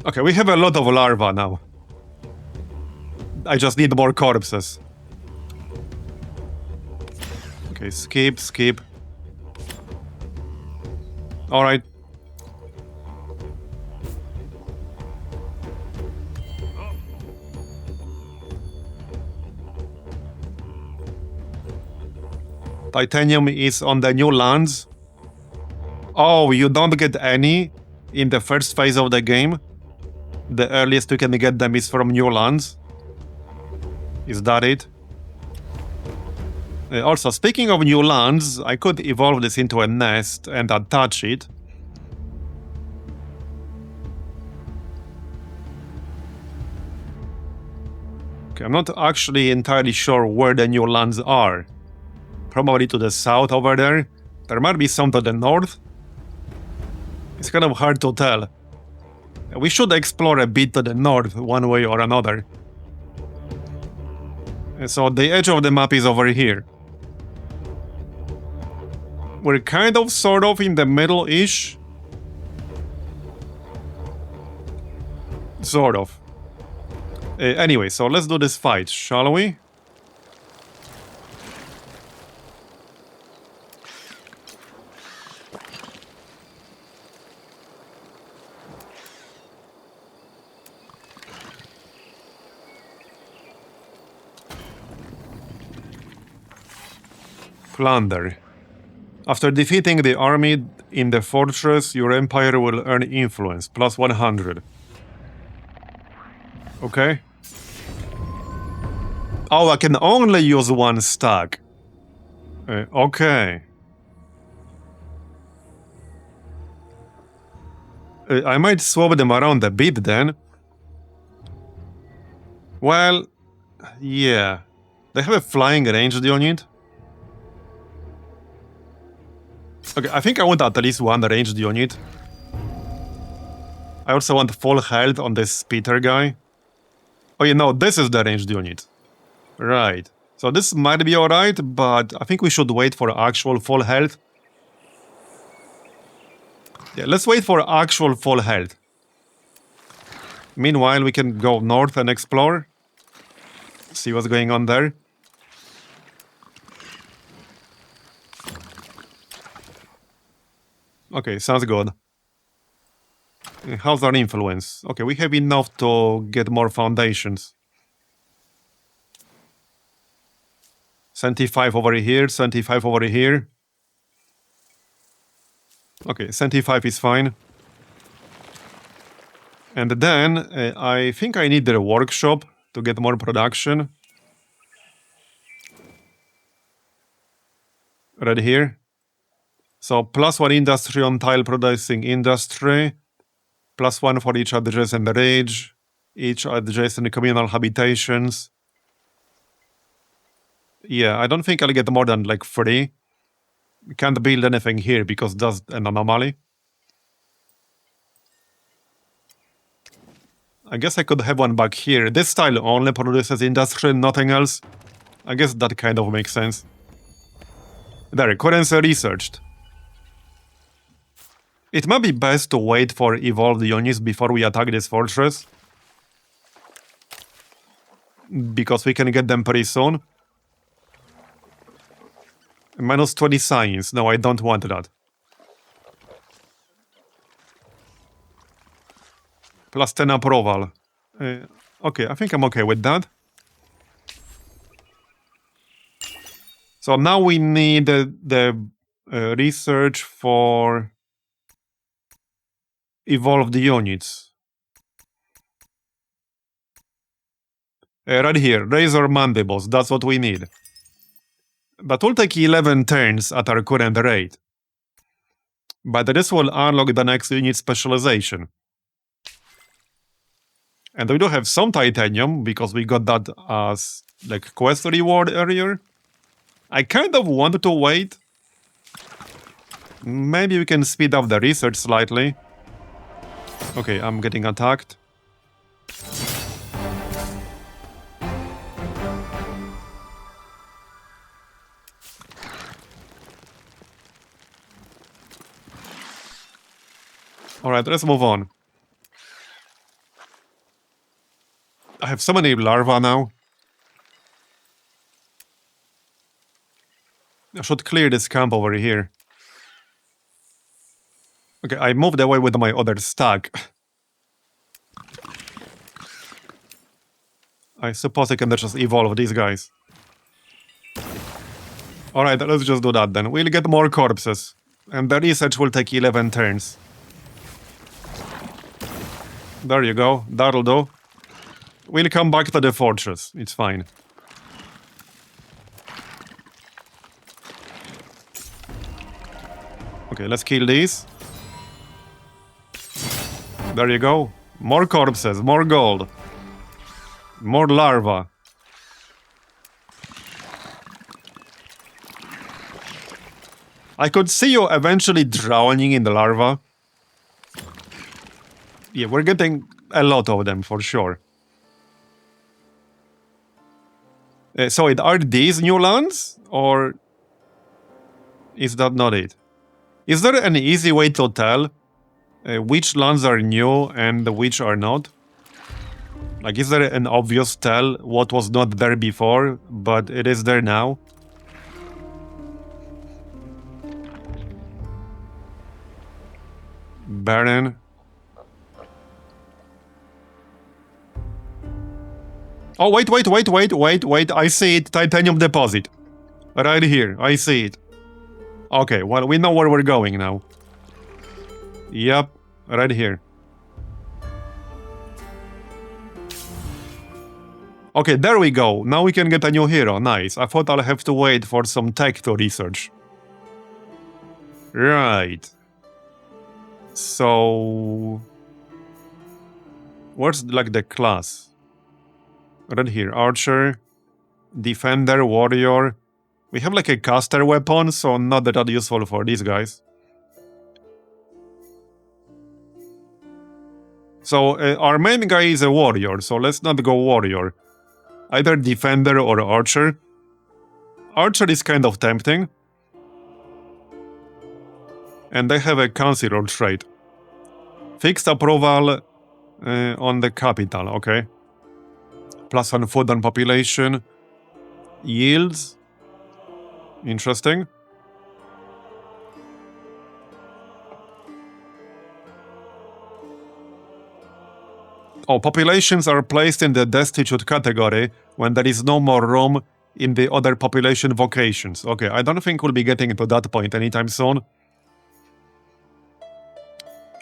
Okay, we have a lot of larvae now. I just need more corpses. Okay, skip. Alright. Titanium is on the new lands. Oh, you don't get any in the first phase of the game? The earliest you can get them is from new lands? Is that it? Also, speaking of new lands, I could evolve this into a nest and attach it. Okay, I'm not actually entirely sure where the new lands are. Probably to the south over there. There might be some to the north. It's kind of hard to tell. We should explore a bit to the north, one way or another. So the edge of the map is over here. We're kind of, sort of, in the middle-ish. Sort of. Anyway, so let's do this fight, shall we? Plunder. After defeating the army in the fortress, your empire will earn influence, plus 100. Okay. Oh, I can only use 1 stack. Okay. I might swap them around a bit then. Well, yeah. They have a flying ranged unit. Okay, I think I want at least 1 ranged unit. I also want full health on this speeder guy. Oh, you know, this is the ranged unit. Right. So this might be alright, but I think we should wait for actual full health. Yeah, let's wait for actual full health. Meanwhile, we can go north and explore. See what's going on there. Okay, sounds good. How's our influence? Okay, we have enough to get more foundations. 75 over here, 75 over here. Okay, 75 is fine. And then I think I need the workshop to get more production. Right here. So +1 industry on tile producing industry. +1 for each adjacent rage. Each adjacent communal habitations. Yeah, I don't think I'll get more than like 3. Can't build anything here because that's an anomaly. I guess I could have one back here. This tile only produces industry, nothing else. I guess that kind of makes sense. There, currency researched. It might be best to wait for evolved units before we attack this fortress. Because we can get them pretty soon. -20 science. No, I don't want that. +10 approval. Okay, I think I'm okay with that. So now we need the research for evolved units. Right here, razor mandibles, that's what we need. That will take 11 turns at our current rate. But this will unlock the next unit specialization. And we do have some titanium, because we got that as like quest reward earlier. I kind of wanted to wait. Maybe we can speed up the research slightly. Okay, I'm getting attacked. Alright, let's move on. I have so many larvae now. I should clear this camp over here. Okay, I moved away with my other stack. I suppose I can just evolve these guys. Alright, let's just do that then. We'll get more corpses. And the research will take 11 turns. There you go, that'll do. We'll come back to the fortress, it's fine. Okay, let's kill these. There you go. More corpses, more gold. More larvae. I could see you eventually drowning in the larva. Yeah, we're getting a lot of them for sure. So are these new lands? Or is that not it? Is there an easy way to tell which lands are new and which are not? Like, is there an obvious tell what was not there before, but it is there now? Baron. Oh, wait, I see it. Titanium deposit. Right here, I see it. Okay, well, we know where we're going now. Yep, right here. Okay, there we go. Now we can get a new hero. Nice. I thought I'll have to wait for some tech to research. Right. So... where's, like, the class? Right here. Archer, Defender, Warrior. We have, like, a caster weapon, so not that useful for these guys. So, our main guy is a Warrior, so let's not go Warrior. Either Defender or Archer. Archer is kind of tempting. And they have a consider trait. Fixed approval on the capital, okay. Plus on food and population. Yields. Interesting. Oh, populations are placed in the destitute category when there is no more room in the other population vocations. Okay, I don't think we'll be getting to that point anytime soon.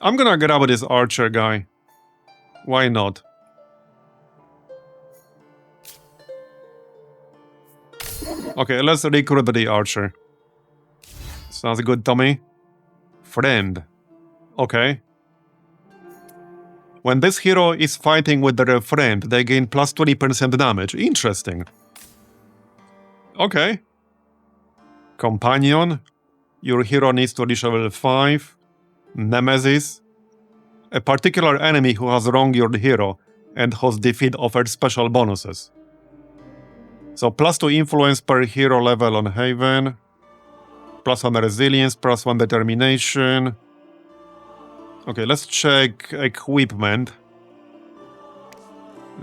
I'm gonna grab this archer guy. Why not? Okay, let's recruit the archer. Sounds good, Tommy. Friend. Okay. When this hero is fighting with their friend, they gain plus 20% damage. Interesting. Okay. Companion. Your hero needs to reach level 5. Nemesis. A particular enemy who has wronged your hero and whose defeat offers special bonuses. So plus 2 influence per hero level on Haven. Plus 1 resilience, plus 1 determination. Okay, let's check equipment.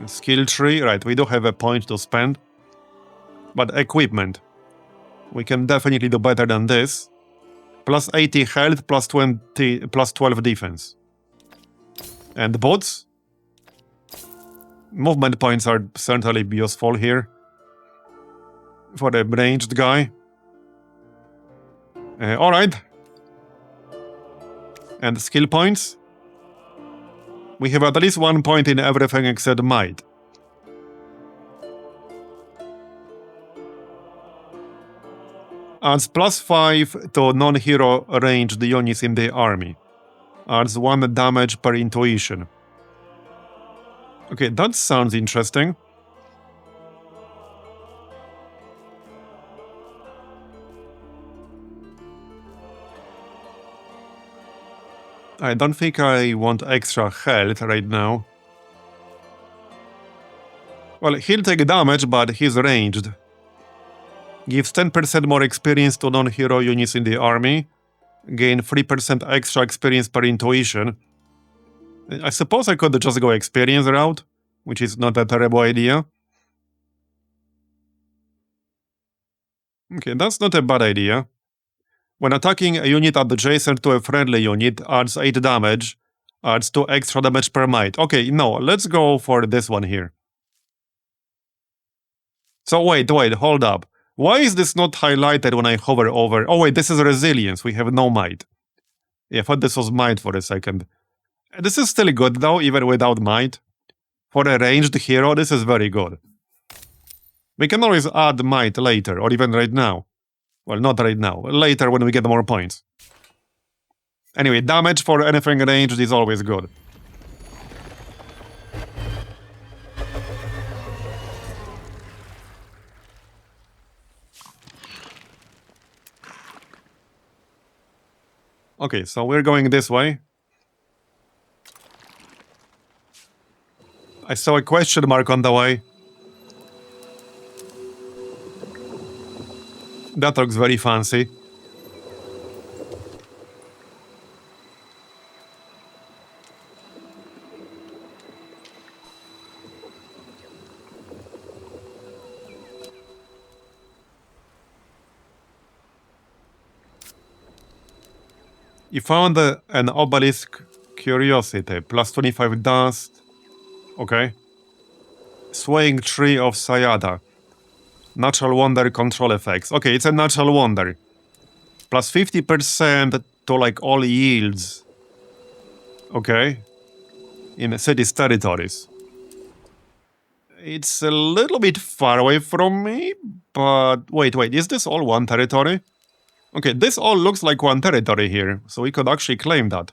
Skill tree, right, we do have a point to spend. But equipment. We can definitely do better than this. Plus 80 health, plus 12 defense. And boots? Movement points are certainly useful here. For a ranged guy. Alright. And skill points? We have at least 1 point in everything except might. Adds plus 5 to non-hero ranged units in the army. Adds 1 damage per intuition. Okay, that sounds interesting. I don't think I want extra health right now. Well, he'll take damage, but he's ranged. Gives 10% more experience to non-hero units in the army. Gain 3% extra experience per intuition. I suppose I could just go experience route, which is not a terrible idea. Okay, that's not a bad idea. When attacking a unit adjacent to a friendly unit, adds 8 damage, adds 2 extra damage per might. Okay, no, let's go for this one here. So wait, hold up. Why is this not highlighted when I hover over? Oh wait, this is resilience, we have no might. Yeah, I thought this was might for a second. This is still good though, even without might. For a ranged hero, this is very good. We can always add might later, or even right now. Well, not right now. Later when we get more points. Anyway, damage for anything ranged is always good. Okay, so we're going this way. I saw a question mark on the way. That looks very fancy. You found an obelisk curiosity, plus 25 dust. Okay. Swaying tree of Sayada. Natural wonder control effects. Okay, it's a natural wonder. Plus 50% to like all yields. Okay. In cities' territories. It's a little bit far away from me, but wait, is this all one territory? Okay, this all looks like one territory here, so we could actually claim that.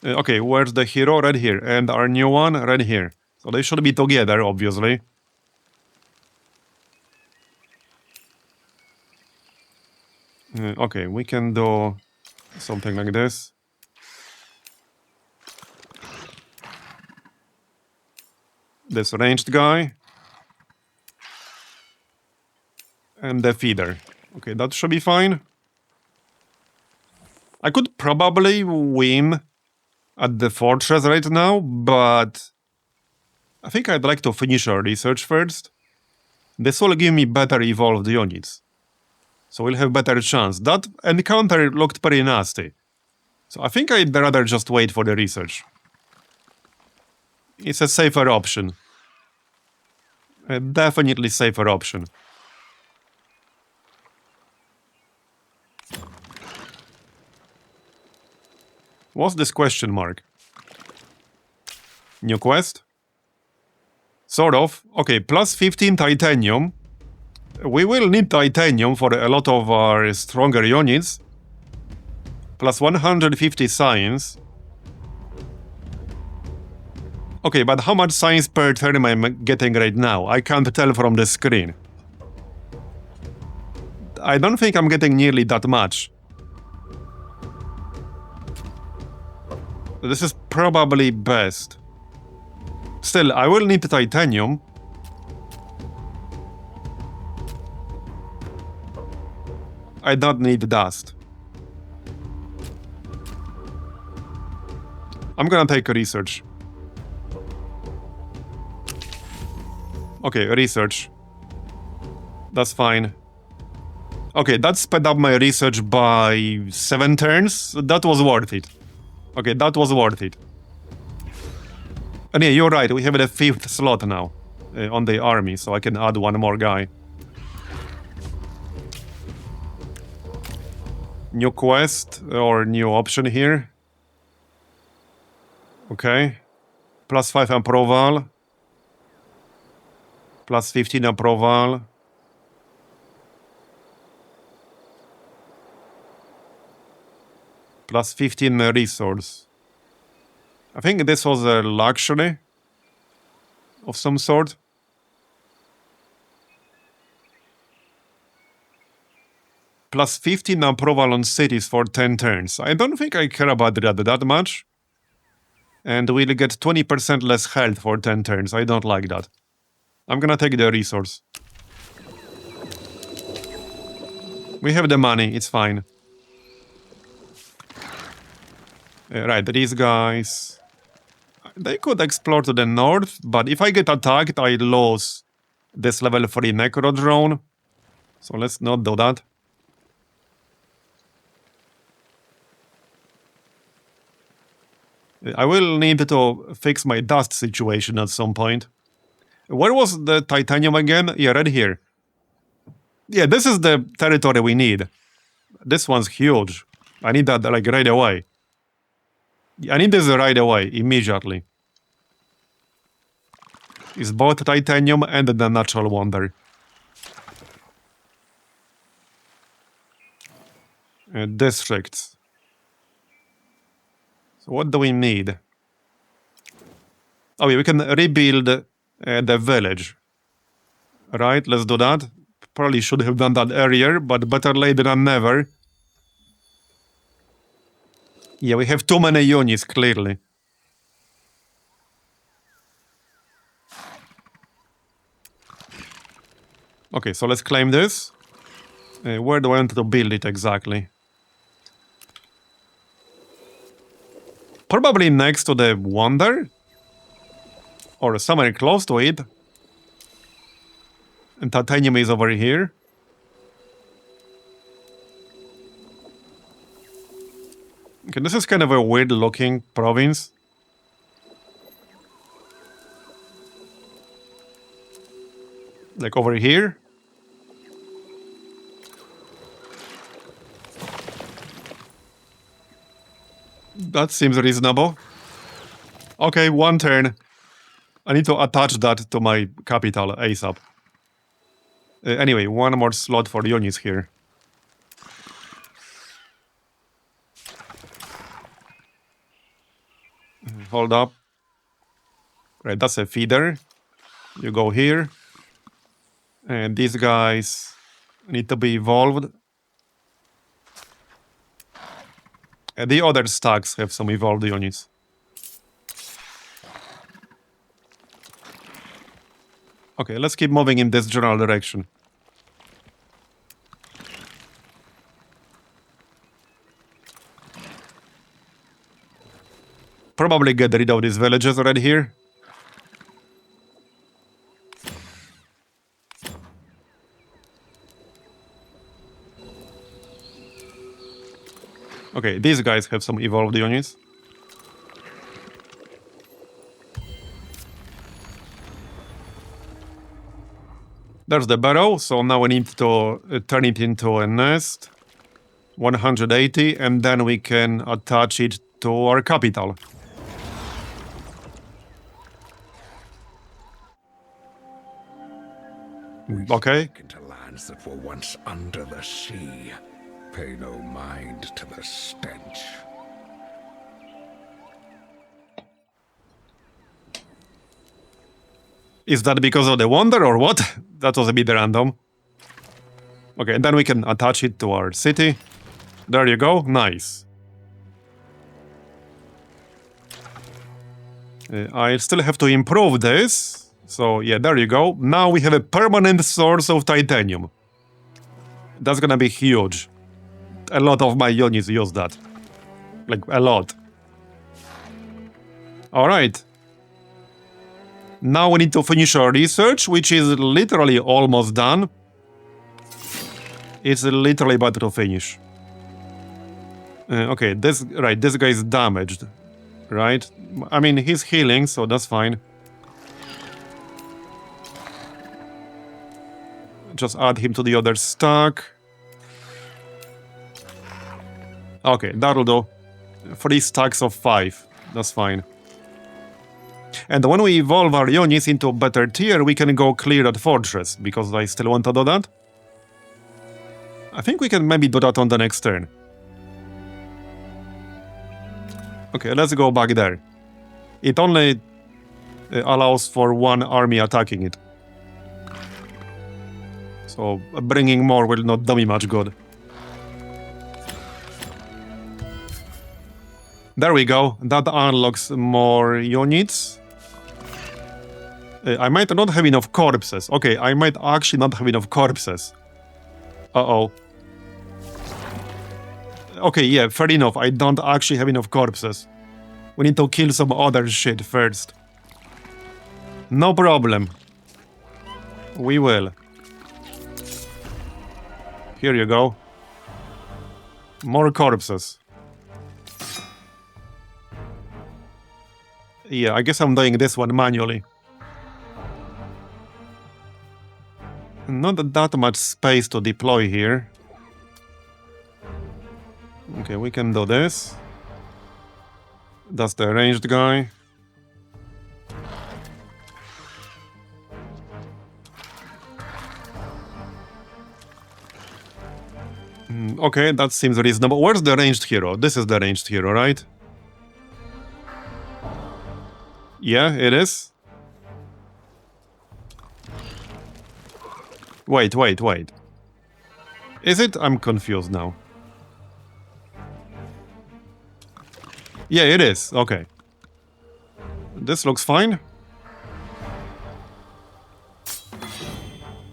Okay, where's the hero? Right here. And our new one? Right here. So they should be together, obviously. Okay, we can do something like this. This ranged guy. And the feeder. Okay, that should be fine. I could probably win at the fortress right now, but I think I'd like to finish our research first. This will give me better evolved units. So we'll have better chance. That encounter looked pretty nasty. So I think I'd rather just wait for the research. It's a safer option. A definitely safer option. What's this question mark? New quest? Sort of. Okay, plus 15 titanium. We will need titanium for a lot of our stronger units. Plus 150 science. Okay, but how much science per turn am I getting right now? I can't tell from the screen. I don't think I'm getting nearly that much. This is probably best. Still, I will need titanium. I don't need dust. I'm gonna take a research. Okay, research. That's fine. Okay, that sped up my research by 7 turns. That was worth it. Okay, that was worth it. And yeah, you're right, we have the 5th slot now on the army, so I can add one more guy. New quest or new option here. Okay. Plus 5 approval. Plus 15 approval. Plus 15 resource. I think this was a luxury of some sort. Plus 15 approval on cities for 10 turns. I don't think I care about that much. And we'll get 20% less health for 10 turns. I don't like that. I'm gonna take the resource. We have the money, it's fine. Right, these guys... They could explore to the north, but if I get attacked, I lose this level 3 Necro drone. So let's not do that. I will need to fix my dust situation at some point. Where was the titanium again? Yeah, right here. Yeah, this is the territory we need. This one's huge. I need that, like, right away. I need this right away, immediately. It's both titanium and the natural wonder. Districts. So what do we need? Oh yeah, we can rebuild the village. Right, let's do that. Probably should have done that earlier, but better late than never. Yeah, we have too many units, clearly. Okay, so let's claim this. Where do I want to build it exactly? Probably next to the Wonder? Or somewhere close to it. And titanium is over here. Okay, this is kind of a weird looking province. Like over here. That seems reasonable. Okay, 1 turn. I need to attach that to my capital ASAP. Anyway, 1 more slot for units here. Hold up. Right, that's a feeder. You go here. And these guys need to be evolved. And the other stacks have some evolved units. Okay, let's keep moving in this general direction. probably get rid of these villages right here. Okay, these guys have some evolved units. There's the barrow, so now we need to turn it into a nest. 180, and then we can attach it to our capital. Okay. Into lands that were once under the sea. Pay no mind to the stench. Is that because of the wonder or what? That was a bit random. Okay, and then we can attach it to our city. There you go, nice. I still have to improve this. So yeah, there you go. Now we have a permanent source of titanium. That's gonna be huge. A lot of my units use that. Like, a lot. Alright. Now we need to finish our research, which is literally almost done. It's literally about to finish. Okay, this guy is damaged, right? I mean, he's healing, so that's fine. Just add him to the other stack. Okay, that'll do. 3 stacks of 5. That's fine. And when we evolve our units into a better tier, we can go clear that fortress, because I still want to do that. I think we can maybe do that on the next turn. Okay, let's go back there. It only allows for 1 army attacking it. So bringing more will not do me much good. There we go. That unlocks more units. I might not have enough corpses. Okay, I might actually not have enough corpses. Uh-oh. Okay, yeah, fair enough. I don't actually have enough corpses. We need to kill some other shit first. No problem. We will. Here you go. More corpses. Yeah, I guess I'm doing this one manually. Not that much space to deploy here. Okay, we can do this. That's the ranged guy. Okay, that seems reasonable. Where's the ranged hero? This is the ranged hero, right? Yeah, it is. Wait. Is it? I'm confused now. Yeah, it is. Okay. This looks fine.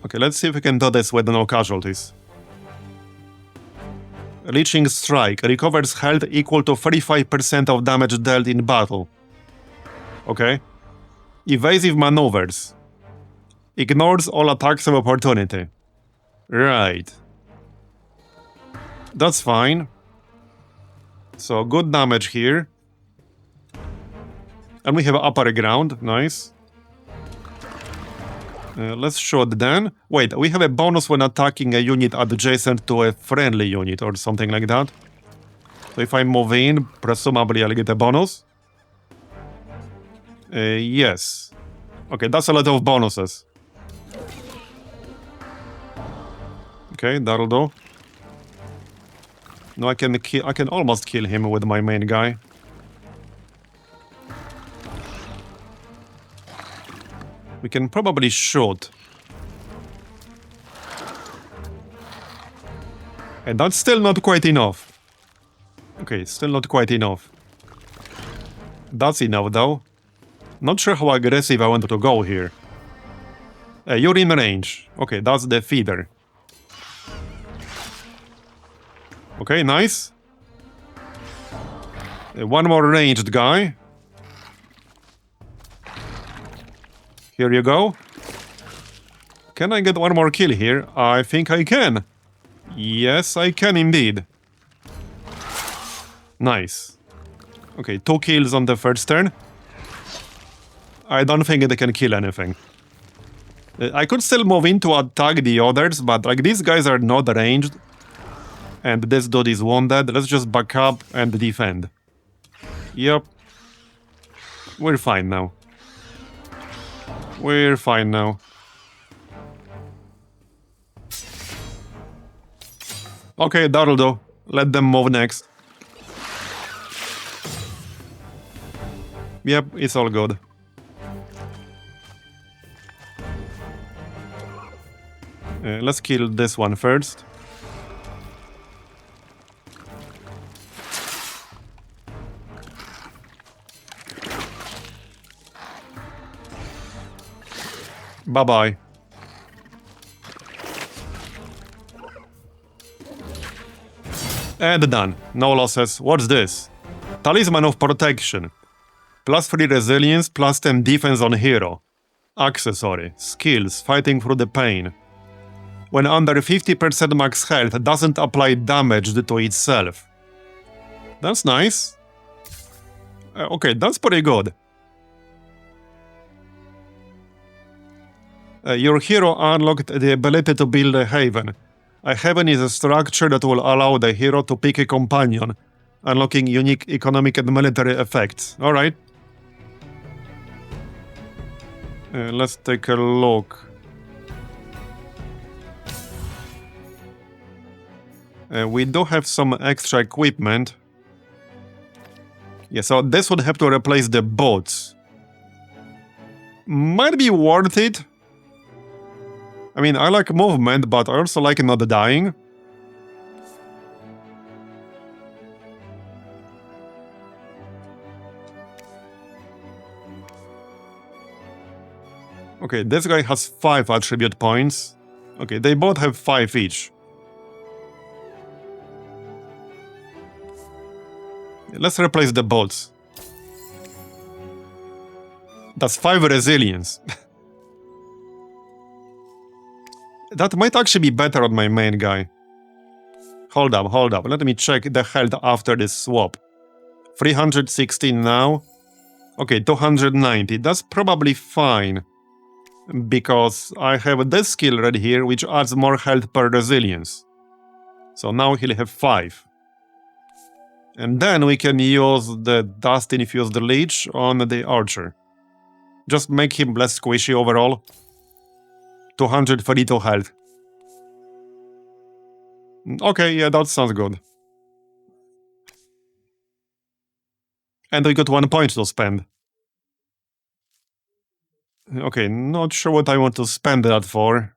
Okay, let's see if we can do this with no casualties. Reaching strike recovers health equal to 35% of damage dealt in battle. Okay. Evasive maneuvers. Ignores all attacks of opportunity. Right. That's fine. So, good damage here. And we have upper ground. Nice. Let's shoot then. Wait, we have a bonus when attacking a unit adjacent to a friendly unit or something like that. So if I move in, presumably I'll get a bonus. Yes. Okay, that's a lot of bonuses. Okay, that'll do. No, I can almost kill him with my main guy. We can probably shoot. And that's still not quite enough. Okay, still not quite enough. That's enough though. Not sure how aggressive I want to go here. You're in range. Okay, that's the feeder. Okay, nice. One more ranged guy. Here you go. Can I get one more kill here? I think I can. Yes, I can indeed. Nice. Okay, 2 kills on the first turn. I don't think it can kill anything. I could still move in to attack the others, but like these guys are not ranged. And this dude is wounded. Let's just back up and defend. Yep. We're fine now. We're fine now. Okay, that'll do. Let them move next. Yep, it's all good. Let's kill this one first. Bye-bye. And done. No losses. What's this? Talisman of Protection. +3 resilience, +10 defense on hero. Accessory. Skills. Fighting through the pain. When under 50% max health, doesn't apply damage to itself. That's nice. Okay, that's pretty good. Your hero unlocked the ability to build a haven. A haven is a structure that will allow the hero to pick a companion, unlocking unique economic and military effects. Alright. Let's take a look. We do have some extra equipment. Yeah, so this would have to replace the boats. Might be worth it. I mean, I like movement, but I also like not dying. Okay, this guy has 5 attribute points. Okay, they both have 5 each. Let's replace the boats. That's 5 resilience. That might actually be better on my main guy. Hold up. Let me check the health after this swap. 316 now. Okay, 290. That's probably fine. Because I have this skill right here, which adds more health per resilience. So now he'll have 5. And then we can use the dust-infused leech on the archer. Just make him less squishy overall. 232 health. Okay, yeah, that sounds good. And we got 1 point to spend. Okay, not sure what I want to spend that for.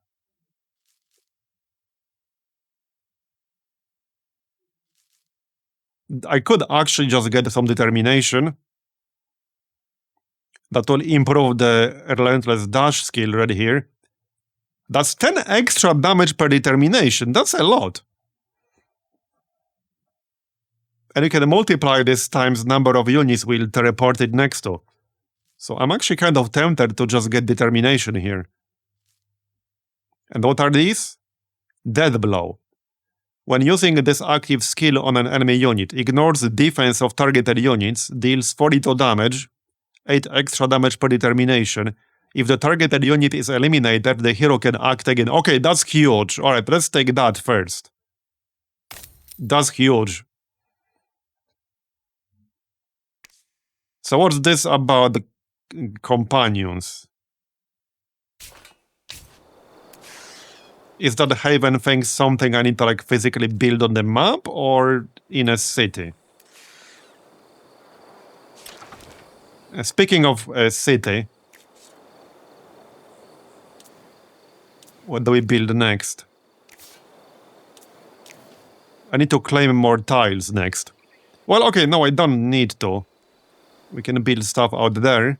I could actually just get some determination. That will improve the relentless dash skill right here. That's 10 extra damage per determination. That's a lot. And you can multiply this times number of units we'll teleport it next to. So I'm actually kind of tempted to just get determination here. And what are these? Death Blow. When using this active skill on an enemy unit, ignores the defense of targeted units, deals 42 damage, 8 extra damage per determination. If the targeted unit is eliminated, the hero can act again. Okay, that's huge. Alright, let's take that first. That's huge. So what's this about the companions? Is that Haven thing something I need to like physically build on the map or in a city? Speaking of a city, what do we build next? I need to claim more tiles next. Well, okay, no, I don't need to. We can build stuff out there.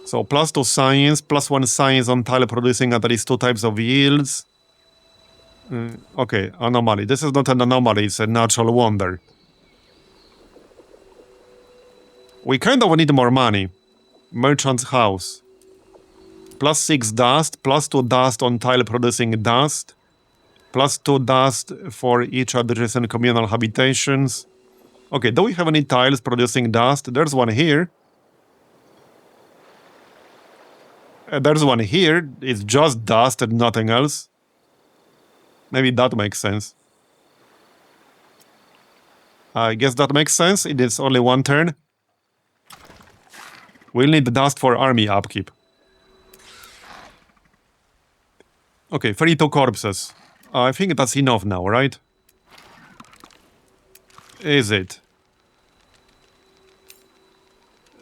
So +2 science, +1 science on tile producing at least 2 types of yields. Okay, anomaly. This is not an anomaly, it's a natural wonder. We kind of need more money. Merchant's house. +6 dust, +2 dust on tile producing dust, +2 dust for each adjacent communal habitations. Okay, do we have any tiles producing dust? There's one here. There's one here. It's just dust and nothing else. Maybe that makes sense. I guess that makes sense. It is only one turn. We'll need the dust for army upkeep. Okay, 32 corpses. I think that's enough now, right? Is it?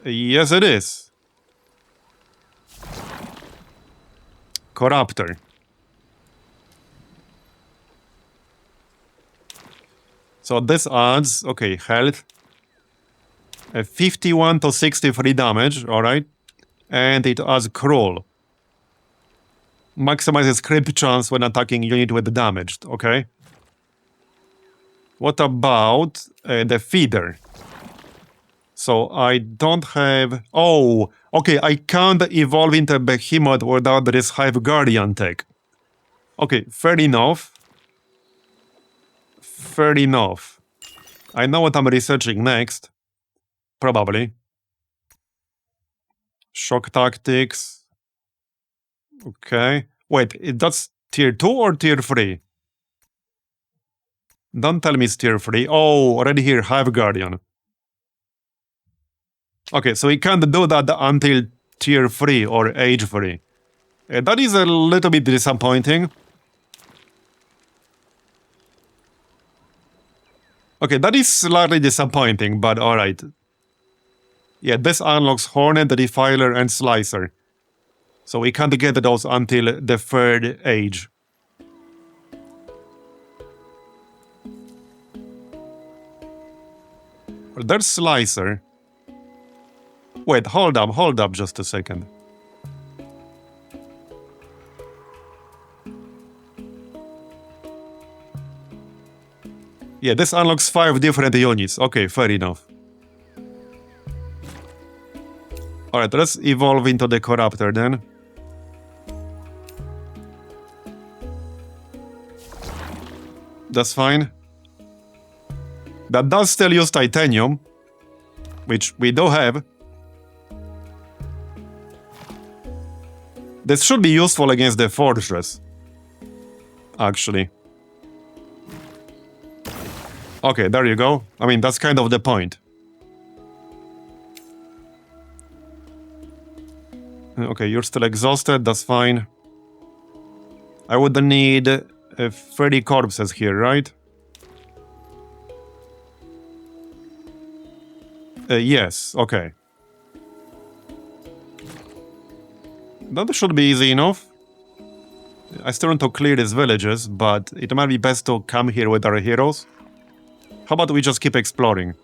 Yes, it is. Corruptor. So this adds, okay, health. 51 to 63 damage, alright. And it adds cruel. Maximizes crit chance when attacking unit with damaged, okay? What about the feeder? So I don't have... Oh, okay, I can't evolve into a behemoth without this Hive Guardian tech. Okay, fair enough. Fair enough. I know what I'm researching next. Probably. Shock tactics. Okay. Wait, that's tier 2 or tier 3? Don't tell me it's tier 3. Oh, already here, Hive Guardian. Okay, so we can't do that until tier 3 or age 3. That is a little bit disappointing. Okay, that is slightly disappointing, but alright. Yeah, this unlocks Hornet, Defiler, and Slicer. So we can't get those until the 3rd age. There's Slicer. Wait, hold up just a second. Yeah, this unlocks 5 different units. Okay, fair enough. Alright, let's evolve into the Corruptor then. That's fine. That does still use titanium, which we do have. This should be useful against the fortress, actually. Okay, there you go. I mean, that's kind of the point. Okay, you're still exhausted, that's fine. I would need 30 corpses here, right? Yes, okay. That should be easy enough. I still want to clear these villages, but it might be best to come here with our heroes. How about we just keep exploring?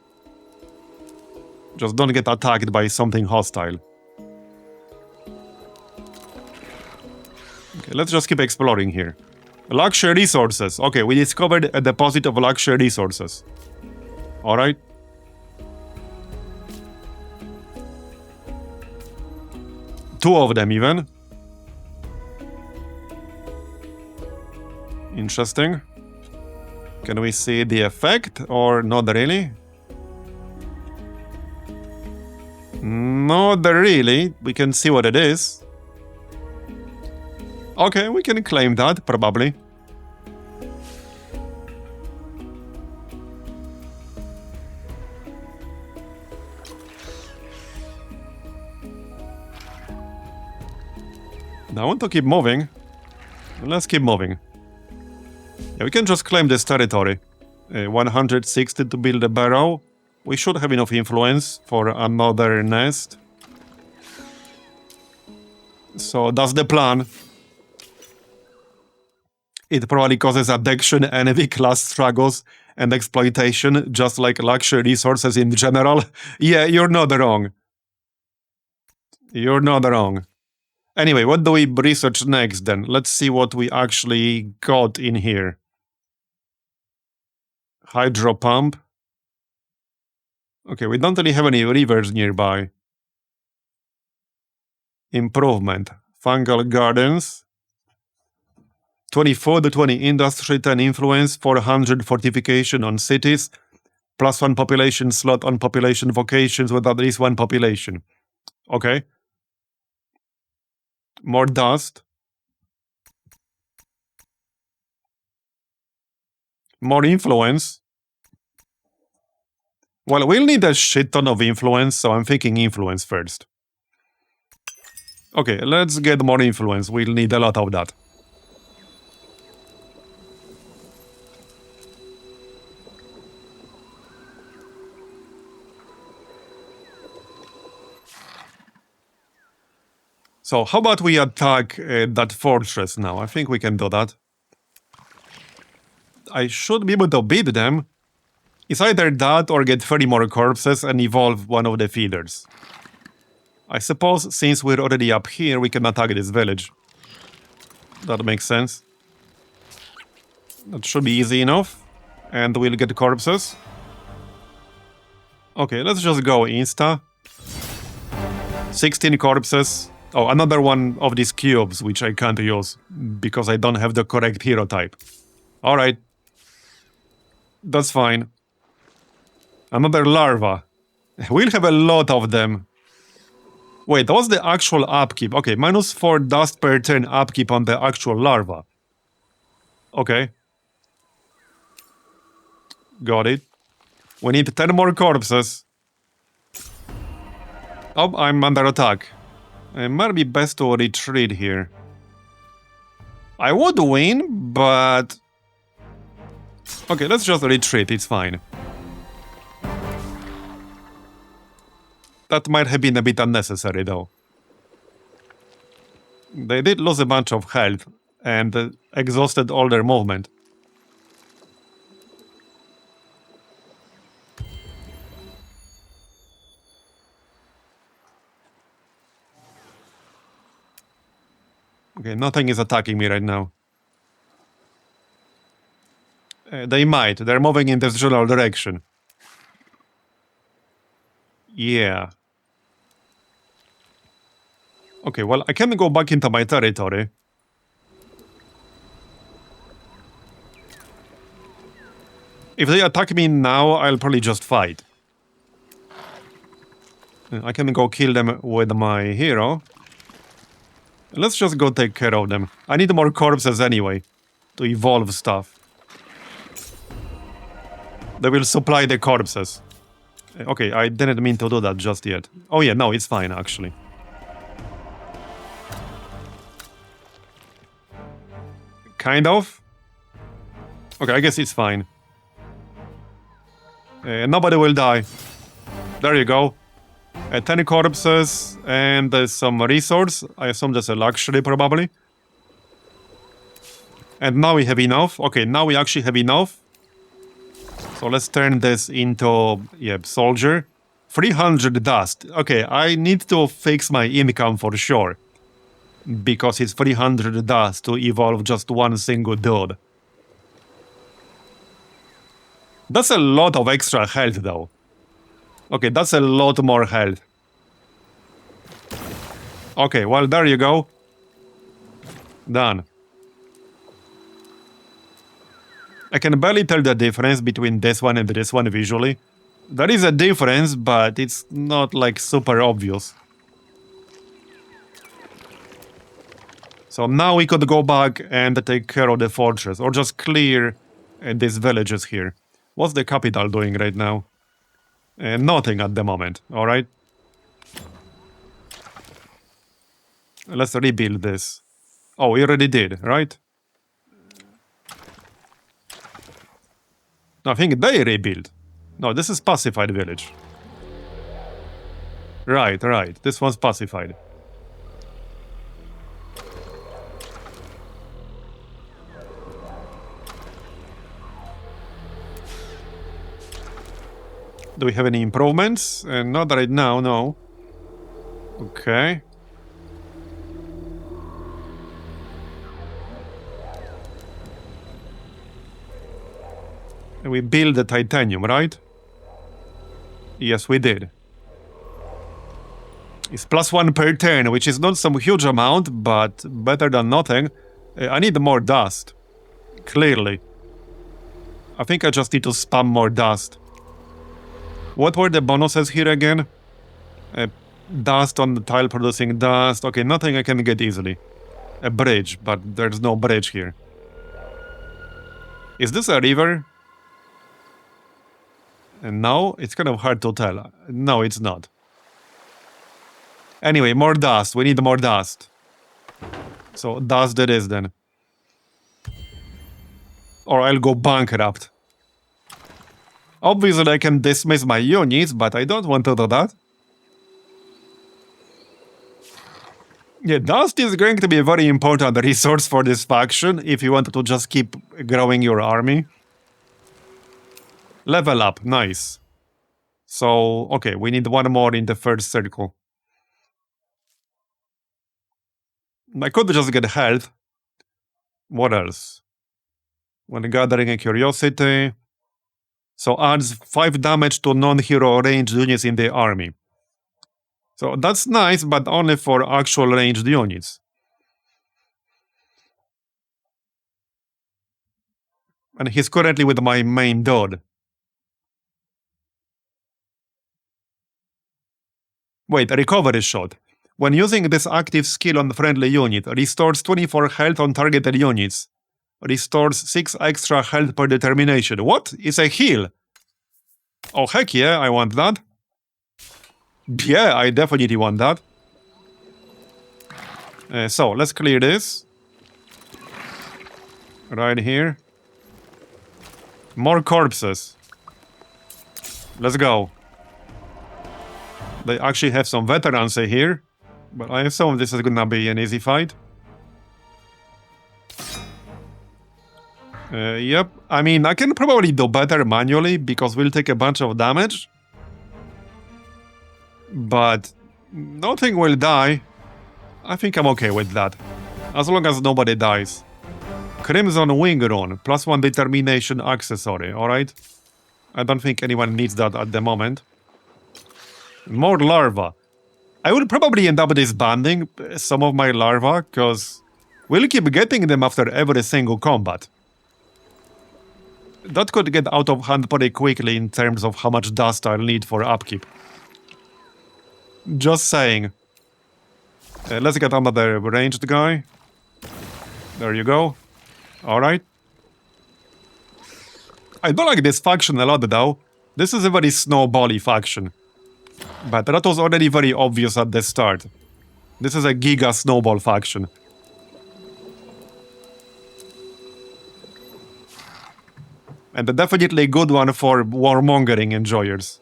Just don't get attacked by something hostile. Okay, let's just keep exploring here. Luxury resources. Okay, we discovered a deposit of luxury resources. Alright. Two of them even. Interesting. Can we see the effect or not really? Not really. We can see what it is. Okay, we can claim that, probably. I want to keep moving. Let's keep moving. Yeah, we can just claim this territory. 160 to build a barrow. We should have enough influence for another nest. So that's the plan. It probably causes addiction, envy, class struggles, and exploitation, just like luxury resources in general. Yeah, you're not wrong. You're not wrong. Anyway, what do we research next then? Let's see what we actually got in here. Hydro pump. Okay, we don't really have any rivers nearby. Improvement. Fungal gardens. 24 to 20 industry, 10 influence, 400 fortification on cities, +1 population slot on population vocations with at least 1 population. Okay. More dust. More influence. Well, we'll need a shit ton of influence, so I'm thinking influence first. Okay, let's get more influence. We'll need a lot of that. So how about we attack that fortress now? I think we can do that. I should be able to beat them. It's either that or get 30 more corpses and evolve one of the feeders. I suppose since we're already up here, we can attack this village. That makes sense. That should be easy enough. And we'll get corpses. Okay, let's just go insta. 16 corpses. Oh, another one of these cubes, which I can't use because I don't have the correct hero type. Alright. That's fine. Another larva. We'll have a lot of them. Wait, what's the actual upkeep? Okay, -4 dust per turn upkeep on the actual larva. Okay. Got it. We need 10 more corpses. Oh, I'm under attack. It might be best to retreat here. I would win, but... Okay, let's just retreat, it's fine. That might have been a bit unnecessary, though. They did lose a bunch of health, and exhausted all their movement. Okay, nothing is attacking me right now. They might. They're moving in this general direction. Yeah. Okay, well, I can go back into my territory. If they attack me now, I'll probably just fight. I can go kill them with my hero. Let's just go take care of them. I need more corpses anyway, to evolve stuff. They will supply the corpses. Okay, I didn't mean to do that just yet. Oh yeah, no, it's fine, actually. Kind of. Okay, I guess it's fine. Nobody will die. There you go. 10 corpses and some resource. I assume that's a luxury, probably. And now we have enough. Okay, now we actually have enough. So let's turn this into, yeah, soldier. 300 dust. Okay, I need to fix my income for sure. Because it's 300 dust to evolve just one single dude. That's a lot of extra health, though. Okay, that's a lot more health. Okay, well, there you go. Done. I can barely tell the difference between this one and this one visually. There is a difference, but it's not, like, super obvious. So now we could go back and take care of the fortress, or just clear these villages here. What's the capital doing right now? Nothing at the moment, alright? Let's rebuild this. Oh, we already did, right? No, I think they rebuild. No, this is pacified village. Right, right. This one's pacified. Do we have any improvements? Not right now, no. Okay. And we build the titanium, right? Yes, we did. It's +1 per turn, which is not some huge amount, but better than nothing. I need more dust. Clearly. I think I just need to spam more dust. What were the bonuses here again? Dust on the tile producing dust. Okay, nothing I can get easily. A bridge, but there's no bridge here. Is this a river? No, it's kind of hard to tell. No, it's not. Anyway, more dust. We need more dust. So dust it is then. Or I'll go bankrupt. Obviously I can dismiss my units, but I don't want to do that. Yeah, dust is going to be a very important resource for this faction if you want to just keep growing your army. Level up, nice. So, okay, we need one more in the first circle. I could just get health. What else? When gathering a curiosity. So adds 5 damage to non-hero ranged units in the army. So that's nice, but only for actual ranged units. And he's currently with my main dod. Wait, recovery shot. When using this active skill on the friendly unit, restores 24 health on targeted units. Restores 6 extra health per determination. What? It's a heal. Oh, heck yeah, I want that. Yeah, I definitely want that. So, let's clear this. Right here. More corpses. Let's go. They actually have some veterans here. But I assume this is gonna be an easy fight. Yep. I mean, I can probably do better manually because we'll take a bunch of damage. But nothing will die. I think I'm okay with that. As long as nobody dies. Crimson Wing Rune, +1 determination accessory, alright? I don't think anyone needs that at the moment. More larvae. I will probably end up disbanding some of my larvae, because we'll keep getting them after every single combat. That could get out of hand pretty quickly in terms of how much dust I'll need for upkeep. Just saying. Let's get another ranged guy. There you go. Alright. I don't like this faction a lot though. This is a very snowbally faction. But that was already very obvious at the start. This is a giga snowball faction. And a definitely good one for warmongering enjoyers.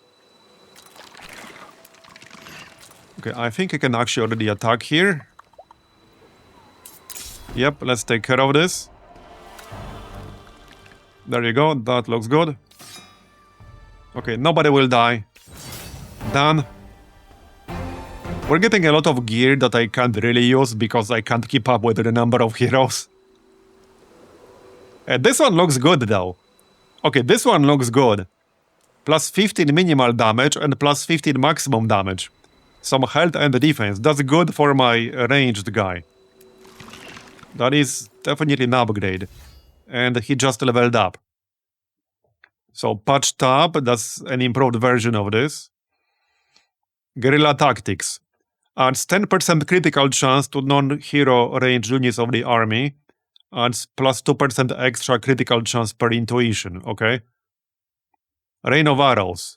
Okay, I think I can actually already attack here. Yep, let's take care of this. There you go, that looks good. Okay, nobody will die. Done. We're getting a lot of gear that I can't really use because I can't keep up with the number of heroes. This one looks good though. Okay, this one looks good. +15 minimal damage and +15 maximum damage. Some health and defense. That's good for my ranged guy. That is definitely an upgrade. And he just leveled up. So patch tab, that's an improved version of this. Guerrilla Tactics. Adds 10% critical chance to non-hero range units of the army. Adds +2% extra critical chance per intuition, okay? Rain of Arrows.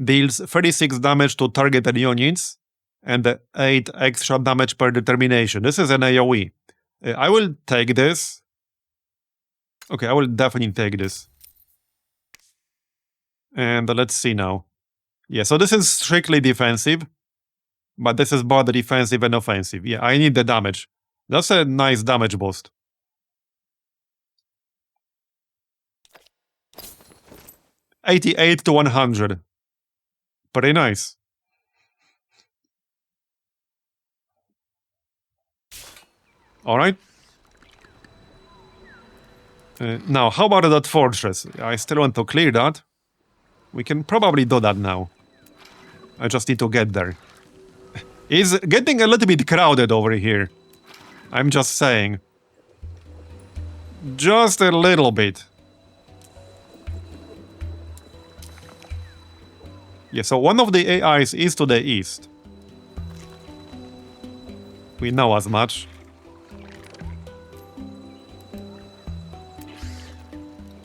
Deals 36 damage to targeted units and 8 extra damage per determination. This is an AoE. I will take this. Okay, I will definitely take this. And let's see now. Yeah, so this is strictly defensive. But this is both defensive and offensive. Yeah, I need the damage. That's a nice damage boost. $88 to $100. Pretty nice. Alright. Now, how about that fortress? I still want to clear that. We can probably do that now. I just need to get there. It's getting a little bit crowded over here. I'm just saying. Just a little bit. Yeah, so one of the AIs is to the east. We know as much.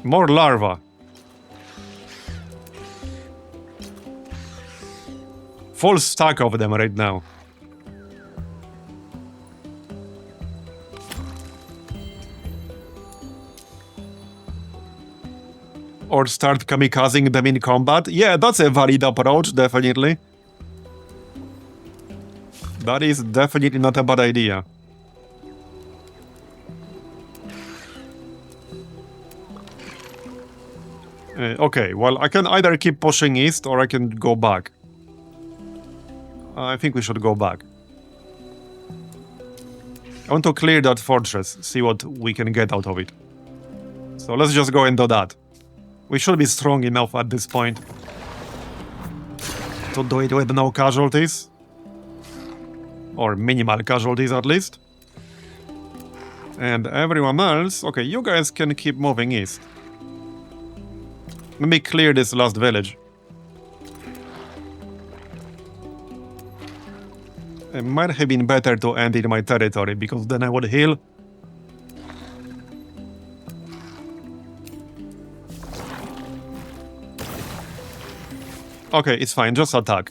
More larvae. Full stack of them right now. Or start kamikazing them in combat. Yeah, that's a valid approach, definitely. That is definitely not a bad idea. Okay, well, I can either keep pushing east or I can go back. I think we should go back. I want to clear that fortress, see what we can get out of it. So let's just go and do that. We should be strong enough at this point to do it with no casualties. Or minimal casualties at least. And everyone else... Okay, you guys can keep moving east. Let me clear this last village. It might have been better to end in my territory, because then I would heal. Okay, it's fine, just attack.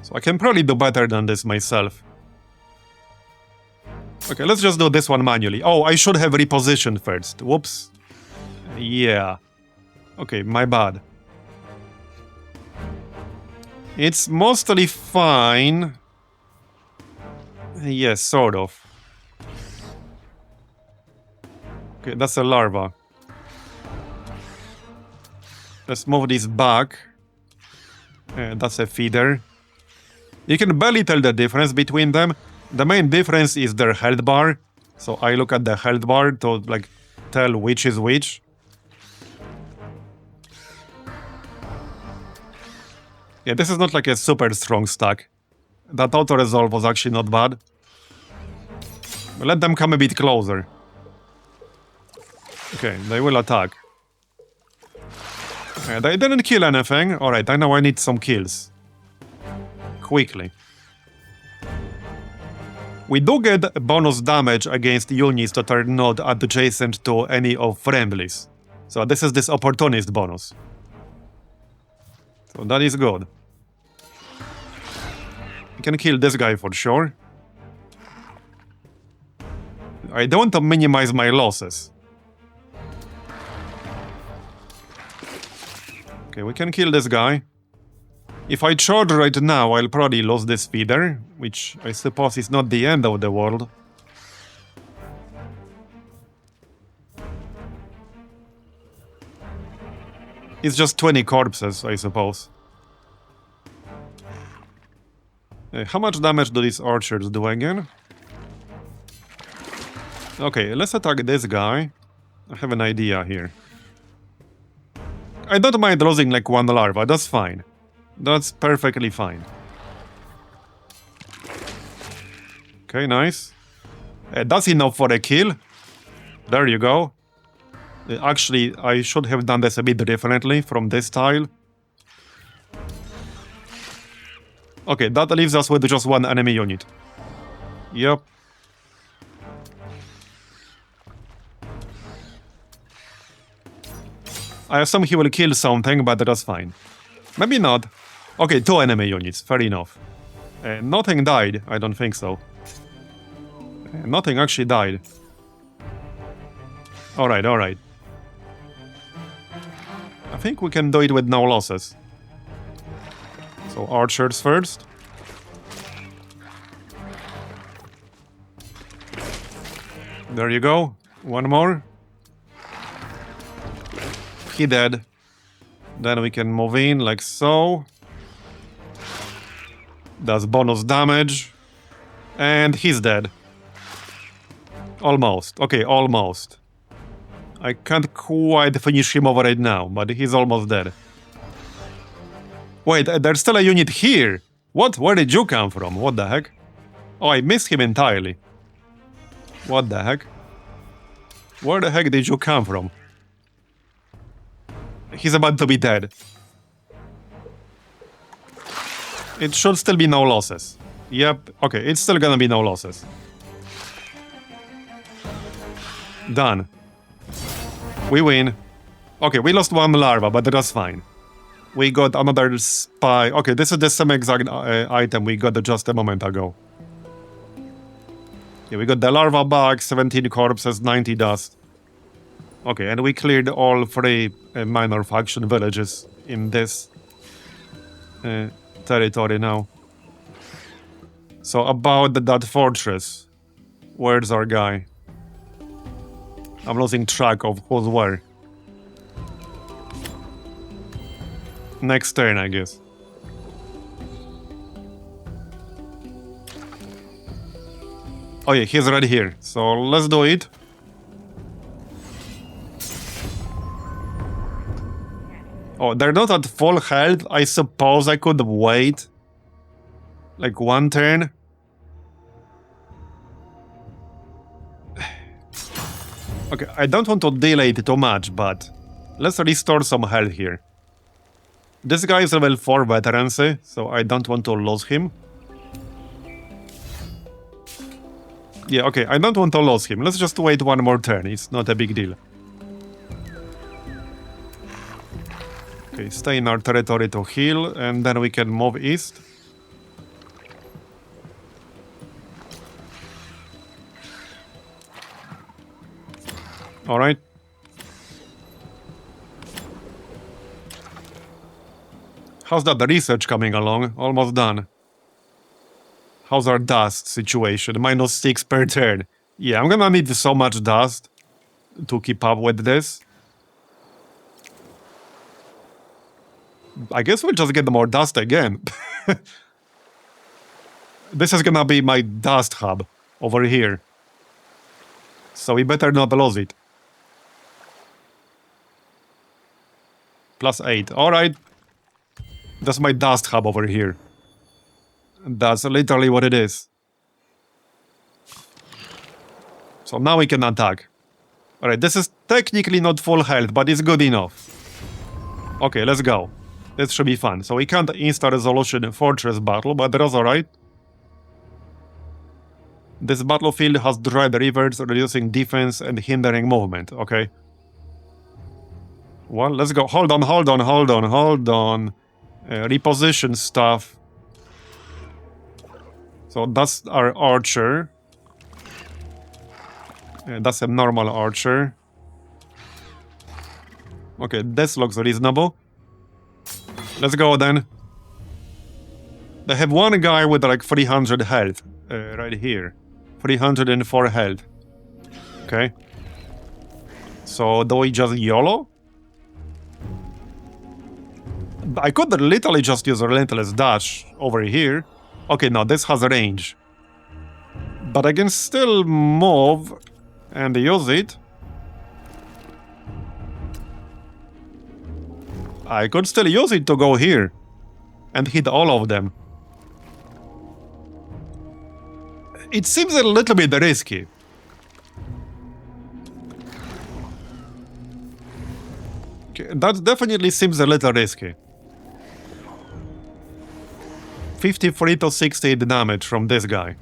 So I can probably do better than this myself. Okay, let's just do this one manually. Oh, I should have repositioned first. Whoops. Yeah. Okay, my bad. It's mostly fine. Yes, sort of. Okay, that's a larva. Let's move this back. That's a feeder. You can barely tell the difference between them. The main difference is their health bar. So I look at the health bar to, like, tell which is which. Yeah, this is not like a super strong stack. That auto-resolve was actually not bad. But let them come a bit closer. Okay, they will attack. They didn't kill anything. Alright, I know I need some kills. Quickly. We do get bonus damage against units that are not adjacent to any of friendlies. So this is this opportunist bonus. So that is good. We can kill this guy for sure. I don't want to minimize my losses. Okay, we can kill this guy. If I charge right now, I'll probably lose this feeder, which I suppose is not the end of the world. It's just 20 corpses, I suppose. How much damage do these archers do again? Okay, let's attack this guy. I have an idea here. I don't mind losing like one larva, that's fine. That's perfectly fine. Okay, nice. That's enough for a kill. There you go. Actually, I should have done this a bit differently from this tile. Okay, that leaves us with just one enemy unit. Yep. I assume he will kill something, but that's fine. Maybe not. Okay, 2 enemy units, fair enough. Nothing died, I don't think so. Nothing actually died. Alright, alright. I think we can do it with no losses. So archers first. There you go. One more. He dead. Then we can move in like so. Does bonus damage. And he's dead. Almost. Okay, almost. I can't quite finish him over right now, but he's almost dead. Wait, there's still a unit here! What? Where did you come from? What the heck? Oh, I missed him entirely. What the heck? Where the heck did you come from? He's about to be dead. It should still be no losses. Yep, okay, it's still gonna be no losses. Done. We win. Okay, we lost one larva, but that's fine. We got another spy. Okay, this is the same exact item we got just a moment ago. Yeah, we got the larva back, 17 corpses, 90 dust. Okay, and we cleared all 3 minor faction villages in this territory now. So about that fortress, where's our guy? I'm losing track of who's where. Next turn, I guess. Oh yeah, he's right here. So let's do it. Oh, they're not at full health. I suppose I could wait. Like 1 turn. Okay, I don't want to delay it too much, but let's restore some health here. This guy is level 4 veterancy, so I don't want to lose him. Yeah, okay, I don't want to lose him. Let's just wait 1 more turn. It's not a big deal. Okay, stay in our territory to heal, and then we can move east. Alright. How's that research coming along? Almost done. How's our dust situation? -6 per turn. Yeah, I'm gonna need so much dust to keep up with this. I guess we'll just get more dust again. This is gonna be my dust hub over here. So we better not lose it. +8. Alright. That's my dust hub over here. That's literally what it is. So now we can attack. Alright, this is technically not full health, but it's good enough. Okay, let's go. This should be fun. So we can't insta-resolution fortress battle, but that's alright. This battlefield has dried rivers, reducing defense and hindering movement. Okay. Well, let's go. Hold on. Reposition stuff. So that's our archer. That's a normal archer. Okay, this looks reasonable. Let's go then. They have one guy with like 300 health right here. 304 health. Okay. So do we just YOLO? I could literally just use a relentless dash over here. Okay, no, this has a range. But I can still move and use it. I could still use it to go here and hit all of them. It seems a little bit risky. Okay, that definitely seems a little risky. 53 to 68 damage from this guy.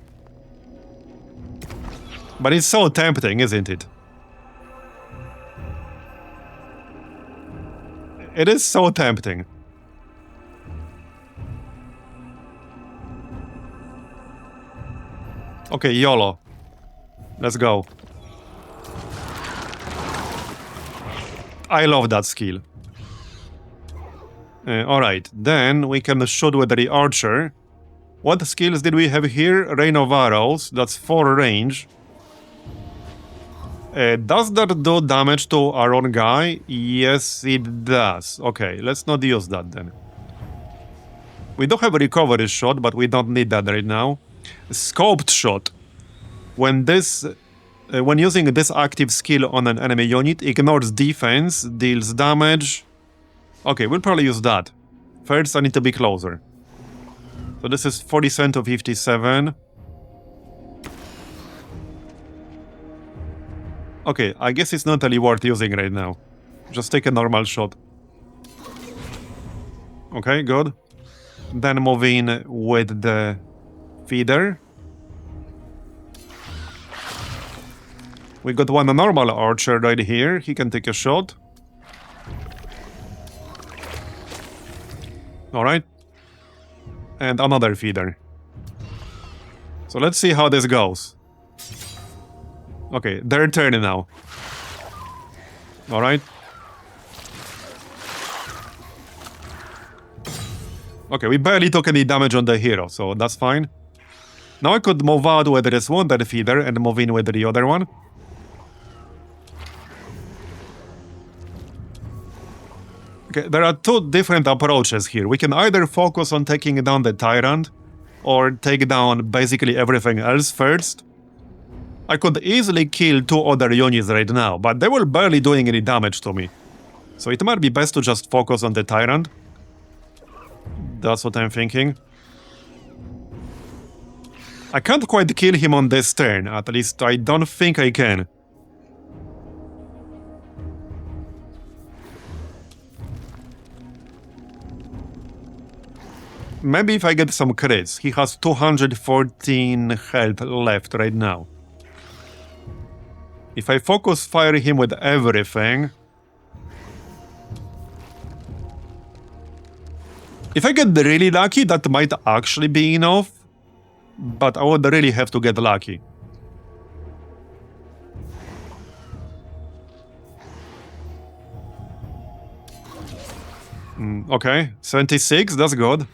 But it's so tempting, isn't it? It is so tempting. Okay, YOLO. Let's go. I love that skill. Alright, then we can shoot with the archer. What skills did we have here? Rain of arrows, that's 4 range. Does that do damage to our own guy? Yes, it does. Okay, let's not use that then. We do have a recovery shot, but we don't need that right now. Scoped shot. When this when using this active skill on an enemy unit, ignores defense, deals damage. Okay, we'll probably use that. First, I need to be closer. So this is 47 to 57. Okay, I guess it's not really worth using right now. Just take a normal shot. Okay, good. Then move in with the feeder. We got one normal archer right here. He can take a shot. Alright. And another feeder. So let's see how this goes. Okay, their turn now. Alright. Okay, we barely took any damage on the hero, so that's fine. Now I could move out with this one, that feeder, and move in with the other one. Okay, there are two different approaches here. We can either focus on taking down the Tyrant, or take down basically everything else first. I could easily kill two other units right now, but they were barely doing any damage to me. So it might be best to just focus on the Tyrant. That's what I'm thinking. I can't quite kill him on this turn, at least I don't think I can. Maybe if I get some crits. He has 214 health left right now. If I focus fire him with everything... If I get really lucky, that might actually be enough. But I would really have to get lucky. Okay, 76, that's good.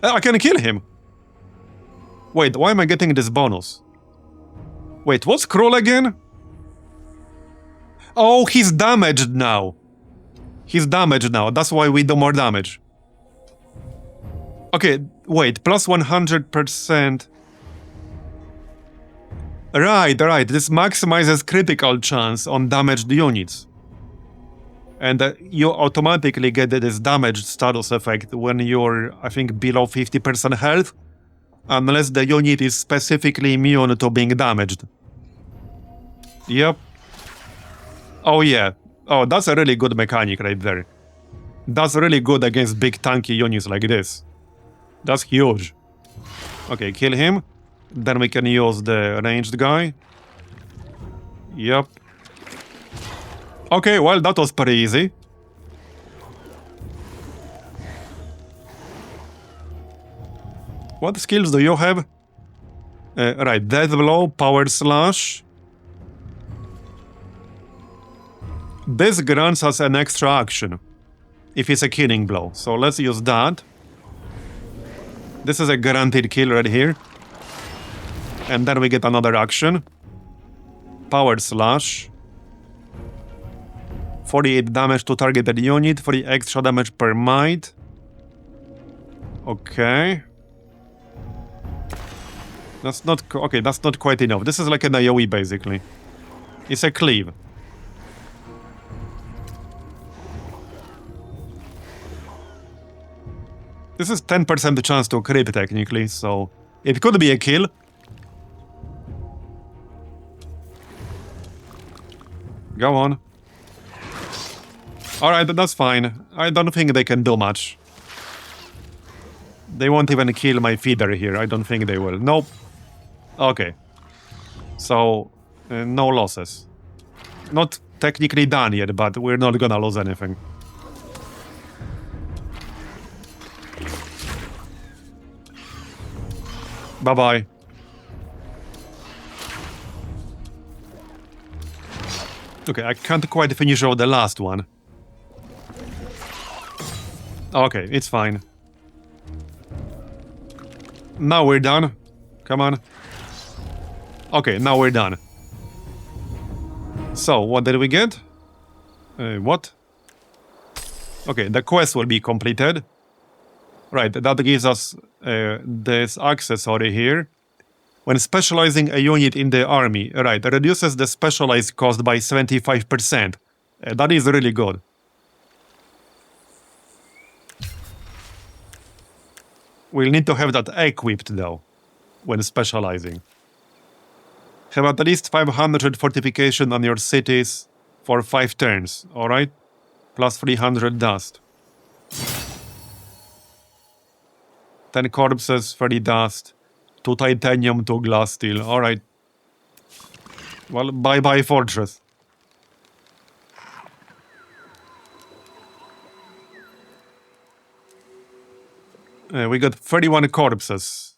I can kill him! Wait, why am I getting this bonus? Wait, what's Cruel again? Oh, he's damaged now. He's damaged now, that's why we do more damage. Okay, wait, plus 100%. Right, this maximizes critical chance on damaged units. And you automatically get this damaged status effect when you're, I think, below 50% health, unless the unit is specifically immune to being damaged. Yep. Oh yeah. Oh, that's a really good mechanic right there. That's really good against big tanky units like this. That's huge. Okay, kill him. Then we can use the ranged guy. Yep. Okay, well, that was pretty easy. What skills do you have? Right, Death Blow, Power Slash. This grants us an extra action if it's a killing blow, so let's use that. This is a guaranteed kill right here. And then we get another action. Power Slash. 48 damage to targeted unit, 3 extra damage per might. Okay. That's not... Okay, that's not quite enough. This is like an AoE, basically. It's a cleave. This is 10% chance to crit, technically, so... It could be a kill. Go on. Alright, that's fine. I don't think they can do much. They won't even kill my feeder here. I don't think they will. Nope. Okay. So, no losses. Not technically done yet, but we're not gonna lose anything. Bye-bye. Okay, I can't quite finish out the last one. Okay, it's fine. Now we're done. Come on. Okay, now we're done. So, what did we get? What? Okay, the quest will be completed. Right, that gives us this accessory here. When specializing a unit in the army, right, reduces the specialized cost by 75%. That is really good. We'll need to have that equipped, though, when specializing. Have at least 500 fortification on your cities for 5 turns, alright? Plus 300 dust. 10 corpses, 30 dust. 2 titanium, 2 glass steel, alright. Well, bye-bye fortress. We got 31 corpses.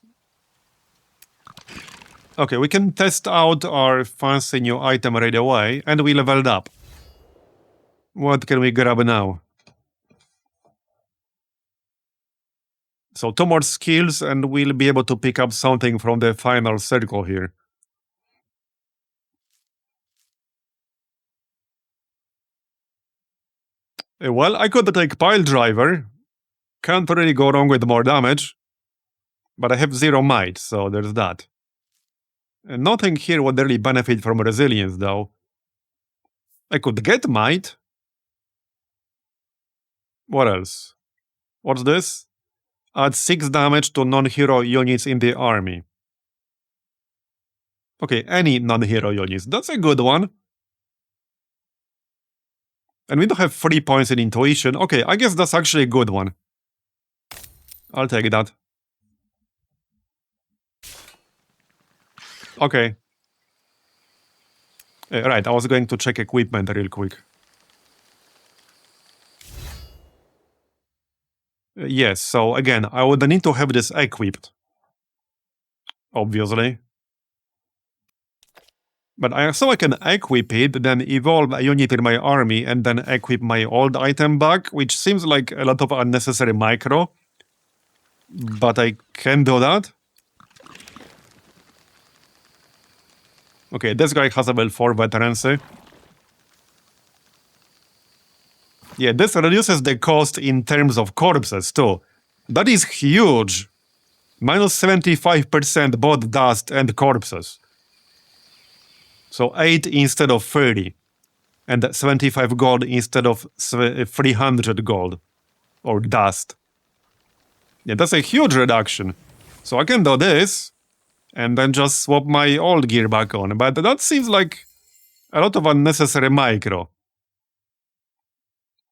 Okay, we can test out our fancy new item right away, and we leveled up. What can we grab now? So 2 more skills, and we'll be able to pick up something from the final circle here. Well, I could take Pile Driver. Can't really go wrong with more damage. But I have 0 might, so there's that. And nothing here would really benefit from resilience, though. I could get might. What else? What's this? Add 6 damage to non-hero units in the army. Okay, any non-hero units. That's a good one. And we don't have 3 points in intuition. Okay, I guess that's actually a good one. I'll take that. Okay. Right, I was going to check equipment real quick. Yes, so again, I would need to have this equipped. Obviously. But I can equip it, then evolve a unit in my army, and then equip my old item back, which seems like a lot of unnecessary micro. But I can do that. Okay, this guy has a level 4 veterancy. Yeah, this reduces the cost in terms of corpses, too. That is huge. Minus 75% both dust and corpses. So 8 instead of 30. And 75 gold instead of 300 gold. Or dust. Yeah, that's a huge reduction. So I can do this. And then just swap my old gear back on. But that seems like a lot of unnecessary micro.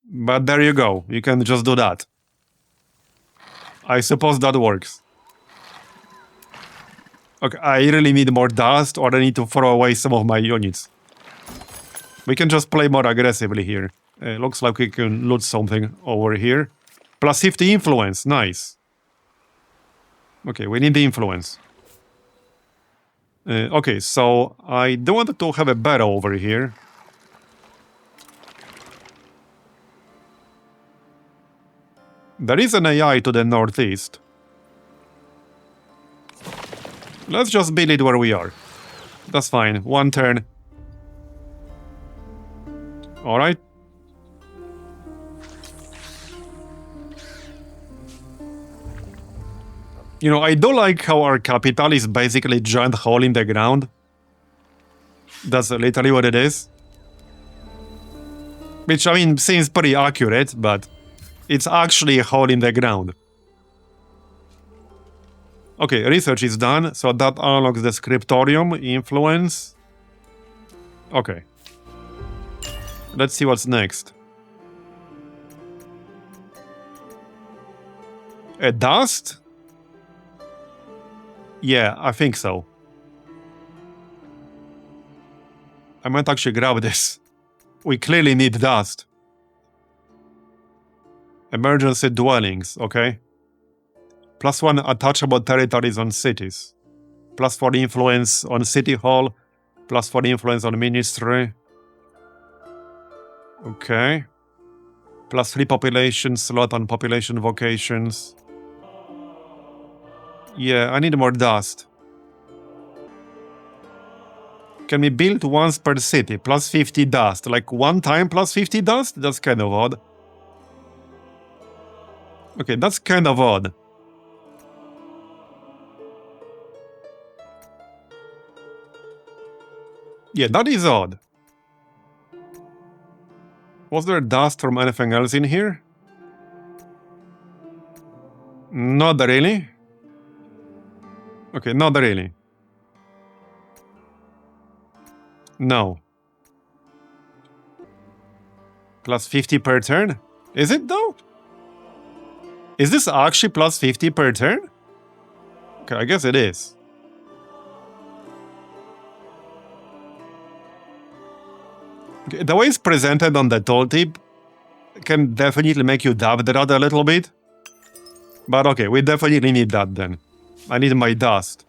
But there you go. You can just do that. I suppose that works. Okay, I really need more dust, or I need to throw away some of my units. We can just play more aggressively here. Looks like we can loot something over here. Plus 50 influence, nice. Okay, we need the influence. Okay, so I do want to have a barrow over here. There is an AI to the northeast. Let's just build it where we are. That's fine. 1 turn. Alright. You know, I do like how our capital is basically a giant hole in the ground. That's literally what it is. Which, I mean, seems pretty accurate, but it's actually a hole in the ground. Okay, research is done, so that unlocks the scriptorium, influence. Okay. Let's see what's next. A dust? Yeah, I think so. I might actually grab this. We clearly need dust. Emergency dwellings, okay. +1 attachable territories on cities. +4 influence on city hall. +4 influence on ministry. Okay. +3 population slot on population vocations. Yeah, I need more dust. Can we build once per city? +50 dust. Like 1 time +50 dust? That's kind of odd. Okay, that's kind of odd. Yeah, that is odd. Was there dust from anything else in here? Not really. Okay, not really. No. Plus 50 per turn? Is it though? Is this actually plus 50 per turn? Okay, I guess it is. Okay, the way it's presented on the tooltip can definitely make you doubt that a little bit. But okay, we definitely need that then. I need my dust.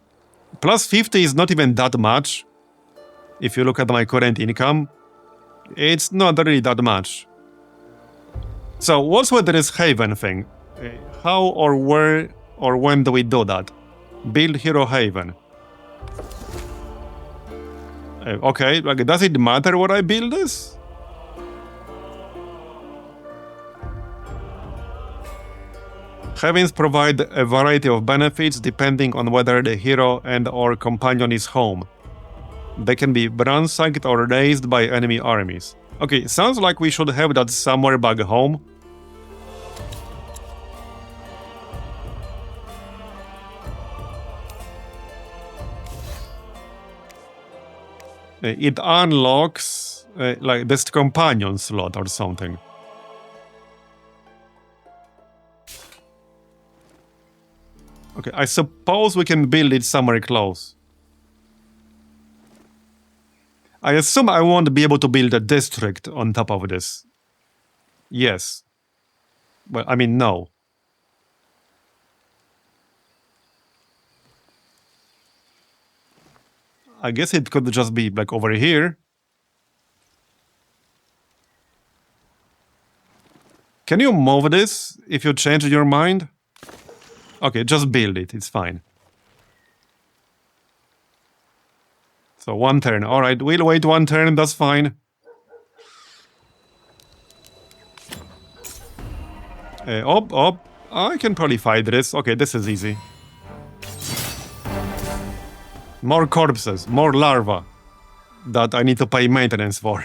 Plus 50 is not even that much. If you look at my current income, it's not really that much. So what's with this Haven thing? How or where or when do we do that? Build Hero Haven. Okay, like, does it matter what I build this? Havens provide a variety of benefits depending on whether the hero and or companion is home. They can be ransacked or raised by enemy armies. Okay, sounds like we should have that somewhere back home. It unlocks like this companion slot or something. Okay, I suppose we can build it somewhere close. I assume I won't be able to build a district on top of this. Yes. Well, I mean, no. I guess it could just be like over here. Can you move this if you change your mind? Okay, just build it, it's fine. So 1 turn, alright, we'll wait 1 turn, that's fine. I can probably fight this. Okay, this is easy. More corpses, more larvae that I need to pay maintenance for.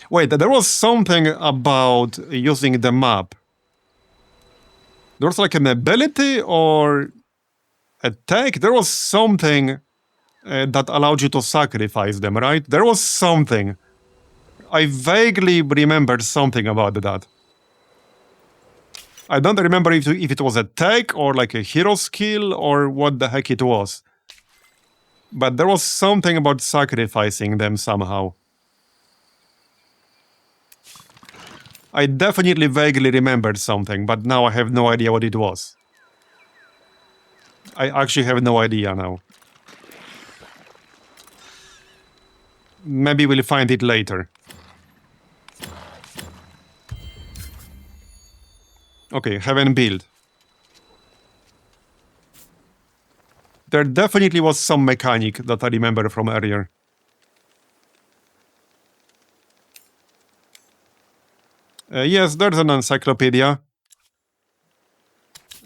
Wait, there was something about using the map. There was like an ability or a tech? There was something that allowed you to sacrifice them, right? There was something. I vaguely remembered something about that. I don't remember if it was a tech or like a hero skill or what the heck it was. But there was something about sacrificing them somehow. I definitely vaguely remembered something, but now I have no idea what it was. I actually have no idea now. Maybe we'll find it later. Okay, Haven build. There definitely was some mechanic that I remember from earlier. Yes, there's an encyclopedia.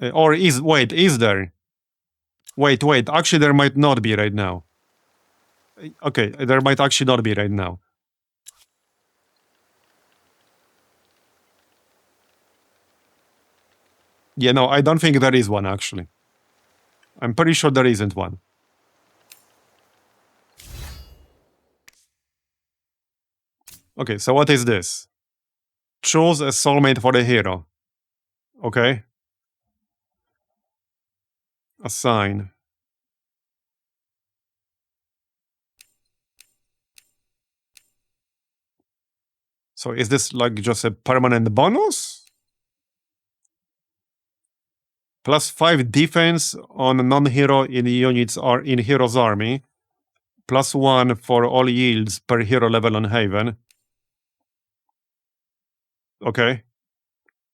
Wait, is there? Wait, actually there might not be right now. Okay, there might actually not be right now. Yeah, no, I don't think there is one, actually. I'm pretty sure there isn't one. Okay, so what is this? Choose a soulmate for the hero. Okay. Assign. So is this like just a permanent bonus? Plus 5 defense on non-hero in units or in hero's army. Plus 1 for all yields per hero level on Haven. Okay.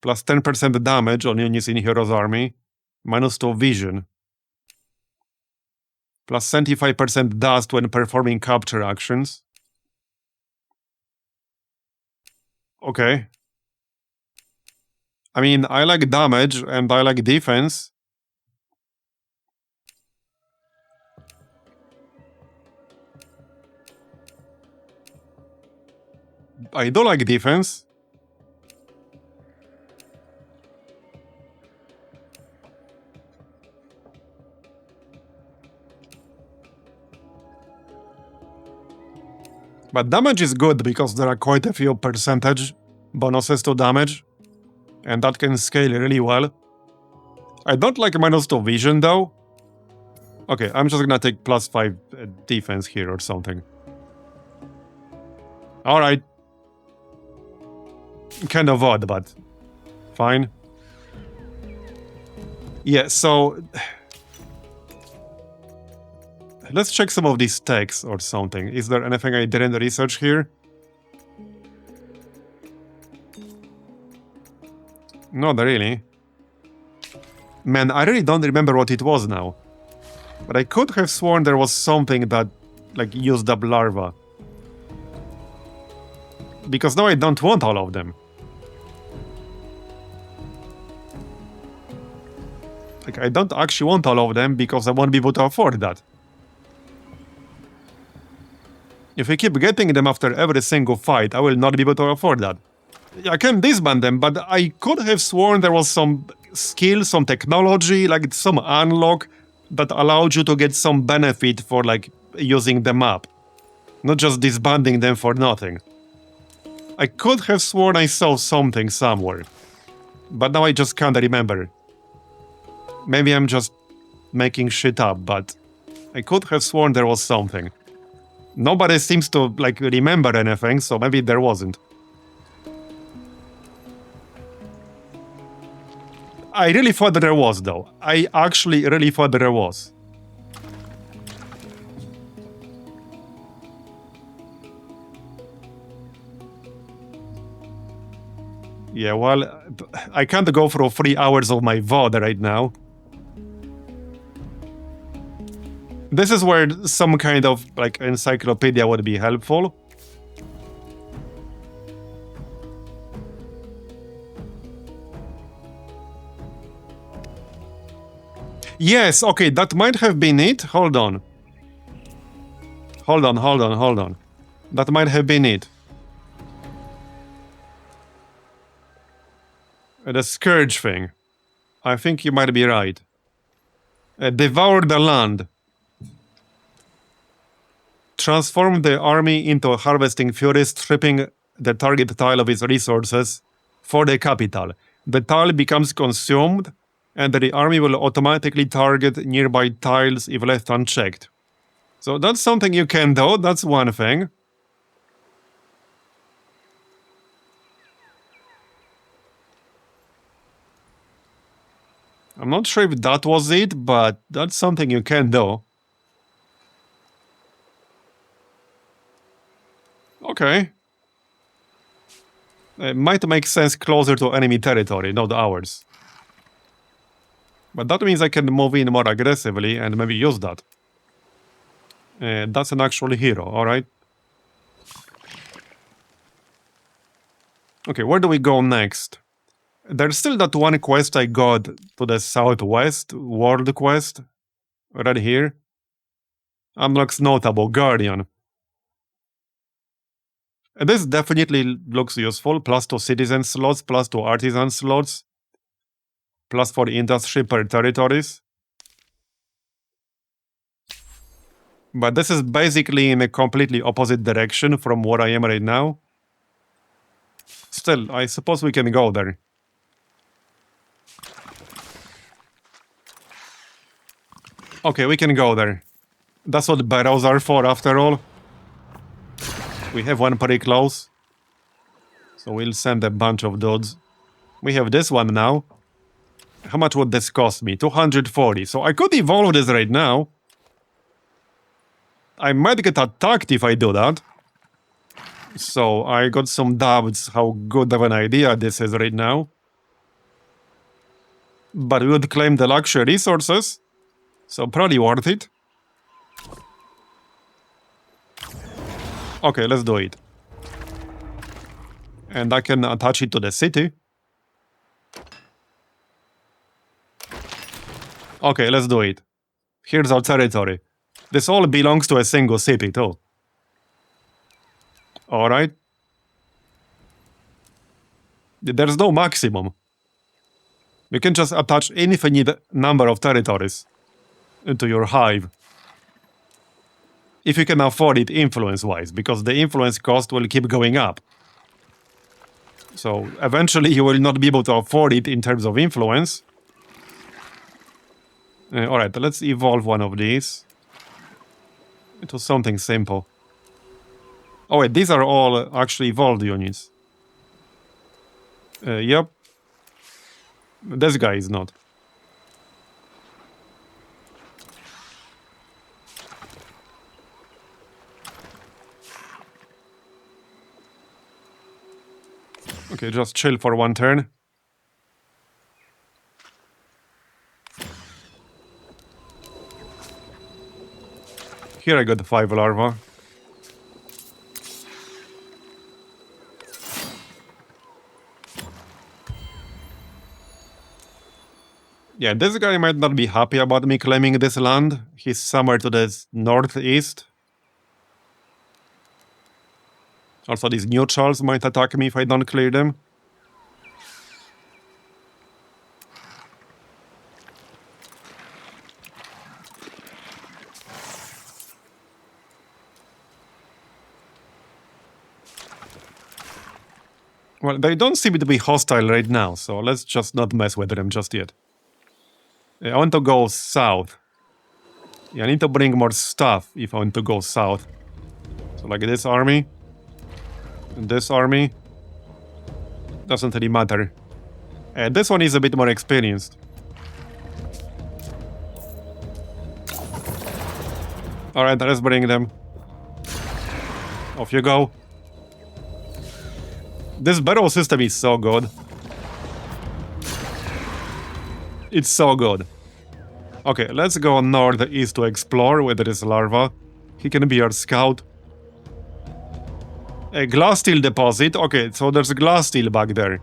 Plus 10% damage on units in hero's army. Minus 2 vision. Plus 75% dust when performing capture actions. Okay. I mean, I like damage and I like defense. I do like defense. But damage is good because there are quite a few percentage bonuses to damage. And that can scale really well. I don't like -2 vision though. Okay, I'm just gonna take +5 defense here or something. Alright. Kind of odd, but fine. Yeah, so let's check some of these texts or something. Is there anything I didn't research here? Not really. Man, I really don't remember what it was now. But I could have sworn there was something that, like, used up larva. Because now I don't want all of them. Like, I don't actually want all of them because I won't be able to afford that. If I keep getting them after every single fight, I will not be able to afford that. I can disband them, but I could have sworn there was some skill, some technology, like some unlock that allowed you to get some benefit for, like, using them up. Not just disbanding them for nothing. I could have sworn I saw something somewhere. But now I just can't remember. Maybe I'm just making shit up, but I could have sworn there was something. Nobody seems to, like, remember anything, so maybe there wasn't. I really thought that there was, though. I actually really thought that there was. Yeah, well, I can't go through 3 hours of my VOD right now. This is where some kind of, like, encyclopedia would be helpful. Yes, okay, that might have been it. Hold on. Hold on. That might have been it. The Scourge thing. I think you might be right. Devour the land. Transform the army into a harvesting fury, stripping the target tile of its resources for the capital. The tile becomes consumed, and the army will automatically target nearby tiles if left unchecked. So that's something you can do, that's one thing. I'm not sure if that was it, but that's something you can do. Okay. It might make sense closer to enemy territory, not ours. But that means I can move in more aggressively and maybe use that. That's an actual hero, alright? Okay, where do we go next? There's still that one quest I got to the southwest, world quest, right here. Unlocks notable, Guardian. This definitely looks useful, +2 citizen slots, +2 artisan slots, +4 industry per territories. But this is basically in a completely opposite direction from where I am right now. Still, I suppose we can go there. Okay, we can go there. That's what barrows are for, after all. We have one pretty close. So we'll send a bunch of dudes. We have this one now. How much would this cost me? 240. So I could evolve this right now. I might get attacked if I do that. So I got some doubts how good of an idea this is right now. But we would claim the luxury resources. So probably worth it. Okay, let's do it. And I can attach it to the city. Okay, let's do it. Here's our territory. This all belongs to a single city, too. Alright. There's no maximum. You can just attach infinite number of territories into your hive. If you can afford it influence-wise, because the influence cost will keep going up. So eventually you will not be able to afford it in terms of influence. Alright, let's evolve one of these into something simple. Oh wait, these are all actually evolved units. Yep. This guy is not. Okay, just chill for one turn. Here I got 5 larvae. Yeah, this guy might not be happy about me claiming this land. He's somewhere to the northeast. Also, these neutrals might attack me if I don't clear them. Well, they don't seem to be hostile right now, so let's just not mess with them just yet. I want to go south. Yeah, I need to bring more stuff if I want to go south. So like this army. And this army. Doesn't really matter. This one is a bit more experienced. Alright, let's bring them. Off you go. This barrel system is so good. It's so good. Okay, let's go northeast to explore with this larva. He can be our scout. A glass steel deposit. Okay, so there's a glass steel back there.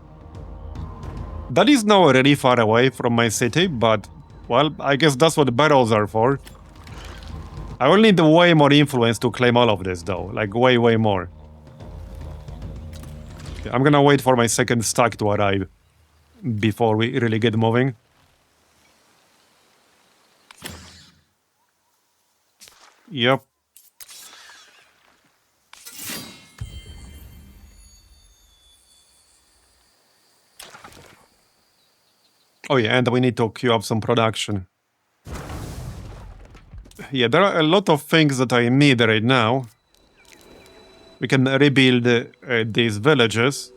That is now really far away from my city, but, well, I guess that's what barrels are for. I will need way more influence to claim all of this, though. Like, way more. Okay, I'm gonna wait for my second stack to arrive before we really get moving. Yep. Oh yeah, and we need to queue up some production. Yeah, there are a lot of things that I need right now. We can rebuild these villages.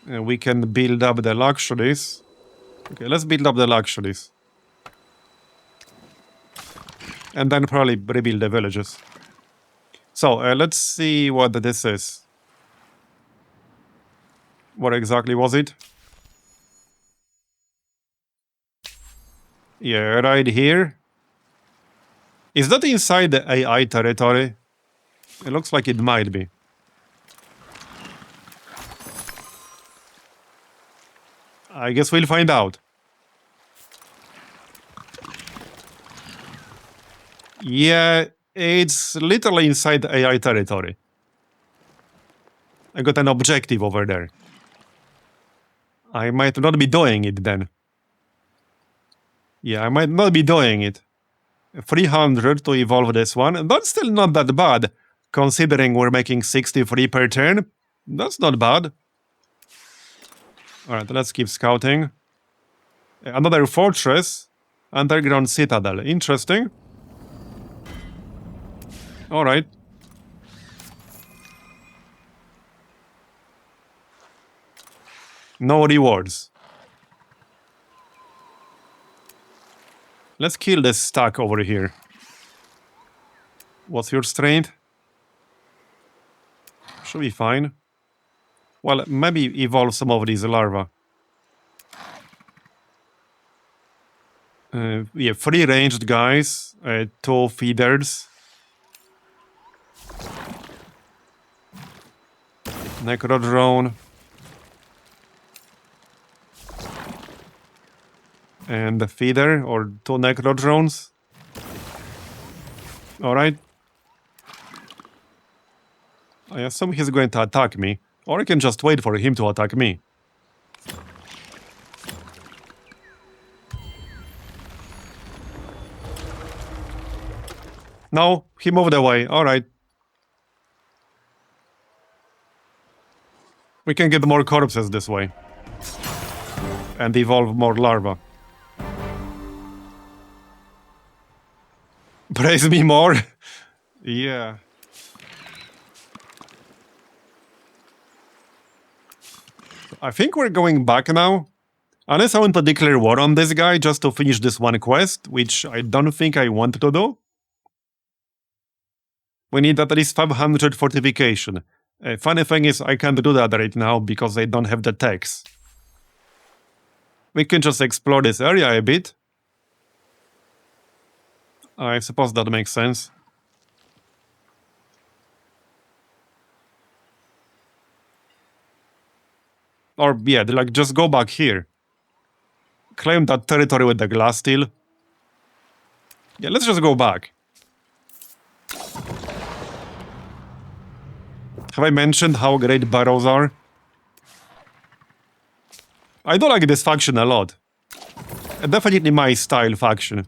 We can build up the luxuries. Okay, let's build up the luxuries. And then probably rebuild the villages. So, let's see what this is. What exactly was it? Yeah, right here. Is that inside the AI territory? It looks like it might be. I guess we'll find out. Yeah, it's literally inside the AI territory. I got an objective over there. I might not be doing it then. Yeah, I might not be doing it. 300 to evolve this one. That's still not that bad, considering we're making 63 per turn. That's not bad. Alright, let's keep scouting. Another fortress. Underground citadel. Interesting. Alright. No rewards. Let's kill this stack over here. What's your strength? Should be fine. Well, maybe evolve some of these larvae. Yeah, 3 ranged guys, 2 feeders. Necrodrone. And the feeder, or 2 Necrodrones. Alright. I assume he's going to attack me. Or I can just wait for him to attack me. No, he moved away. Alright. We can get more corpses this way. And evolve more larvae. Praise me more? Yeah. I think we're going back now. Unless I want to declare war on this guy just to finish this one quest, which I don't think I want to do. We need at least 500 fortification. Funny thing is, I can't do that right now because I don't have the techs. We can just explore this area a bit. I suppose that makes sense. Or, yeah, like, just go back here. Claim that territory with the glass steel. Yeah, let's just go back. Have I mentioned how great barrows are? I do like this faction a lot. Definitely my style faction.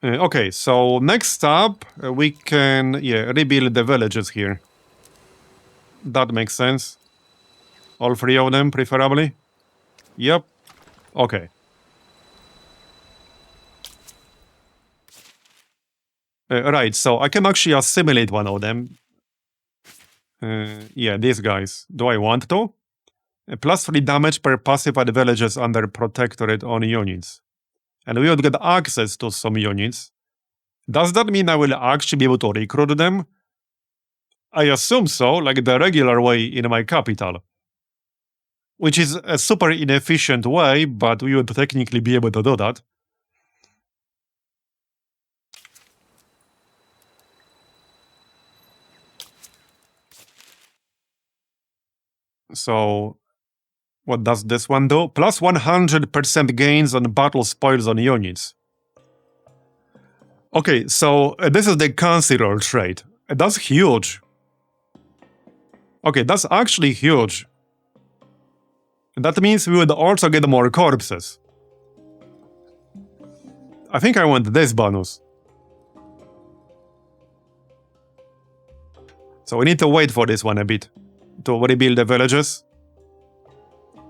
Okay, so next up, we can, rebuild the villages here. That makes sense. All three of them, preferably. Yep. Okay. Right, so I can actually assimilate one of them. Yeah, these guys. Do I want to? +3 damage per passive at villages under protectorate on units. And we would get access to some units. Does that mean I will actually be able to recruit them? I assume so, like the regular way in my capital. Which is a super inefficient way, but we would technically be able to do that. So, what does this one do? Plus 100% gains on battle spoils on units. Okay, so this is the considerable trait. That's huge. Okay, that's actually huge. That means we would also get more corpses. I think I want this bonus. So we need to wait for this one a bit. To rebuild the villages.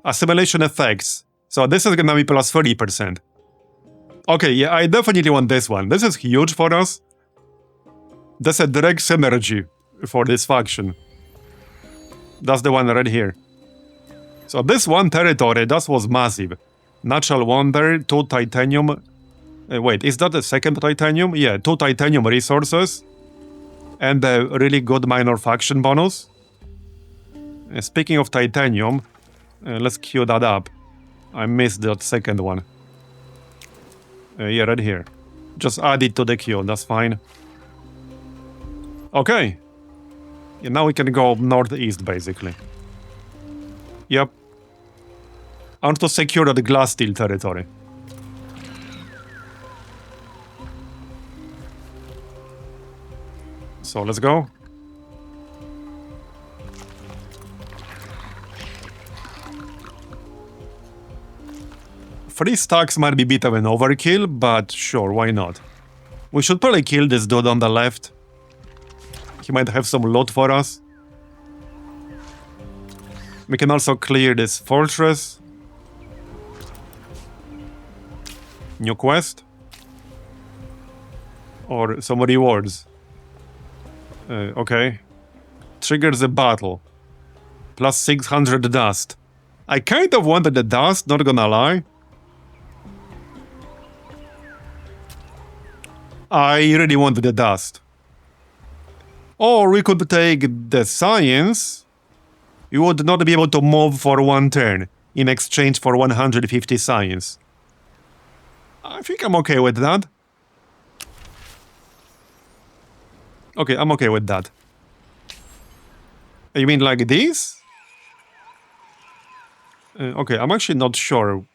Assimilation effects. So this is gonna be plus 30%. Okay, yeah, I definitely want this one. This is huge for us. That's a direct synergy for this faction. That's the one right here. So this one territory, that was massive. Natural Wonder, 2 titanium. Wait, is that the second titanium? Yeah, 2 titanium resources. And a really good minor faction bonus. Speaking of titanium, let's queue that up. I missed that second one. Yeah, right here. Just add it to the queue, that's fine. Okay. Yeah, now we can go northeast, basically. Yep. I want to secure the glass steel territory. So let's go. Three stacks might be a bit of an overkill, but sure, why not? We should probably kill this dude on the left. He might have some loot for us. We can also clear this fortress. New quest. Or some rewards. Okay. Triggers a battle. Plus 600 dust. I kind of wanted the dust, not gonna lie. I really wanted the dust. Or we could take the science. You would not be able to move for 1 turn in exchange for 150 science. I think I'm okay with that. Okay, I'm okay with that. You mean like this? Okay, I'm actually not sure.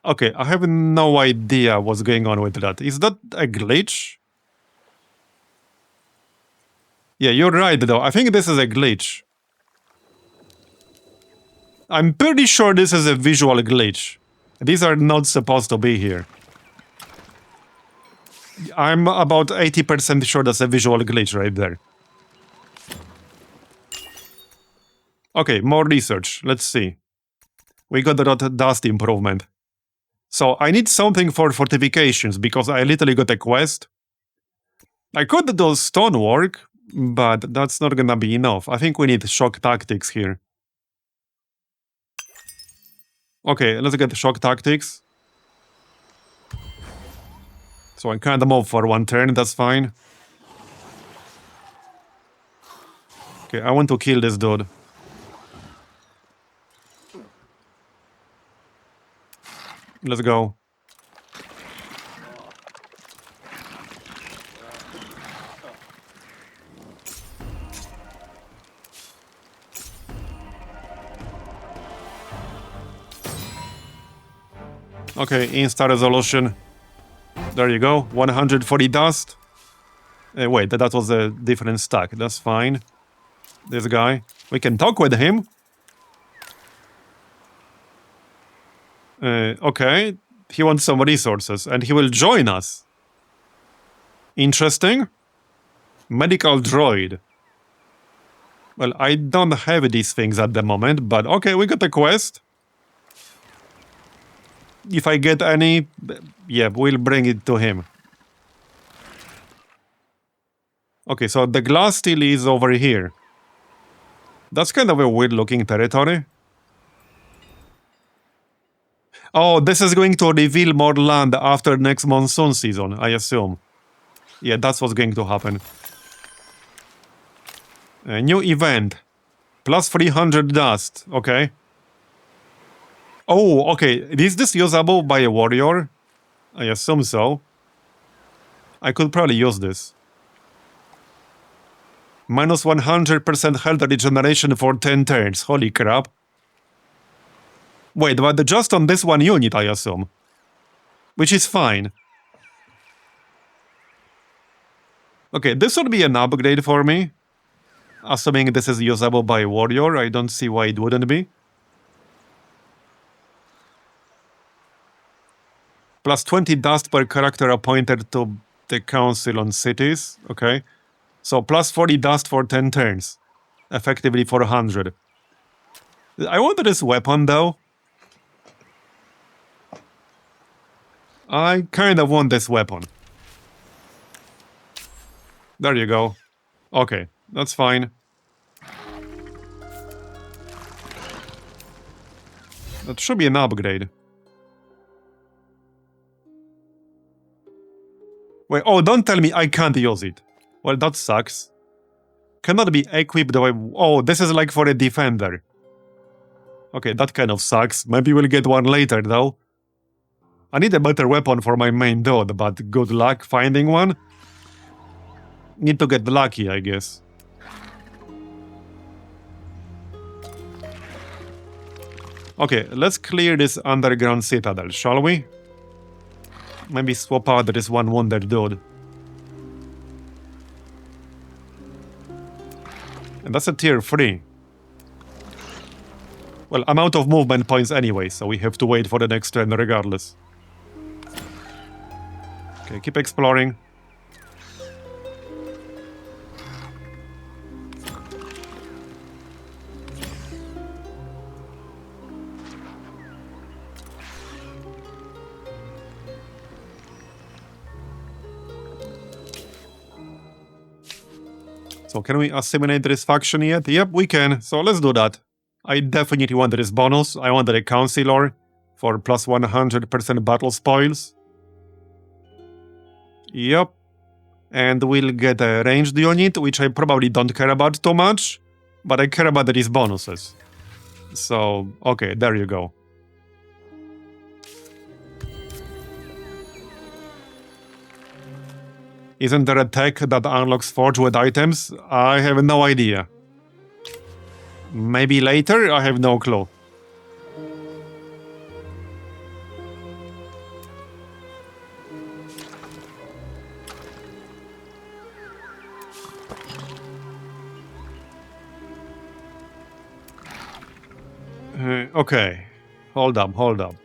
Okay, I have no idea what's going on with that. Is that a glitch? Yeah, you're right, though. I think this is a glitch. I'm pretty sure this is a visual glitch. These are not supposed to be here. I'm about 80% sure that's a visual glitch right there. Okay, more research. Let's see. We got that dust improvement. So I need something for fortifications because I literally got a quest. I could do stonework, but that's not gonna be enough. I think we need shock tactics here. Okay, let's get shock tactics. So I can't move for one turn, that's fine. Okay, I want to kill this dude. Let's go. Okay, insta resolution. There you go, 140 dust. Wait, that was a different stack, that's fine. This guy. We can talk with him. Okay, he wants some resources and he will join us. Interesting. Medical droid. Well, I don't have these things at the moment, but okay, we got a quest. If I get any, yeah, we'll bring it to him. Okay, so the glass steel is over here. That's kind of a weird looking territory. Oh, this is going to reveal more land after next monsoon season, I assume. Yeah, that's what's going to happen. A new event. Plus 300 dust, okay. Oh, okay, is this usable by a warrior? I assume so. I could probably use this. Minus 100% health regeneration for 10 turns. Holy crap. Wait, but just on this one unit, I assume. Which is fine. Okay, this would be an upgrade for me. Assuming this is usable by a warrior, I don't see why it wouldn't be. Plus 20 dust per character appointed to the council on cities. Okay. So plus 40 dust for 10 turns. Effectively 400. I want this weapon though. I kind of want this weapon. There you go. Okay, that's fine. That should be an upgrade. Wait, oh, don't tell me I can't use it. Well, that sucks. Cannot be equipped by... Oh, this is like for a defender. Okay, that kind of sucks. Maybe we'll get one later, though. I need a better weapon for my main dude, but good luck finding one. Need to get lucky, I guess. Okay, let's clear this underground citadel, shall we? Maybe swap out this one wonder dude. And that's a tier 3. Well, I'm out of movement points anyway, so we have to wait for the next turn regardless. Okay, keep exploring. So can we assimilate this faction yet? Yep, we can. So let's do that. I definitely wanted this bonus. I wanted a Councilor for plus 100% battle spoils. Yep. And we'll get a ranged unit, which I probably don't care about too much, but I care about these bonuses. So, okay, there you go. Isn't there a tech that unlocks forge with items? I have no idea. Maybe later? I have no clue. Okay. Hold up.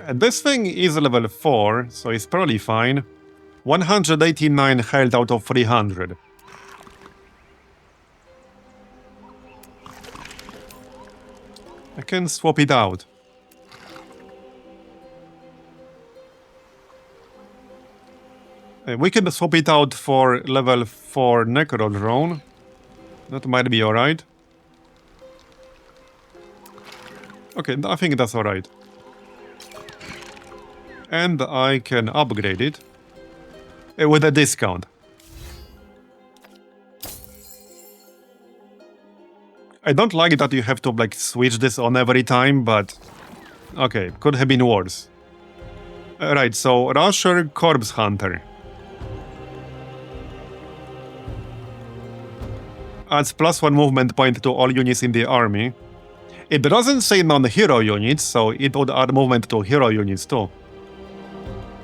And this thing is level 4, so it's probably fine. 189 health out of 300. I can swap it out. We can swap it out for level 4 Necro Drone. That might be alright. Okay, I think that's alright. And I can upgrade it with a discount. I don't like that you have to like switch this on every time, but okay, could have been worse. Right, so Rusher Corpse Hunter. Adds +1 movement point to all units in the army. It doesn't say non-hero units, so it would add movement to hero units too.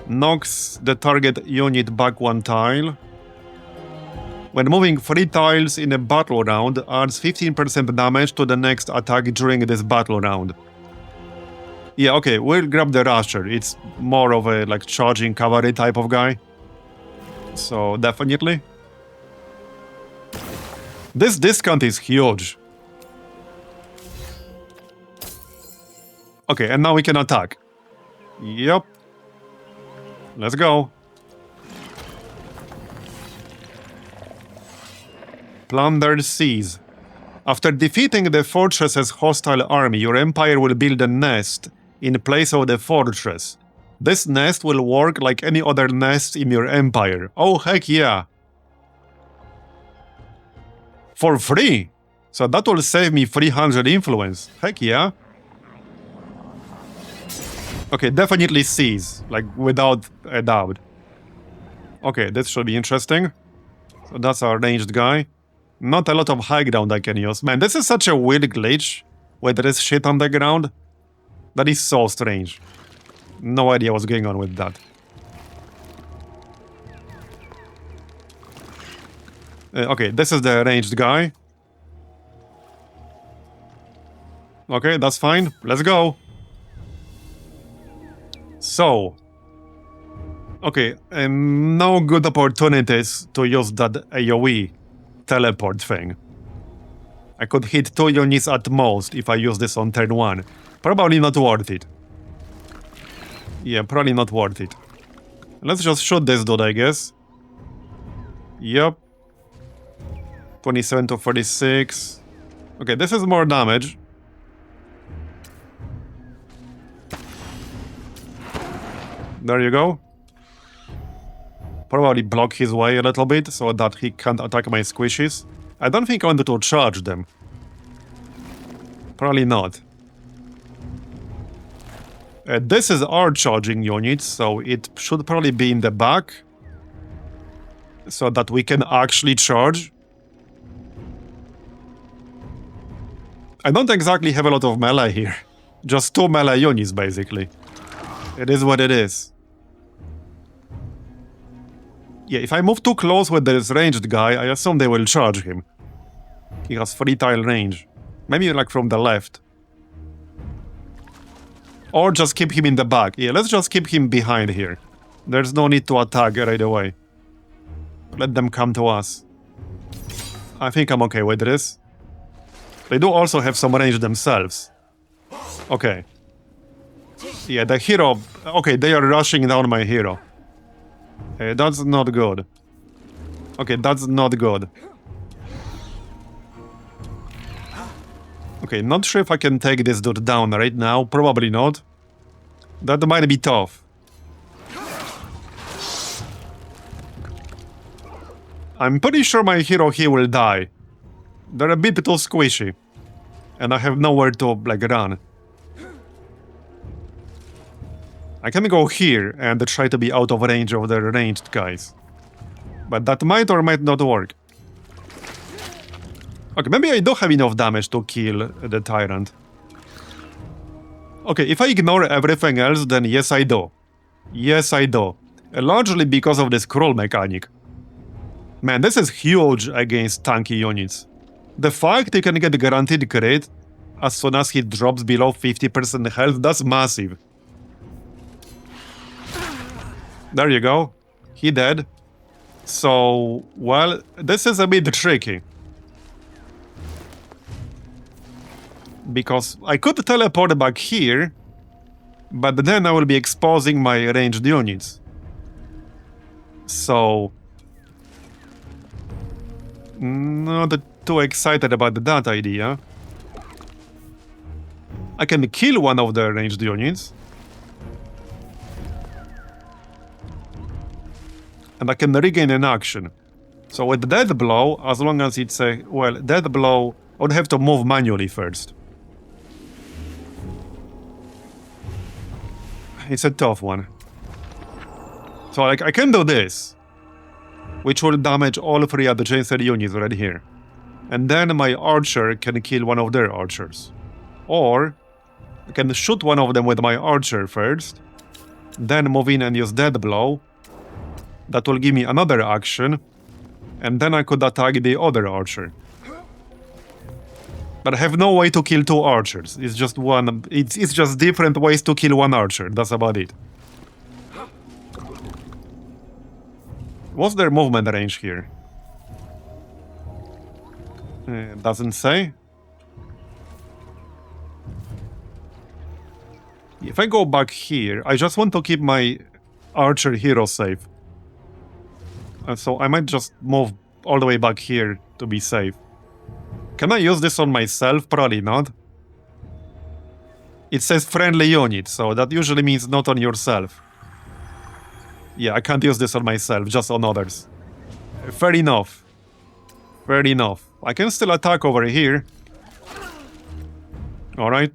Knocks the target unit back 1 tile. When moving 3 tiles in a battle round, adds 15% damage to the next attack during this battle round. Yeah, okay, we'll grab the Rusher. It's more of a like charging cavalry type of guy. So definitely. This discount is huge. Okay, and now we can attack. Yep. Let's go. Plundered Seas. After defeating the fortress's hostile army, your empire will build a nest in place of the fortress. This nest will work like any other nest in your empire. Oh, heck yeah. For free! So that will save me 300 influence. Heck yeah. Okay, definitely seas, like without a doubt. Okay, this should be interesting. So that's our ranged guy. Not a lot of high ground I can use. Man, this is such a weird glitch where there is shit on the ground. That is so strange. No idea what's going on with that. Okay, this is the ranged guy. Okay, that's fine. Let's go. So. Okay, no good opportunities to use that AoE teleport thing. I could hit 2 units at most if I use this on turn 1. Probably not worth it. Yeah, probably not worth it. Let's just shoot this dude, I guess. Yep. 27 to 46. Okay, this is more damage. There you go. Probably block his way a little bit so that he can't attack my squishies. I don't think I wanted to charge them. Probably not. This is our charging unit, so it should probably be in the back. So that we can actually charge. I don't exactly have a lot of melee here. Just 2 melee units, basically. It is what it is. Yeah, if I move too close with this ranged guy, I assume they will charge him. He has 3 tile range. Maybe like from the left. Or just keep him in the back. Yeah, let's just keep him behind here. There's no need to attack right away. Let them come to us. I think I'm okay with this. They do also have some range themselves. Okay. Yeah, the hero... Okay, they are rushing down my hero. That's not good. Okay, that's not good. Okay, not sure if I can take this dude down right now. Probably not. That might be tough. I'm pretty sure my hero here will die. They're a bit too squishy. And I have nowhere to, like, run. I can go here and try to be out of range of the ranged guys. But that might or might not work. Okay, maybe I do have enough damage to kill the Tyrant. Okay, if I ignore everything else, then yes I do. Yes I do. Largely because of the scroll mechanic. Man, this is huge against tanky units. The fact you can get guaranteed crit as soon as he drops below 50% health, that's massive. There you go. He dead. So, well, this is a bit tricky. Because I could teleport back here, but then I will be exposing my ranged units. So... not too excited about that idea. I can kill one of the ranged units. And I can regain an action. So with Death Blow, as long as it's a... well, Death Blow, I would have to move manually first. It's a tough one. So I can do this, which will damage all 3 adjacent units right here. And then my archer can kill one of their archers. Or I can shoot one of them with my archer first, then move in and use Death Blow. That will give me another action, and then I could attack the other archer. But I have no way to kill 2 archers. It's just one... It's just different ways to kill 1 archer. That's about it. What's their movement range here? Doesn't say. If I go back here, I just want to keep my archer hero safe. So I might just move all the way back here to be safe. Can I use this on myself? Probably not. It says friendly unit, so that usually means not on yourself. Yeah, I can't use this on myself, just on others. Fair enough. Fair enough. I can still attack over here. Alright.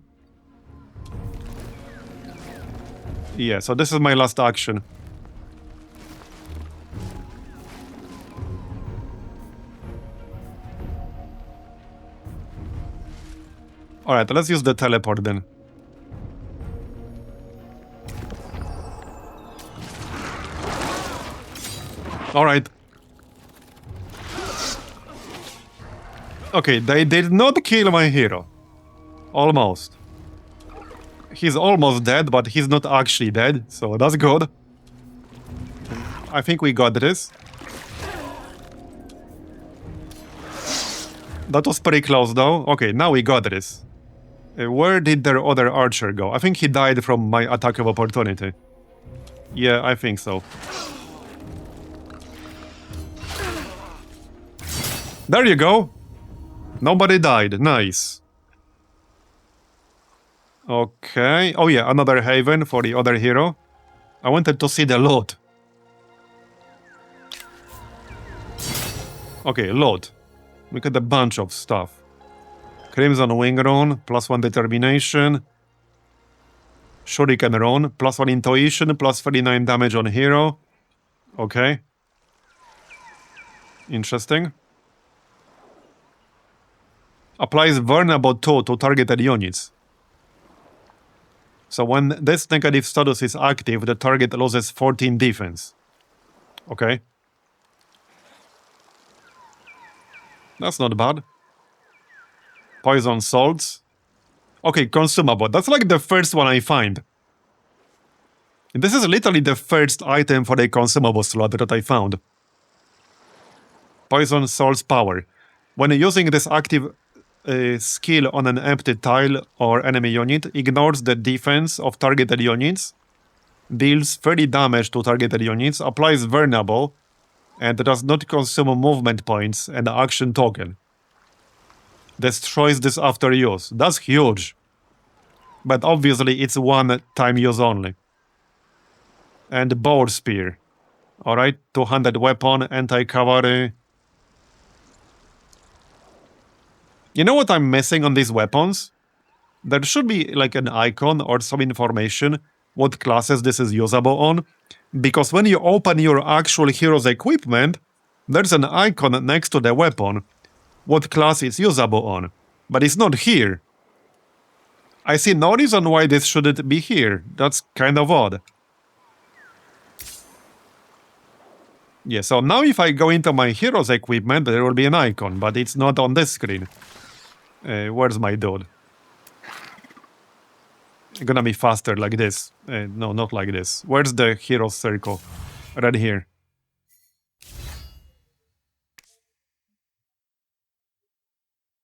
Yeah, so this is my last action. Alright, let's use the teleport then. Alright. Okay, they did not kill my hero. Almost. He's almost dead, but he's not actually dead, so that's good. I think we got this. That was pretty close though. Okay, now we got this. Where did their other archer go? I think he died from my attack of opportunity. Yeah, I think so. There you go! Nobody died. Nice. Okay. Oh yeah, another haven for the other hero. I wanted to see the loot. Okay, loot. Look at a bunch of stuff. Crimson Wing Rune, +1 determination. Shuriken Rune, +1 intuition, +39 damage on hero. Okay. Interesting. Applies vulnerable 2 to targeted units. So when this negative status is active, the target loses 14 defense. Okay. That's not bad. Poison salts. Okay, consumable. That's like the first one I find. This is literally the first item for the consumable slot that I found. Poison salts power. When using this active skill on an empty tile or enemy unit, ignores the defense of targeted units, deals 30 damage to targeted units, applies vulnerable, and does not consume movement points and action token. Destroys this after use. That's huge. But obviously it's one-time use only. And bow spear. Alright, two-handed weapon, anti-cavalry. You know what I'm missing on these weapons? There should be like an icon or some information what classes this is usable on, because when you open your actual hero's equipment, there's an icon next to the weapon, what class it's usable on, but it's not here. I see no reason why this shouldn't be here. That's kind of odd. Yeah, so now if I go into my hero's equipment, there will be an icon, but it's not on this screen. Where's my dude? Gonna be faster like this. No, not like this. Where's the hero's circle? Right here.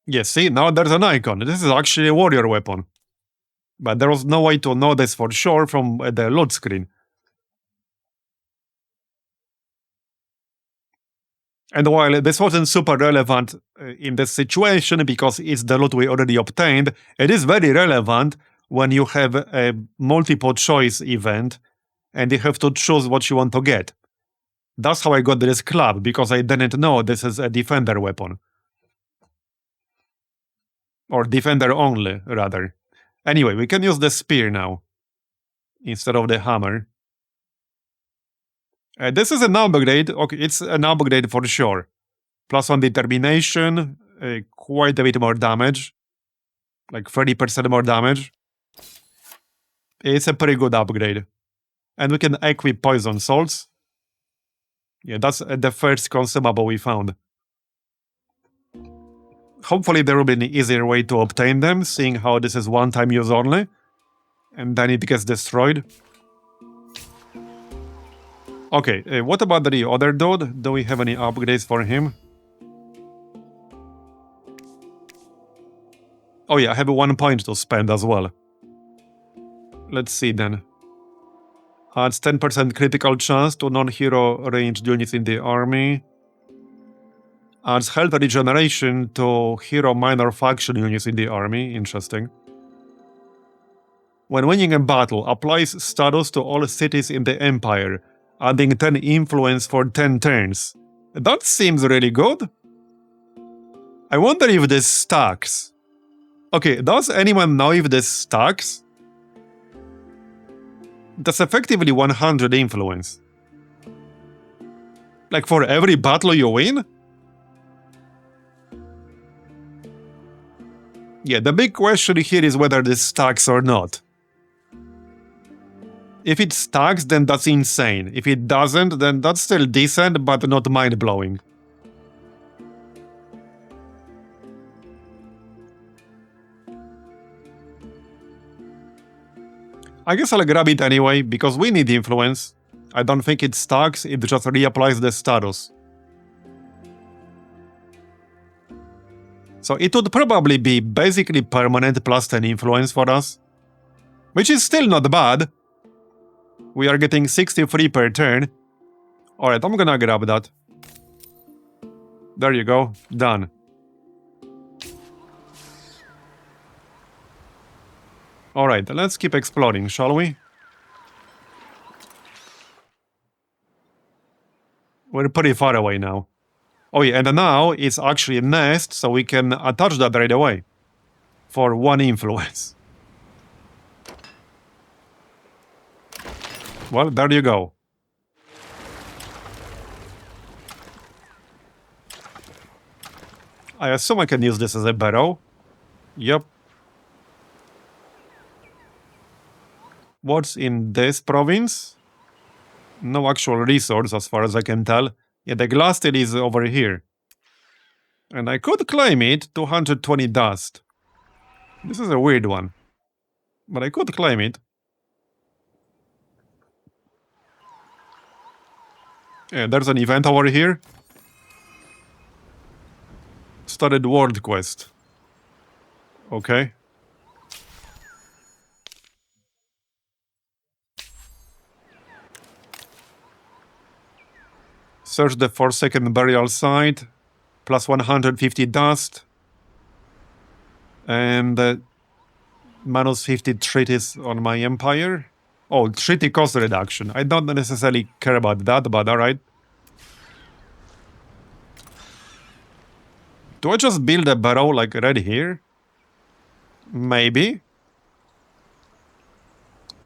Yeah, see, now there's an icon. This is actually a warrior weapon. But there was no way to know this for sure from the loot screen. And while this wasn't super relevant in this situation because it's the loot we already obtained, it is very relevant when you have a multiple choice event and you have to choose what you want to get. That's how I got this club, because I didn't know this is a defender weapon. Or defender only, rather. Anyway, we can use the spear now instead of the hammer. This is an upgrade. Okay, it's an upgrade for sure. +1 determination, quite a bit more damage. Like 30% more damage. It's a pretty good upgrade. And we can equip poison salts. Yeah, that's the first consumable we found. Hopefully there will be an easier way to obtain them, seeing how this is one-time use only. And then it gets destroyed. Okay, what about the other dude? Do we have any upgrades for him? Oh yeah, I have 1 point to spend as well. Let's see then. Adds 10% critical chance to non-hero ranged units in the army. Adds health regeneration to hero minor faction units in the army. Interesting. When winning a battle, applies status to all cities in the empire, adding 10 influence for 10 turns. That seems really good. I wonder if this stacks. Okay, does anyone know if this stacks? That's effectively 100 influence. Like for every battle you win? Yeah, the big question here is whether this stacks or not. If it stacks, then that's insane. If it doesn't, then that's still decent, but not mind-blowing. I guess I'll grab it anyway, because we need influence. I don't think it stacks, it just reapplies the status. So it would probably be basically permanent +10 influence for us. Which is still not bad. We are getting 63 per turn. Alright, I'm gonna grab that. There you go, done. Alright, let's keep exploring, shall we? We're pretty far away now. Oh yeah, and now it's actually a nest, so we can attach that right away. For 1 influence. Well, there you go. I assume I can use this as a barrow. Yep. What's in this province? No actual resource as far as I can tell. Yeah, the glass steel is over here. And I could claim it, 220 dust. This is a weird one. But I could claim it. Yeah, there's an event over here. Started world quest. Okay. Search the Forsaken Burial Site. +150 dust. And -50 treaties on my empire. Oh, treaty cost reduction. I don't necessarily care about that, but alright. Do I just build a barrow like right here? Maybe.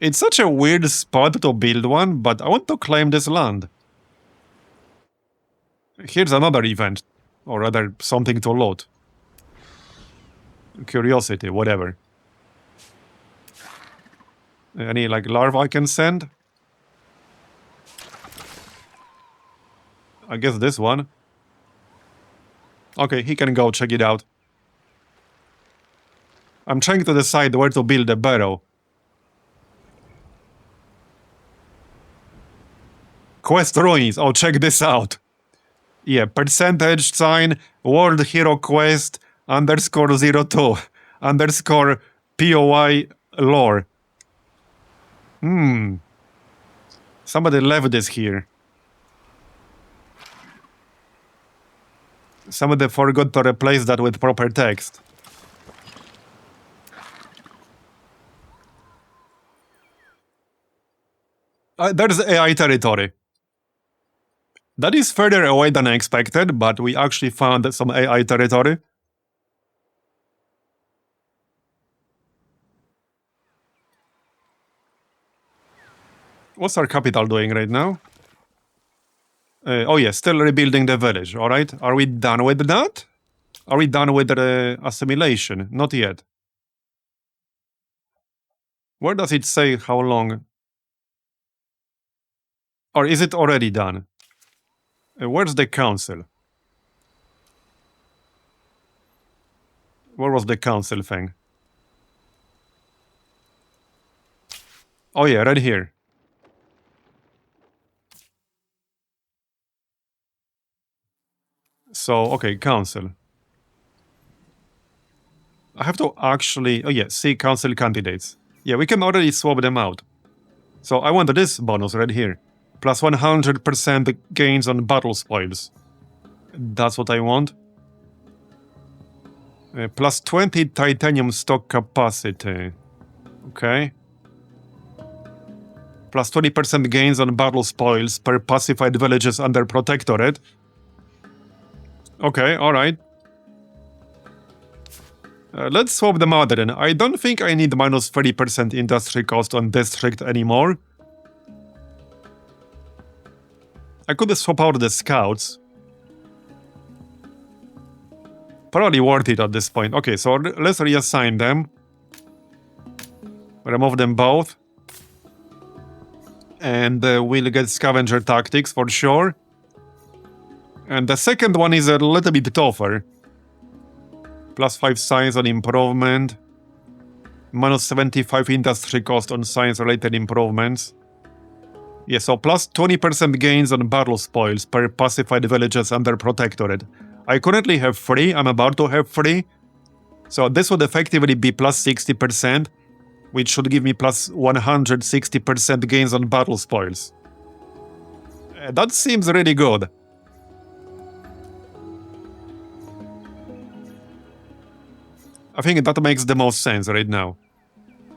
It's such a weird spot to build one, but I want to claim this land. Here's another event, or rather something to loot. Curiosity, whatever. Any, like, larvae I can send? I guess this one. Okay, he can go check it out. I'm trying to decide where to build a barrow. Quest ruins. Oh, check this out. Yeah, percentage sign, World Hero Quest, _02, _ POI lore. Somebody left this here. Somebody forgot to replace that with proper text. There's AI territory. That is further away than I expected, but we actually found some AI territory. What's our capital doing right now? Oh yeah, still rebuilding the village, alright? Are we done with that? Are we done with the assimilation? Not yet. Where does it say how long? Or is it already done? Where's the council? Where was the council thing? Oh yeah, right here. So, okay, council. I have to actually... Oh yeah, see council candidates. Yeah, we can already swap them out. So I want this bonus right here. Plus 100% gains on battle spoils. That's what I want. Plus 20 titanium stock capacity. Okay. Plus 20% gains on battle spoils per pacified villages under protectorate. Okay, alright. Let's swap them out then. I don't think I need minus 30% industry cost on district anymore. I could swap out the scouts. Probably worth it at this point. Okay, so let's reassign them. Remove them both. And we'll get scavenger tactics for sure. And the second one is a little bit tougher. Plus 5 science on improvement. Minus 75 industry cost on science-related improvements. Yeah, so plus 20% gains on battle spoils per pacified villages under protectorate. I currently have 3, I'm about to have 3. So this would effectively be plus 60%, which should give me plus 160% gains on battle spoils. That seems really good. I think that makes the most sense right now.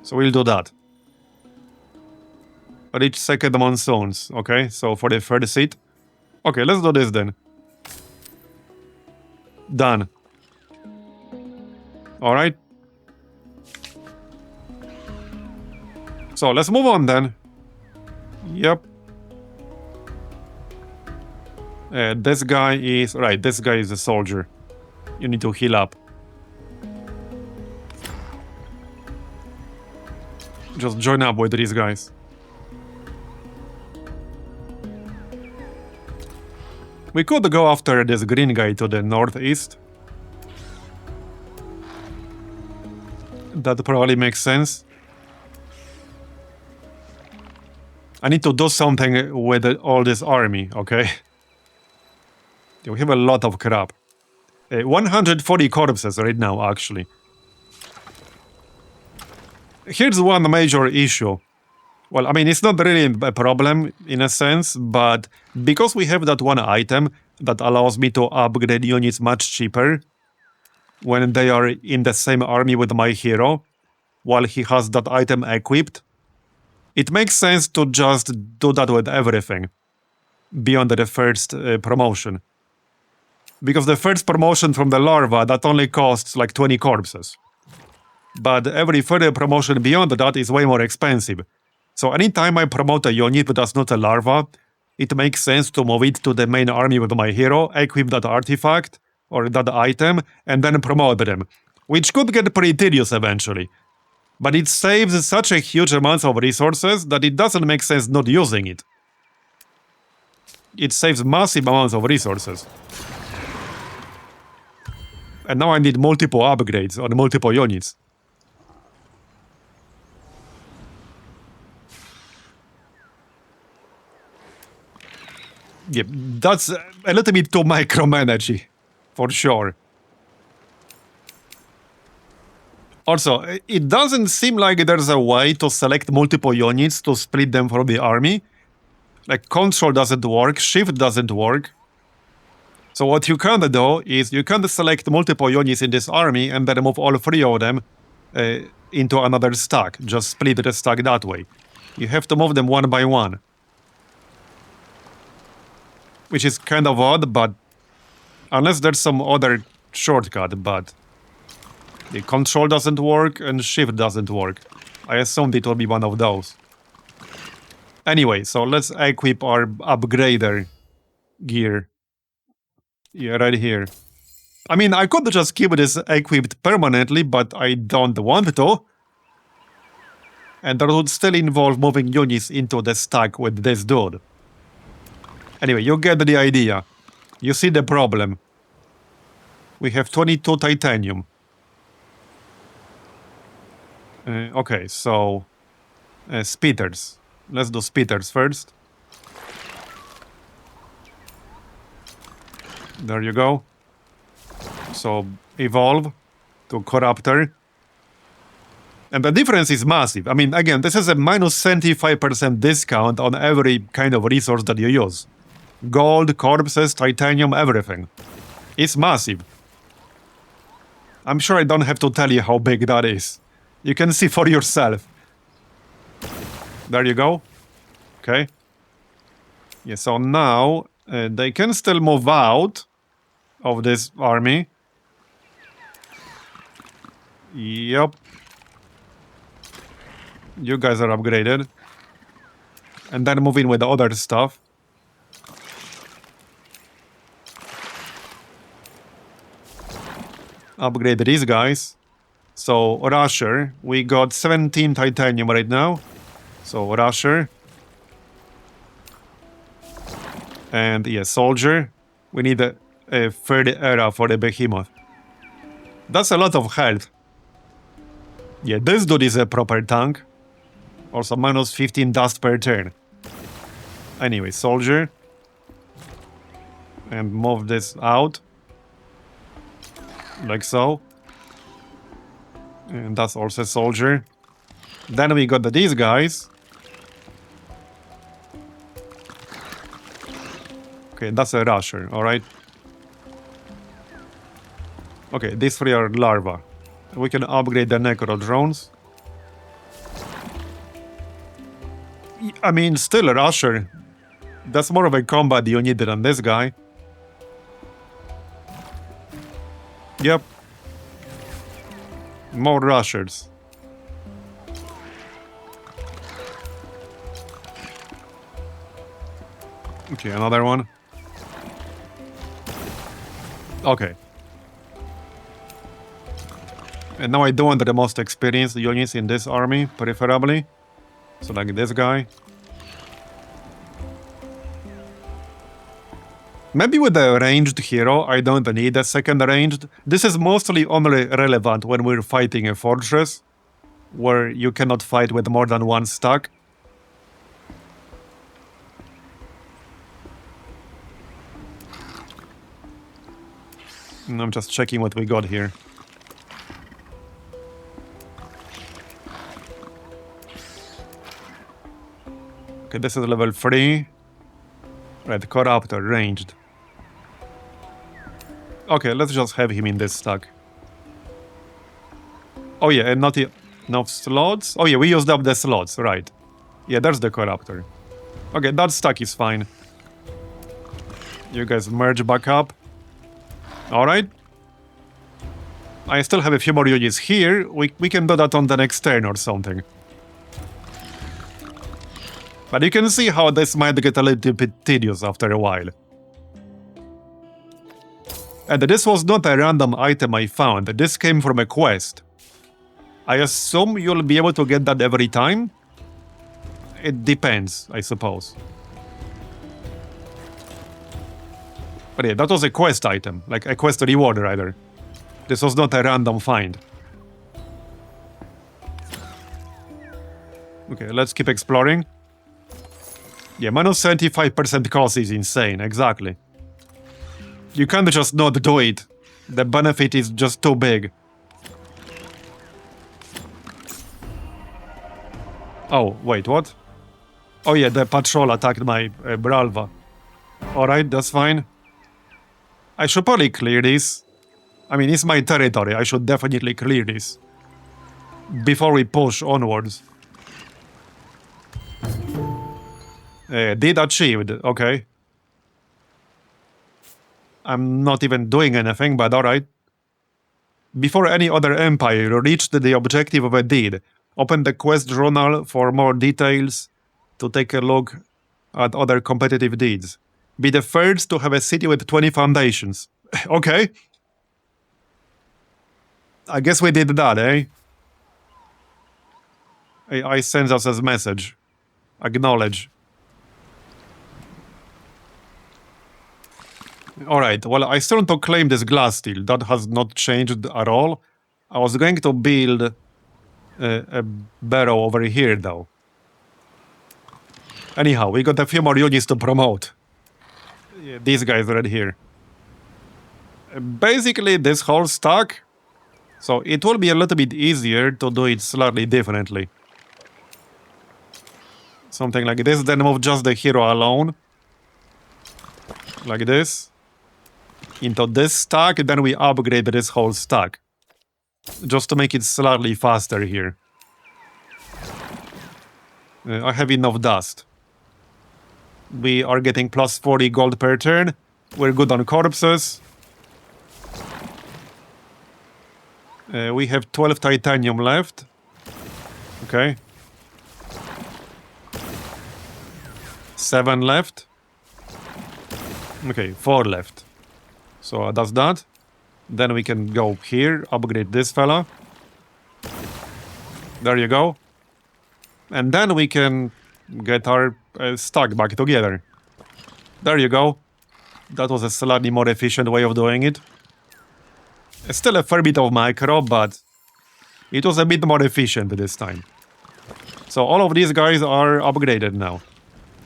So we'll do that. Reach second monsoons, okay? So for the third seat. Okay, let's do this then. Done. Alright. So let's move on then. Yep. This guy is... Right, this guy is a soldier. You need to heal up. Just join up with these guys. We could go after this green guy to the northeast. That probably makes sense. I need to do something with all this army, okay? We have a lot of crap. 140 corpses right now, actually. Here's one major issue. Well, I mean, it's not really a problem in a sense, but because we have that one item that allows me to upgrade units much cheaper when they are in the same army with my hero, while he has that item equipped, it makes sense to just do that with everything beyond the first promotion. Because the first promotion from the larva, that only costs like 20 corpses. But every further promotion beyond that is way more expensive. So anytime I promote a unit that's not a larva, it makes sense to move it to the main army with my hero, equip that artifact or that item, and then promote them, which could get pretty tedious eventually. But it saves such a huge amount of resources that it doesn't make sense not using it. It saves massive amounts of resources. And now I need multiple upgrades on multiple units. Yeah, that's a little bit too micromanagey, for sure. Also, it doesn't seem like there's a way to select multiple units to split them from the army. Like, control doesn't work, shift doesn't work. So what you can do is you can select multiple units in this army and then move all 3 of them into another stack. Just split the stack that way. You have to move them one by one. Which is kind of odd, but unless there's some other shortcut, but the control doesn't work and shift doesn't work. I assumed it will be one of those. Anyway, so let's equip our upgrader gear. Yeah, right here. I mean, I could just keep this equipped permanently, but I don't want to. And that would still involve moving units into the stack with this dude. Anyway, you get the idea. You see the problem. We have 22 titanium. Okay, so... speeders. Let's do speeders first. There you go. So, evolve to Corruptor. And the difference is massive. I mean, again, this is a minus 75% discount on every kind of resource that you use. Gold, corpses, titanium, everything. It's massive. I'm sure I don't have to tell you how big that is. You can see for yourself. There you go. Okay. Yeah, so now they can still move out of this army. Yep. You guys are upgraded. And then move in with the other stuff. Upgrade these guys. So, Rusher, we got 17 titanium right now. So, Rusher. And, yeah, Soldier. We need a third era for the Behemoth. That's a lot of health. Yeah, this dude is a proper tank. Also, minus 15 dust per turn. Anyway, Soldier. And move this out. Like so. And that's also a Soldier. Then we got these guys. Okay, that's a Rusher, alright? Okay, these 3 are larva. We can upgrade the Necro drones. I mean, still a Rusher. That's more of a combat unit than this guy. Yep. More Rushers. Okay, another one. Okay. And now I do want the most experienced units in this army, preferably. So like this guy. Maybe with the ranged hero, I don't need a second ranged. This is mostly only relevant when we're fighting a fortress, where you cannot fight with more than one stack. And I'm just checking what we got here. Okay, this is level 3. Right, Corruptor, ranged. Okay, let's just have him in this stack. Oh yeah, and not enough slots? Oh yeah, we used up the slots, right. Yeah, there's the Corruptor. Okay, that stack is fine. You guys merge back up. Alright. I still have a few more units here. We can do that on the next turn or something. But you can see how this might get a little bit tedious after a while. And this was not a random item I found, this came from a quest. I assume you'll be able to get that every time? It depends, I suppose. But yeah, that was a quest item, like a quest reward rather. This was not a random find. Okay, let's keep exploring. Yeah, minus 75% cost is insane, exactly. You can't just not do it. The benefit is just too big. Oh, wait, what? Oh yeah, the patrol attacked my Bralva. Alright, that's fine. I should probably clear this. I mean, it's my territory, I should definitely clear this. Before we push onwards. Did achieved, okay. I'm not even doing anything, but alright. Before any other empire reached the objective of a deed, open the quest journal for more details to take a look at other competitive deeds. Be the first to have a city with 20 foundations. Okay. I guess we did that, eh? AI sends us a message. Acknowledge. Alright, well, I still want to claim this glass steel. That has not changed at all. I was going to build a barrow over here, though. Anyhow, we got a few more units to promote. Yeah, these guys right here. Basically, this whole stack. So it will be a little bit easier to do it slightly differently. Something like this, then move just the hero alone. Like this. Into this stack, then we upgrade this whole stack. Just to make it slightly faster here. I have enough dust. We are getting plus 40 gold per turn. We're good on corpses. We have 12 titanium left. Okay. 7 left. Okay, 4 left. So that's that. Then we can go here, upgrade this fella. There you go. And then we can get our stack back together. There you go. That was a slightly more efficient way of doing it. It's still a fair bit of micro, but it was a bit more efficient this time. So all of these guys are upgraded now.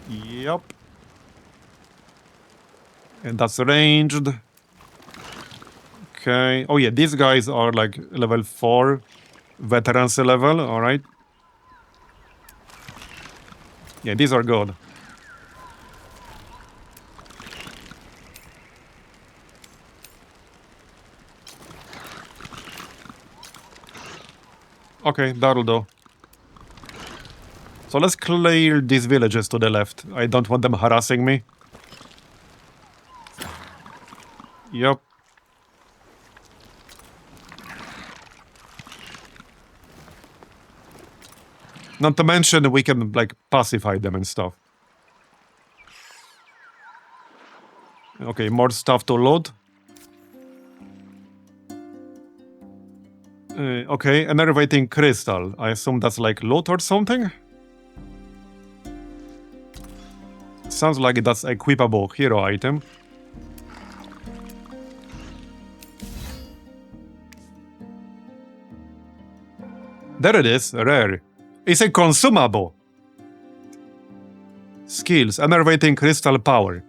Yep. And that's ranged. Okay. Oh yeah, these guys are like level 4. Veterans level, alright. Yeah, these are good. Okay, that'll do. So let's clear these villages to the left. I don't want them harassing me. Yep. Not to mention we can, like, pacify them and stuff. Okay, more stuff to load. Okay, enervating crystal. I assume that's like loot or something? Sounds like that's equipable hero item. There it is, rare. It's a consumable. Skills, enervating crystal power.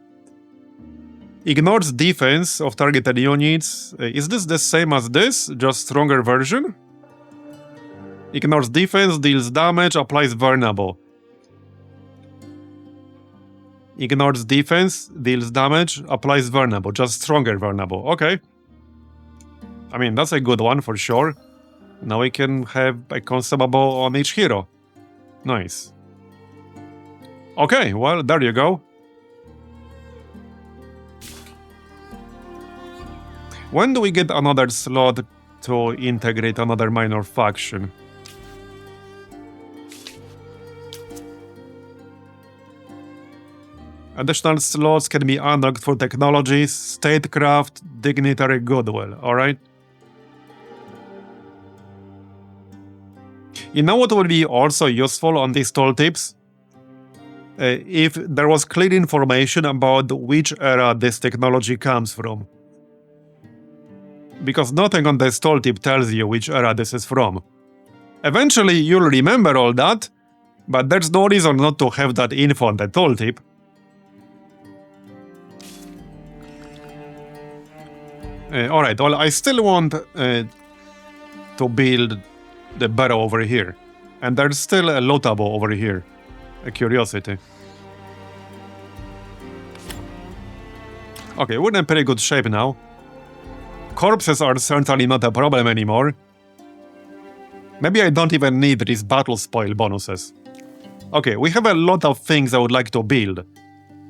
Ignores defense of targeted units. Is this the same as this? Just stronger version? Ignores defense, deals damage, applies vulnerable. Ignores defense, deals damage, applies vulnerable. Just stronger vulnerable. Okay. I mean, that's a good one for sure. Now we can have a consumable on each hero. Nice. Okay, well, there you go. When do we get another slot to integrate another minor faction? Additional slots can be unlocked for technologies, statecraft, dignitary goodwill, alright? You know what would be also useful on these tooltips? If there was clear information about which era this technology comes from. Because nothing on this tooltip tells you which era this is from. Eventually you'll remember all that, but there's no reason not to have that info on the tooltip. Alright, well, I still want to build the barrow over here. And there's still a lootable over here. A curiosity. Okay, we're in pretty good shape now. Corpses are certainly not a problem anymore. Maybe I don't even need these battle spoil bonuses. Okay, we have a lot of things I would like to build.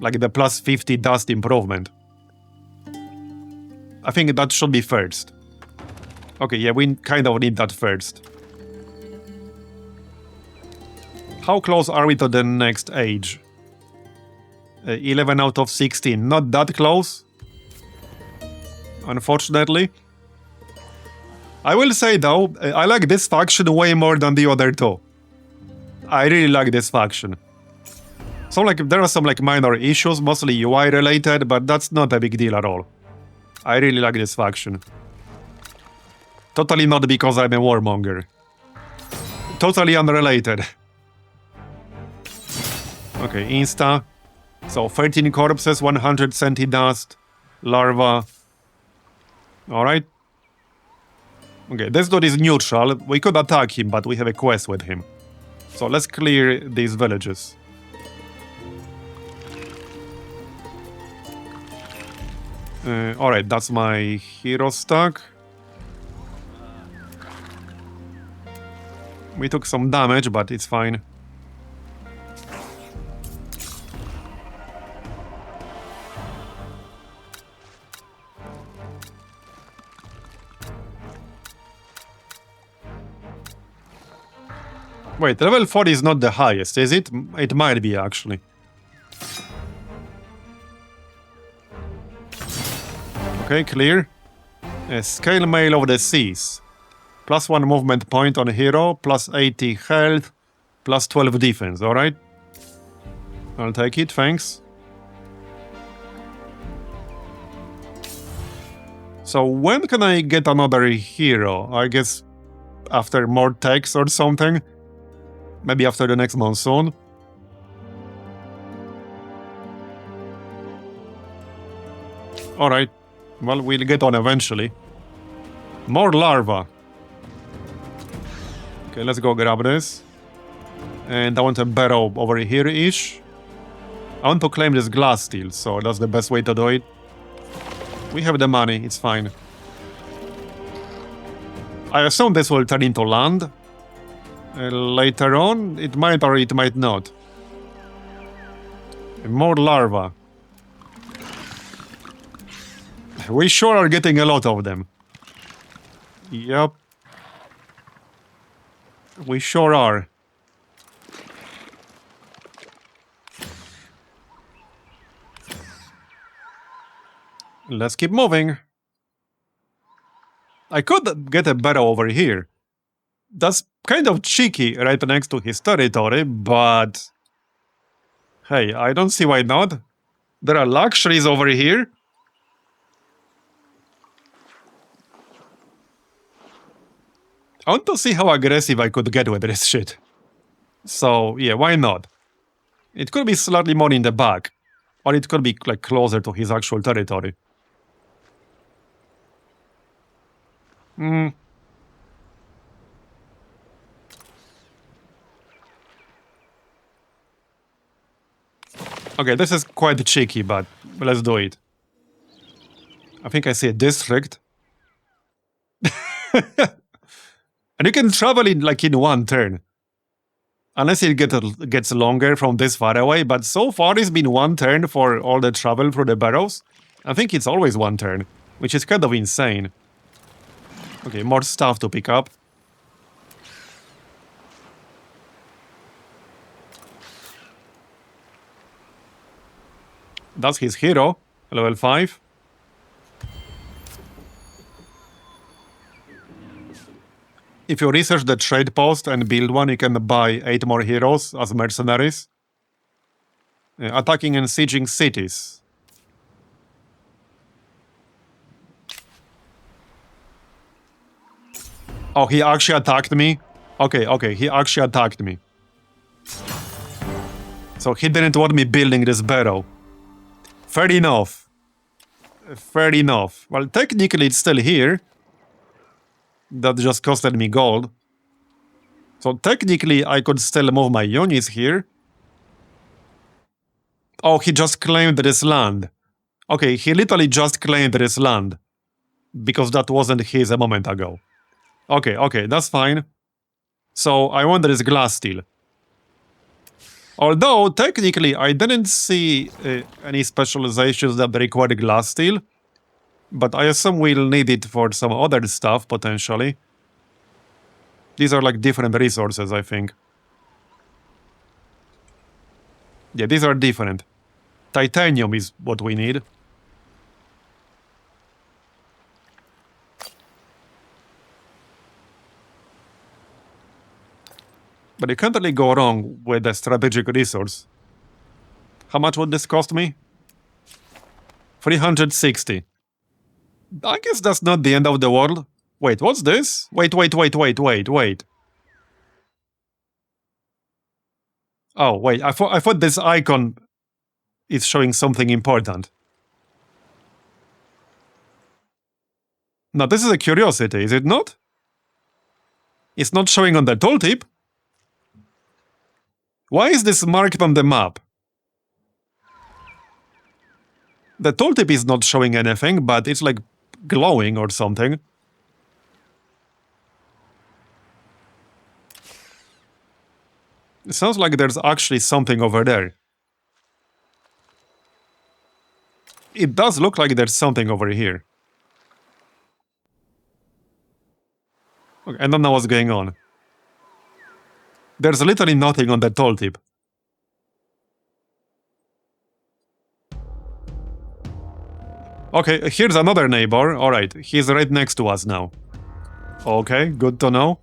Like the plus 50 dust improvement. I think that should be first. Okay, yeah, we kind of need that first. How close are we to the next age? 11 out of 16. Not that close. Unfortunately. I will say though, I like this faction way more than the other two. I really like this faction. So like, there are some like minor issues, mostly UI related, but that's not a big deal at all. I really like this faction. Totally not because I'm a warmonger. Totally unrelated. Okay, insta. So 13 corpses, 100 senti dust, larva. Alright. Okay, this dude is neutral. We could attack him, but we have a quest with him. So let's clear these villages. Alright, that's my hero stack. We took some damage, but it's fine. Wait, level 4 is not the highest, is it? It might be, actually. Okay, clear. Scale Mail of the Seas. Plus 1 movement point on hero, plus 80 health, plus 12 defense, alright? I'll take it, thanks. So when can I get another hero? I guess after more techs or something? Maybe after the next monsoon? Alright. Well, we'll get on eventually. More larva. Okay, let's go grab this. And I want a barrow over here-ish. I want to claim this glass steel, so that's the best way to do it. We have the money, it's fine. I assume this will turn into land. Later on, it might or it might not. More larva. We sure are getting a lot of them. Yep. We sure are. Let's keep moving. I could get a barrow over here. That's kind of cheeky right next to his territory, but... Hey, I don't see why not. There are luxuries over here. I want to see how aggressive I could get with this shit. So, yeah, why not? It could be slightly more in the back. Or it could be, like, closer to his actual territory. Okay, this is quite cheeky, but let's do it. I think I see a district. And you can travel in, like, in one turn. Unless it gets longer from this far away, but so far it's been one turn for all the travel through the barrows. I think it's always one turn, which is kind of insane. Okay, more stuff to pick up. That's his hero, level 5. If you research the trade post and build one, you can buy 8 more heroes as mercenaries. Attacking and sieging cities. Oh, he actually attacked me? Okay, he actually attacked me. So he didn't want me building this barrow. Fair enough. Fair enough. Well, technically it's still here. That just costed me gold. So technically I could still move my units here. Oh, he just claimed this land. Okay, he literally just claimed this land. Because that wasn't his a moment ago. Okay, that's fine. So I want this glass steel. Although, technically, I didn't see any specializations that require glass steel. But I assume we'll need it for some other stuff, potentially. These are like different resources, I think. Yeah, these are different. Titanium is what we need. But you can't really go wrong with a strategic resource. How much would this cost me? 360. I guess that's not the end of the world. Wait, what's this? Wait. Oh, wait, I thought this icon is showing something important. No, this is a curiosity, is it not? It's not showing on the tooltip. Why is this marked on the map? The tooltip is not showing anything, but it's like glowing or something. It sounds like there's actually something over there. It does look like there's something over here. Okay, I don't know what's going on. There's literally nothing on the tooltip. Okay, here's another neighbor. Alright, he's right next to us now. Okay, good to know.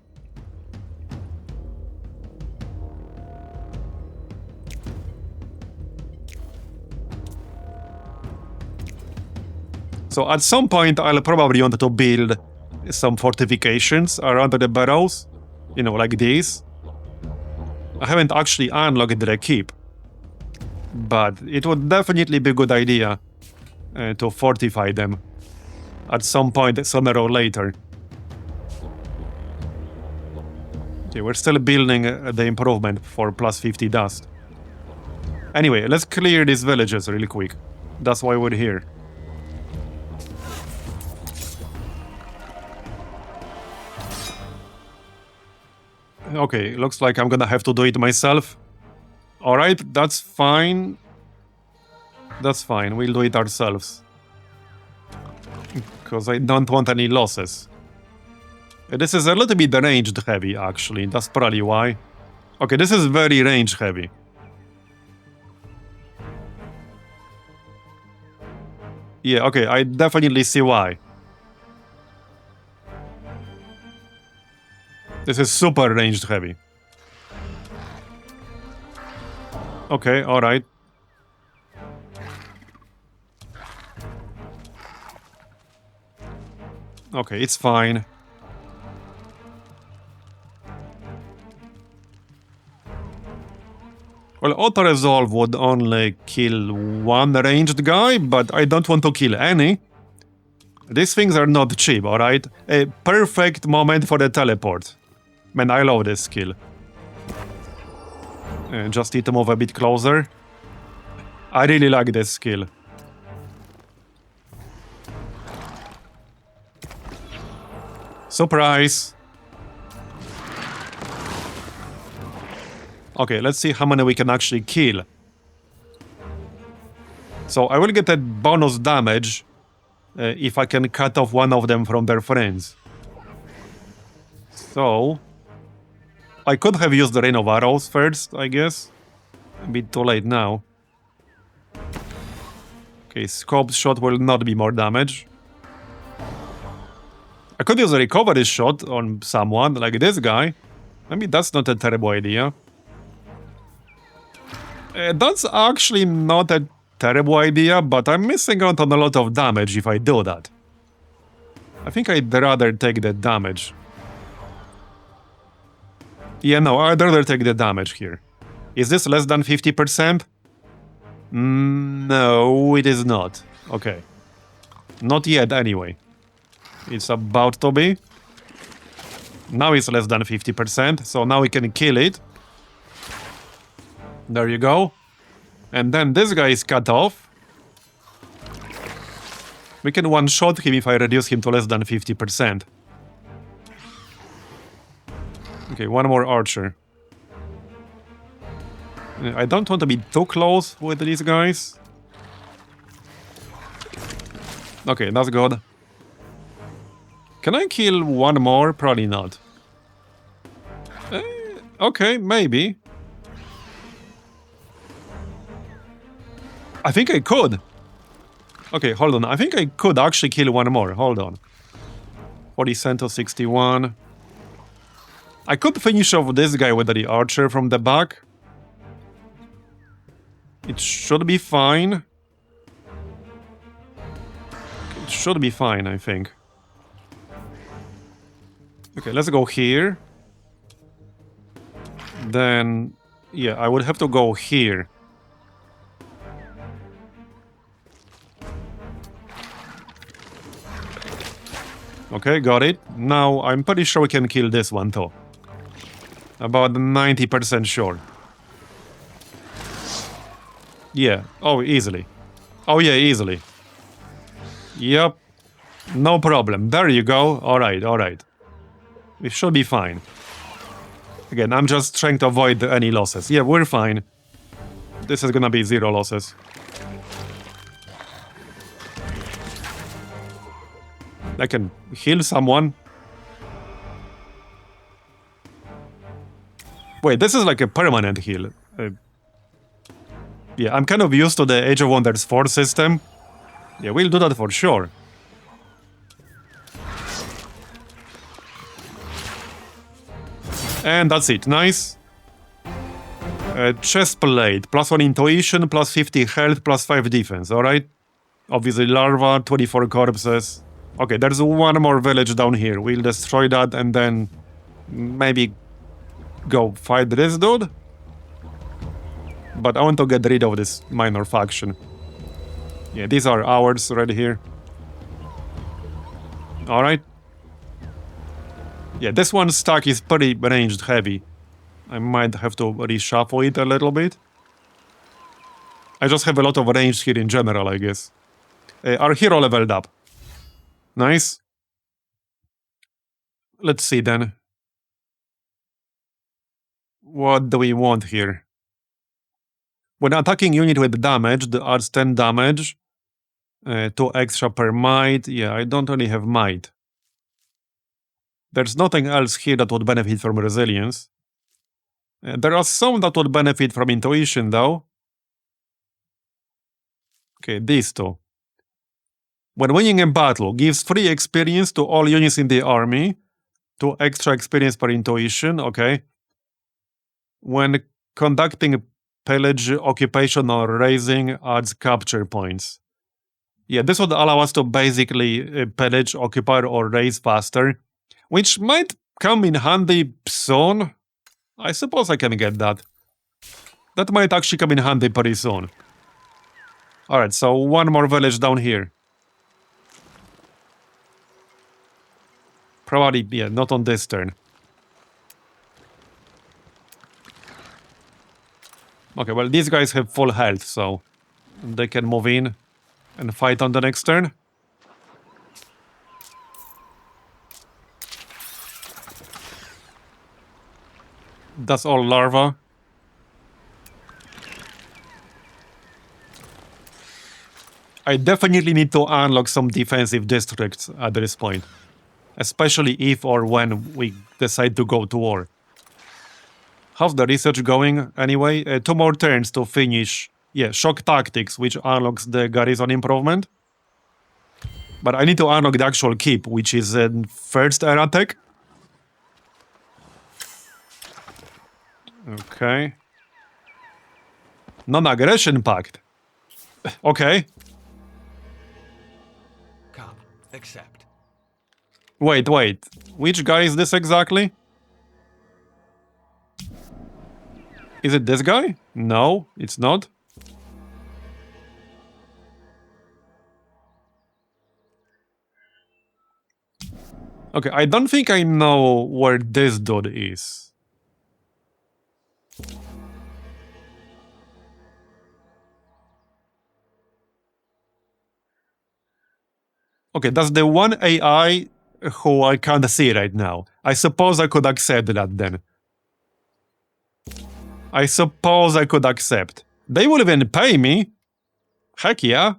So at some point I'll probably want to build some fortifications around the barrows. You know, like these. I haven't actually unlocked the keep. But it would definitely be a good idea to fortify them at some point sooner or later. Okay, we're still building the improvement for plus 50 dust. Anyway, let's clear these villages really quick. That's why we're here. Okay, looks like I'm gonna have to do it myself. Alright, that's fine. That's fine, we'll do it ourselves. Because I don't want any losses. This is a little bit ranged heavy, actually. That's probably why. Okay, this is very range heavy. Yeah, okay, I definitely see why. This is super ranged heavy. Okay, alright. Okay, it's fine. Well, auto-resolve would only kill one ranged guy, but I don't want to kill any. These things are not cheap, alright? A perfect moment for the teleport. Man, I love this skill. Just need to move a bit closer. I really like this skill. Surprise! Okay, let's see how many we can actually kill. So I will get a bonus damage if I can cut off one of them from their friends. So I could have used the Rain of Arrows first, I guess. A bit too late now. Okay, scope shot will not be more damage. I could use a recovery shot on someone, like this guy. Maybe that's not a terrible idea. That's actually not a terrible idea, but I'm missing out on a lot of damage if I do that. I think I'd rather take the damage. Yeah, no, I'd rather take the damage here. Is this less than 50%? No, it is not. Okay. Not yet, anyway. It's about to be. Now it's less than 50%, so now we can kill it. There you go. And then this guy is cut off. We can one-shot him if I reduce him to less than 50%. Okay, one more archer. I don't want to be too close with these guys. Okay, that's good. Can I kill one more? Probably not. Okay, maybe. I think I could. Okay, hold on. I think I could actually kill one more. Hold on. 40 cent to 61. I could finish off this guy with the archer from the back. It should be fine. It should be fine, I think. Okay, let's go here. Then, yeah, I would have to go here. Okay, got it. Now, I'm pretty sure we can kill this one, too. About 90% sure. Yeah. Oh, easily. Oh, yeah, easily. Yep. No problem. There you go. Alright, alright. We should be fine. Again, I'm just trying to avoid any losses. Yeah, we're fine. This is gonna be 0 losses. I can heal someone. Wait, this is like a permanent heal. Yeah, I'm kind of used to the Age of Wonders 4 system. Yeah, we'll do that for sure. And that's it, nice. Chest plate, +1 intuition, +50 health, +5 defense, alright? Obviously larva, 24 corpses. Okay, there's one more village down here. We'll destroy that and then maybe go fight this dude. But I want to get rid of this minor faction. Yeah, these are ours right here. Alright. Yeah, this one stack is pretty ranged heavy. I might have to reshuffle it a little bit. I just have a lot of range here in general, I guess. Our hero leveled up. Nice. Let's see then. What do we want here? When attacking unit with damage, that adds 10 damage. 2 extra per might. Yeah, I don't really have might. There's nothing else here that would benefit from resilience. There are some that would benefit from intuition, though. Okay, these two. When winning a battle, gives free experience to all units in the army. 2 extra experience per intuition, okay. When conducting pillage, occupation, or raising, adds capture points. Yeah, this would allow us to basically pillage, occupy, or raise faster, which might come in handy soon. I suppose I can get that. That might actually come in handy pretty soon. Alright, so one more village down here. Probably, yeah, not on this turn. Okay, well, these guys have full health, so they can move in and fight on the next turn. That's all larva. I definitely need to unlock some defensive districts at this point. Especially if or when we decide to go to war. How's the research going, anyway? 2 more turns to finish Yeah, shock tactics, which unlocks the garrison improvement. But I need to unlock the actual keep, which is first air attack. Okay. Non-aggression pact. Okay. Come, accept. Wait. Which guy is this exactly? Is it this guy? No, it's not. Okay, I don't think I know where this dude is. Okay, that's the one AI who I can't see right now. I suppose I could accept that then. I suppose I could accept. They will even pay me. Heck yeah.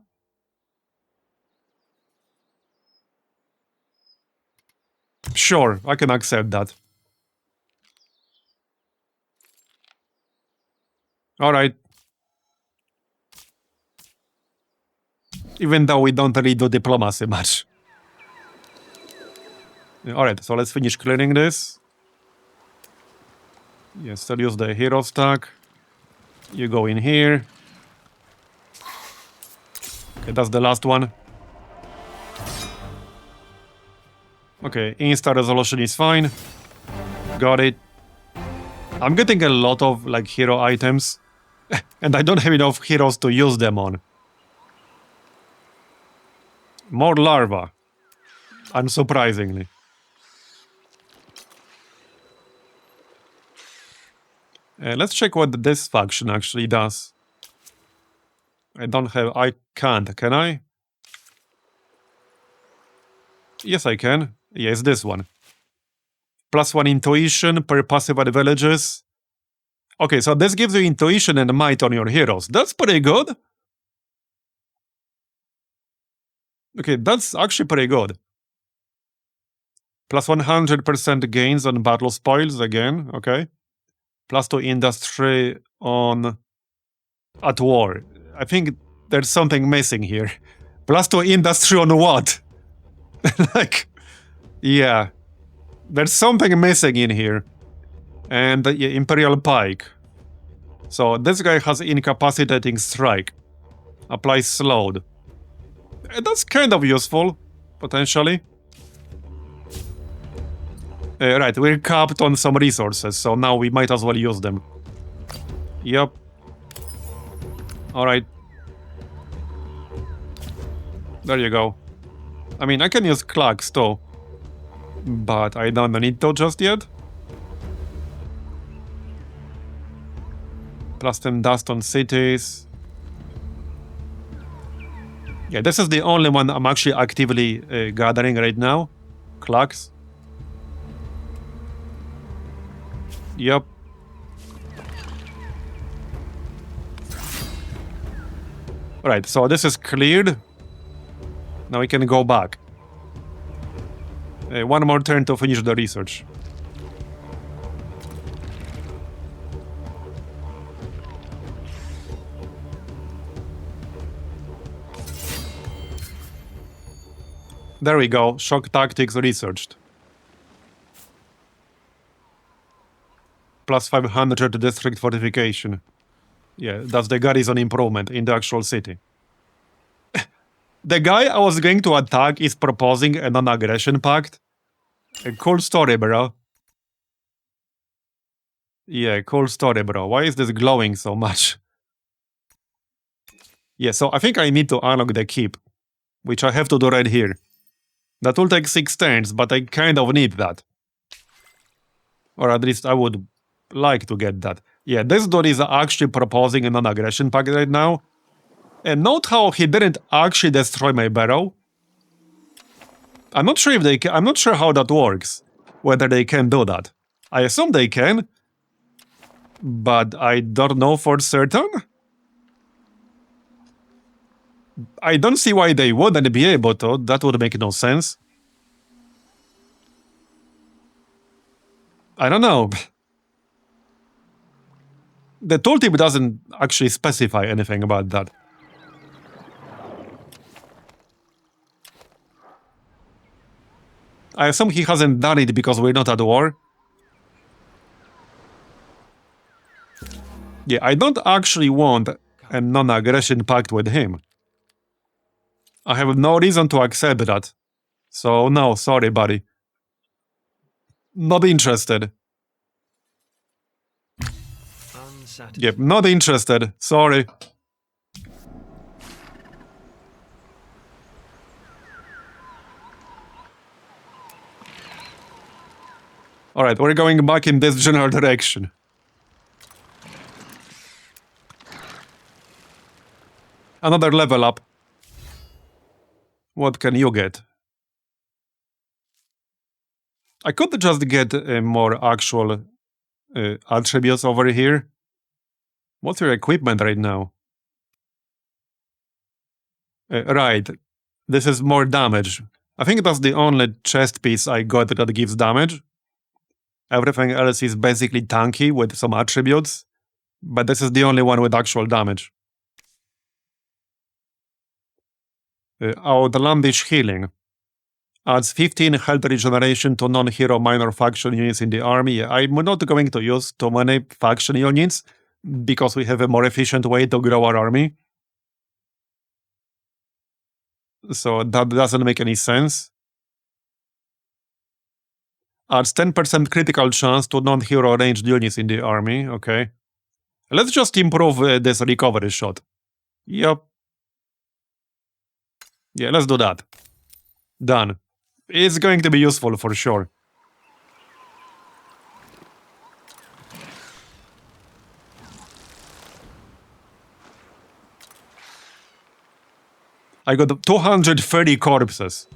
Sure, I can accept that. Alright. Even though we don't really do diplomacy much. Alright, so let's finish clearing this. Yes, still use the hero stack. You go in here. Okay, that's the last one. Okay, insta resolution is fine. Got it. I'm getting a lot of like hero items. And I don't have enough heroes to use them on. More larva. Unsurprisingly. Let's check what this faction actually does. I can't, can I? Yes, I can. Yes, this one. +1 intuition per passive at villages. Okay, so this gives you intuition and might on your heroes. That's pretty good. Okay, that's actually pretty good. +100% gains on battle spoils again, okay. +2 industry on at war. I think there's something missing here. +2 industry on what? Like, yeah. There's something missing in here. And yeah, Imperial Pike. So this guy has incapacitating strike. Applies slowed. That's kind of useful, potentially. Right, we're capped on some resources, so now we might as well use them. Yep. Alright. There you go. I mean, I can use Clacks too. But I don't need to just yet. +10 dust on cities. Yeah, this is the only one I'm actually actively gathering right now. Clacks. Yep. Right, so this is cleared. Now we can go back. One more turn to finish the research. There we go, shock tactics researched. +500 district fortification. Yeah, that's the garrison improvement in the actual city. The guy I was going to attack is proposing a non-aggression pact. A cool story, bro. Yeah, cool story, bro. Why is this glowing so much? Yeah, so I think I need to unlock the keep, which I have to do right here. That will take 6 turns, but I kind of need that. Or at least I would like to get that. Yeah, this dude is actually proposing a non-aggression pact right now. And note how he didn't actually destroy my barrow. I'm not sure if they can, I'm not sure how that works. Whether they can do that. I assume they can. But I don't know for certain. I don't see why they wouldn't be able to. That would make no sense. I don't know. The tooltip doesn't actually specify anything about that. I assume he hasn't done it because we're not at war. Yeah, I don't actually want a non-aggression pact with him. I have no reason to accept that. So no, sorry, buddy. Not interested. Unsatisfied. Yep, not interested. Sorry. Alright, we're going back in this general direction. Another level up. What can you get? I could just get more actual attributes over here. What's your equipment right now? Right. This is more damage. I think that's the only chest piece I got that gives damage. Everything else is basically tanky with some attributes. But this is the only one with actual damage. Outlandish Healing. Adds 15 health regeneration to non-hero minor faction units in the army. I'm not going to use too many faction units because we have a more efficient way to grow our army. So that doesn't make any sense. Adds 10% critical chance to non-hero ranged units in the army. Okay. Let's just improve this recovery shot. Yep. Yeah, let's do that. Done. It's going to be useful for sure. I got 230 corpses.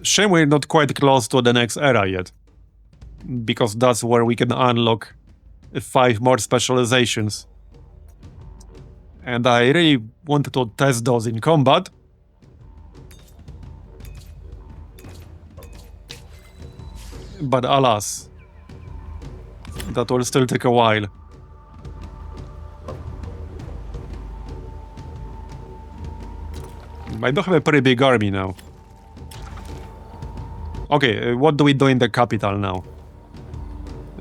Shame we're not quite close to the next era yet. Because that's where we can unlock 5 more specializations. And I really wanted to test those in combat. But alas, that will still take a while. I do have a pretty big army now. Okay, what do we do in the capital now?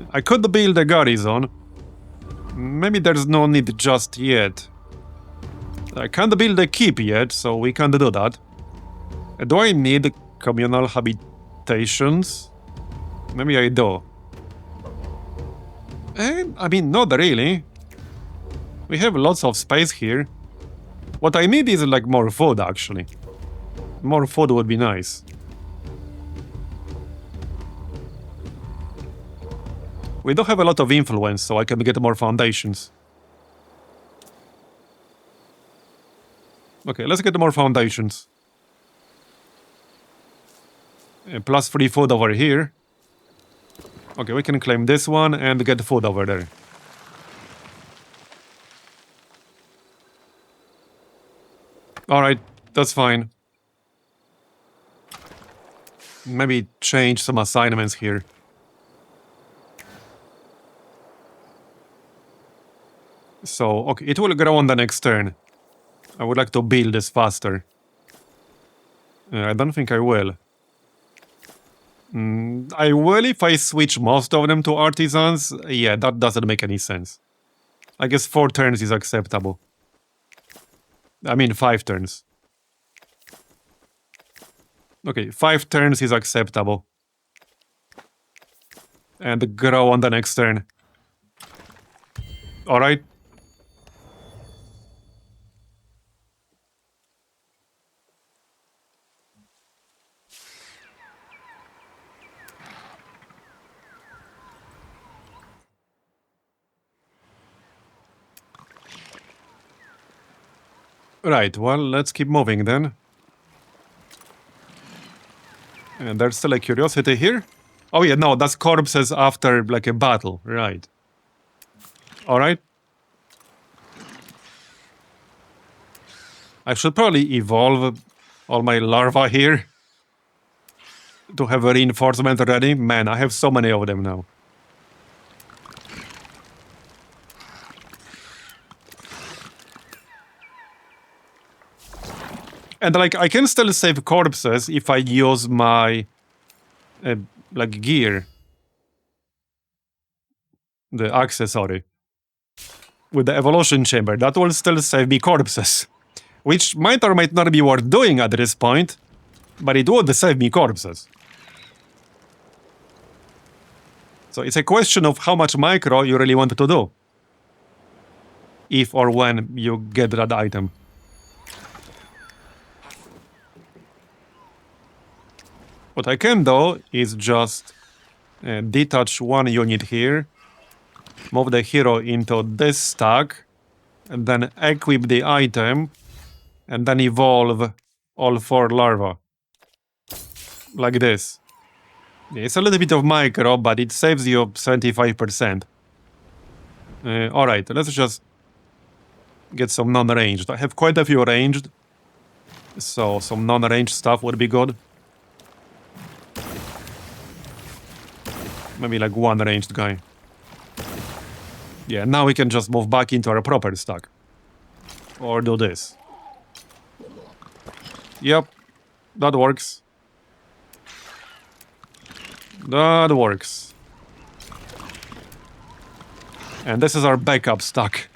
I could build a garrison. Maybe there's no need just yet. I can't build a keep yet, so we can't do that. Do I need communal habitations? Maybe I do. I mean, not really. We have lots of space here. What I need is like more food, actually. More food would be nice. We do have a lot of influence, so I can get more foundations. Okay, let's get more foundations. Plus 3 food over here. Okay, we can claim this one and get food over there. Alright, that's fine. Maybe change some assignments here. So, okay, it will grow on the next turn. I would like to build this faster. I don't think I will. I will if I switch most of them to artisans. Yeah, that doesn't make any sense. I guess 4 turns is acceptable. I mean 5 turns. Okay, 5 turns is acceptable. And grow on the next turn. Alright. Right, well, let's keep moving then. And there's still a curiosity here. Oh yeah, no, that's corpses after, like, a battle. Right. Alright. I should probably evolve all my larvae here. To have a reinforcement ready. Man, I have so many of them now. And like, I can still save corpses if I use my, like, gear. The accessory. With the evolution chamber. That will still save me corpses. Which might or might not be worth doing at this point. But it would save me corpses. So it's a question of how much micro you really want to do. If or when you get that item. What I can do is just detach one unit here, move the hero into this stack, and then equip the item, and then evolve all 4 larvae. Like this. It's a little bit of micro, but it saves you 75%. Alright, let's just get some non-ranged. I have quite a few ranged, so some non-ranged stuff would be good. Maybe like one ranged guy. Yeah, now we can just move back into our proper stack. Or do this. Yep, that works. That works. And this is our backup stack.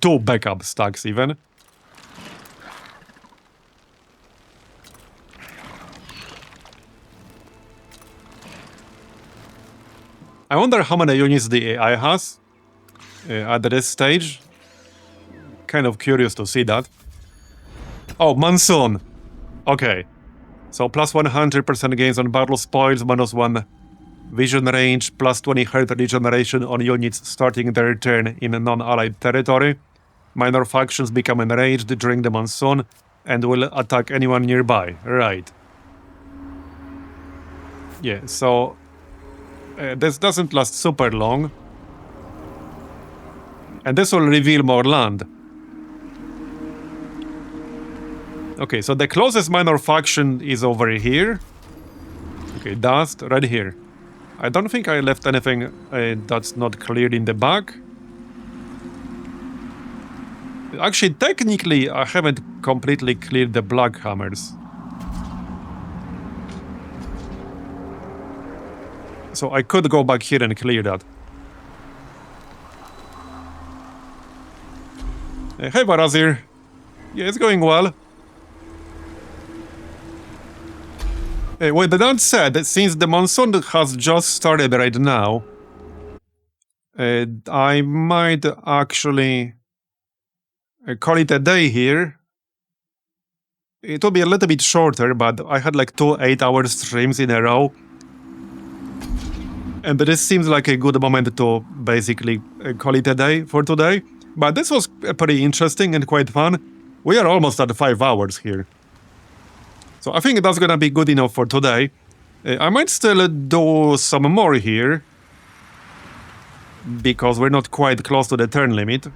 2 backup stacks even. I wonder how many units the AI has at this stage. Kind of curious to see that. Oh, Monsoon. Okay. So plus 100% gains on battle spoils, -1 vision range, plus 20 health regeneration on units starting their turn in a non-allied territory. Minor factions become enraged during the monsoon and will attack anyone nearby. Right. Yeah, so this doesn't last super long. And this will reveal more land. Okay, so the closest minor faction is over here. Okay, dust, right here. I don't think I left anything that's not cleared in the back. Actually, technically, I haven't completely cleared the black hammers. So I could go back here and clear that. Hey, Marbozir. Yeah, it's going well. With that said, since the monsoon has just started right now, I might actually call it a day here. It will be a little bit shorter, but I had like 2 8-hour streams in a row. And this seems like a good moment to basically call it a day for today. But this was pretty interesting and quite fun. We are almost at 5 hours here. So I think that's gonna be good enough for today. I might still do some more here. Because we're not quite close to the turn limit.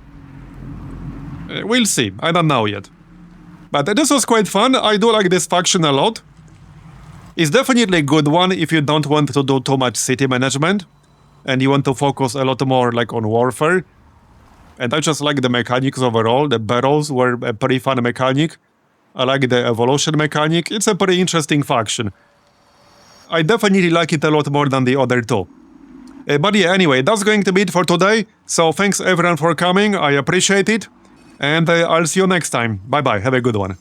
We'll see, I don't know yet. But this was quite fun, I do like this faction a lot. It's definitely a good one if you don't want to do too much city management. And you want to focus a lot more like on warfare. And I just like the mechanics overall, the barrels were a pretty fun mechanic. I like the evolution mechanic, it's a pretty interesting faction. I definitely like it a lot more than the other 2. But yeah, anyway, that's going to be it for today. So thanks everyone for coming, I appreciate it. And I'll see you next time. Bye bye, have a good one.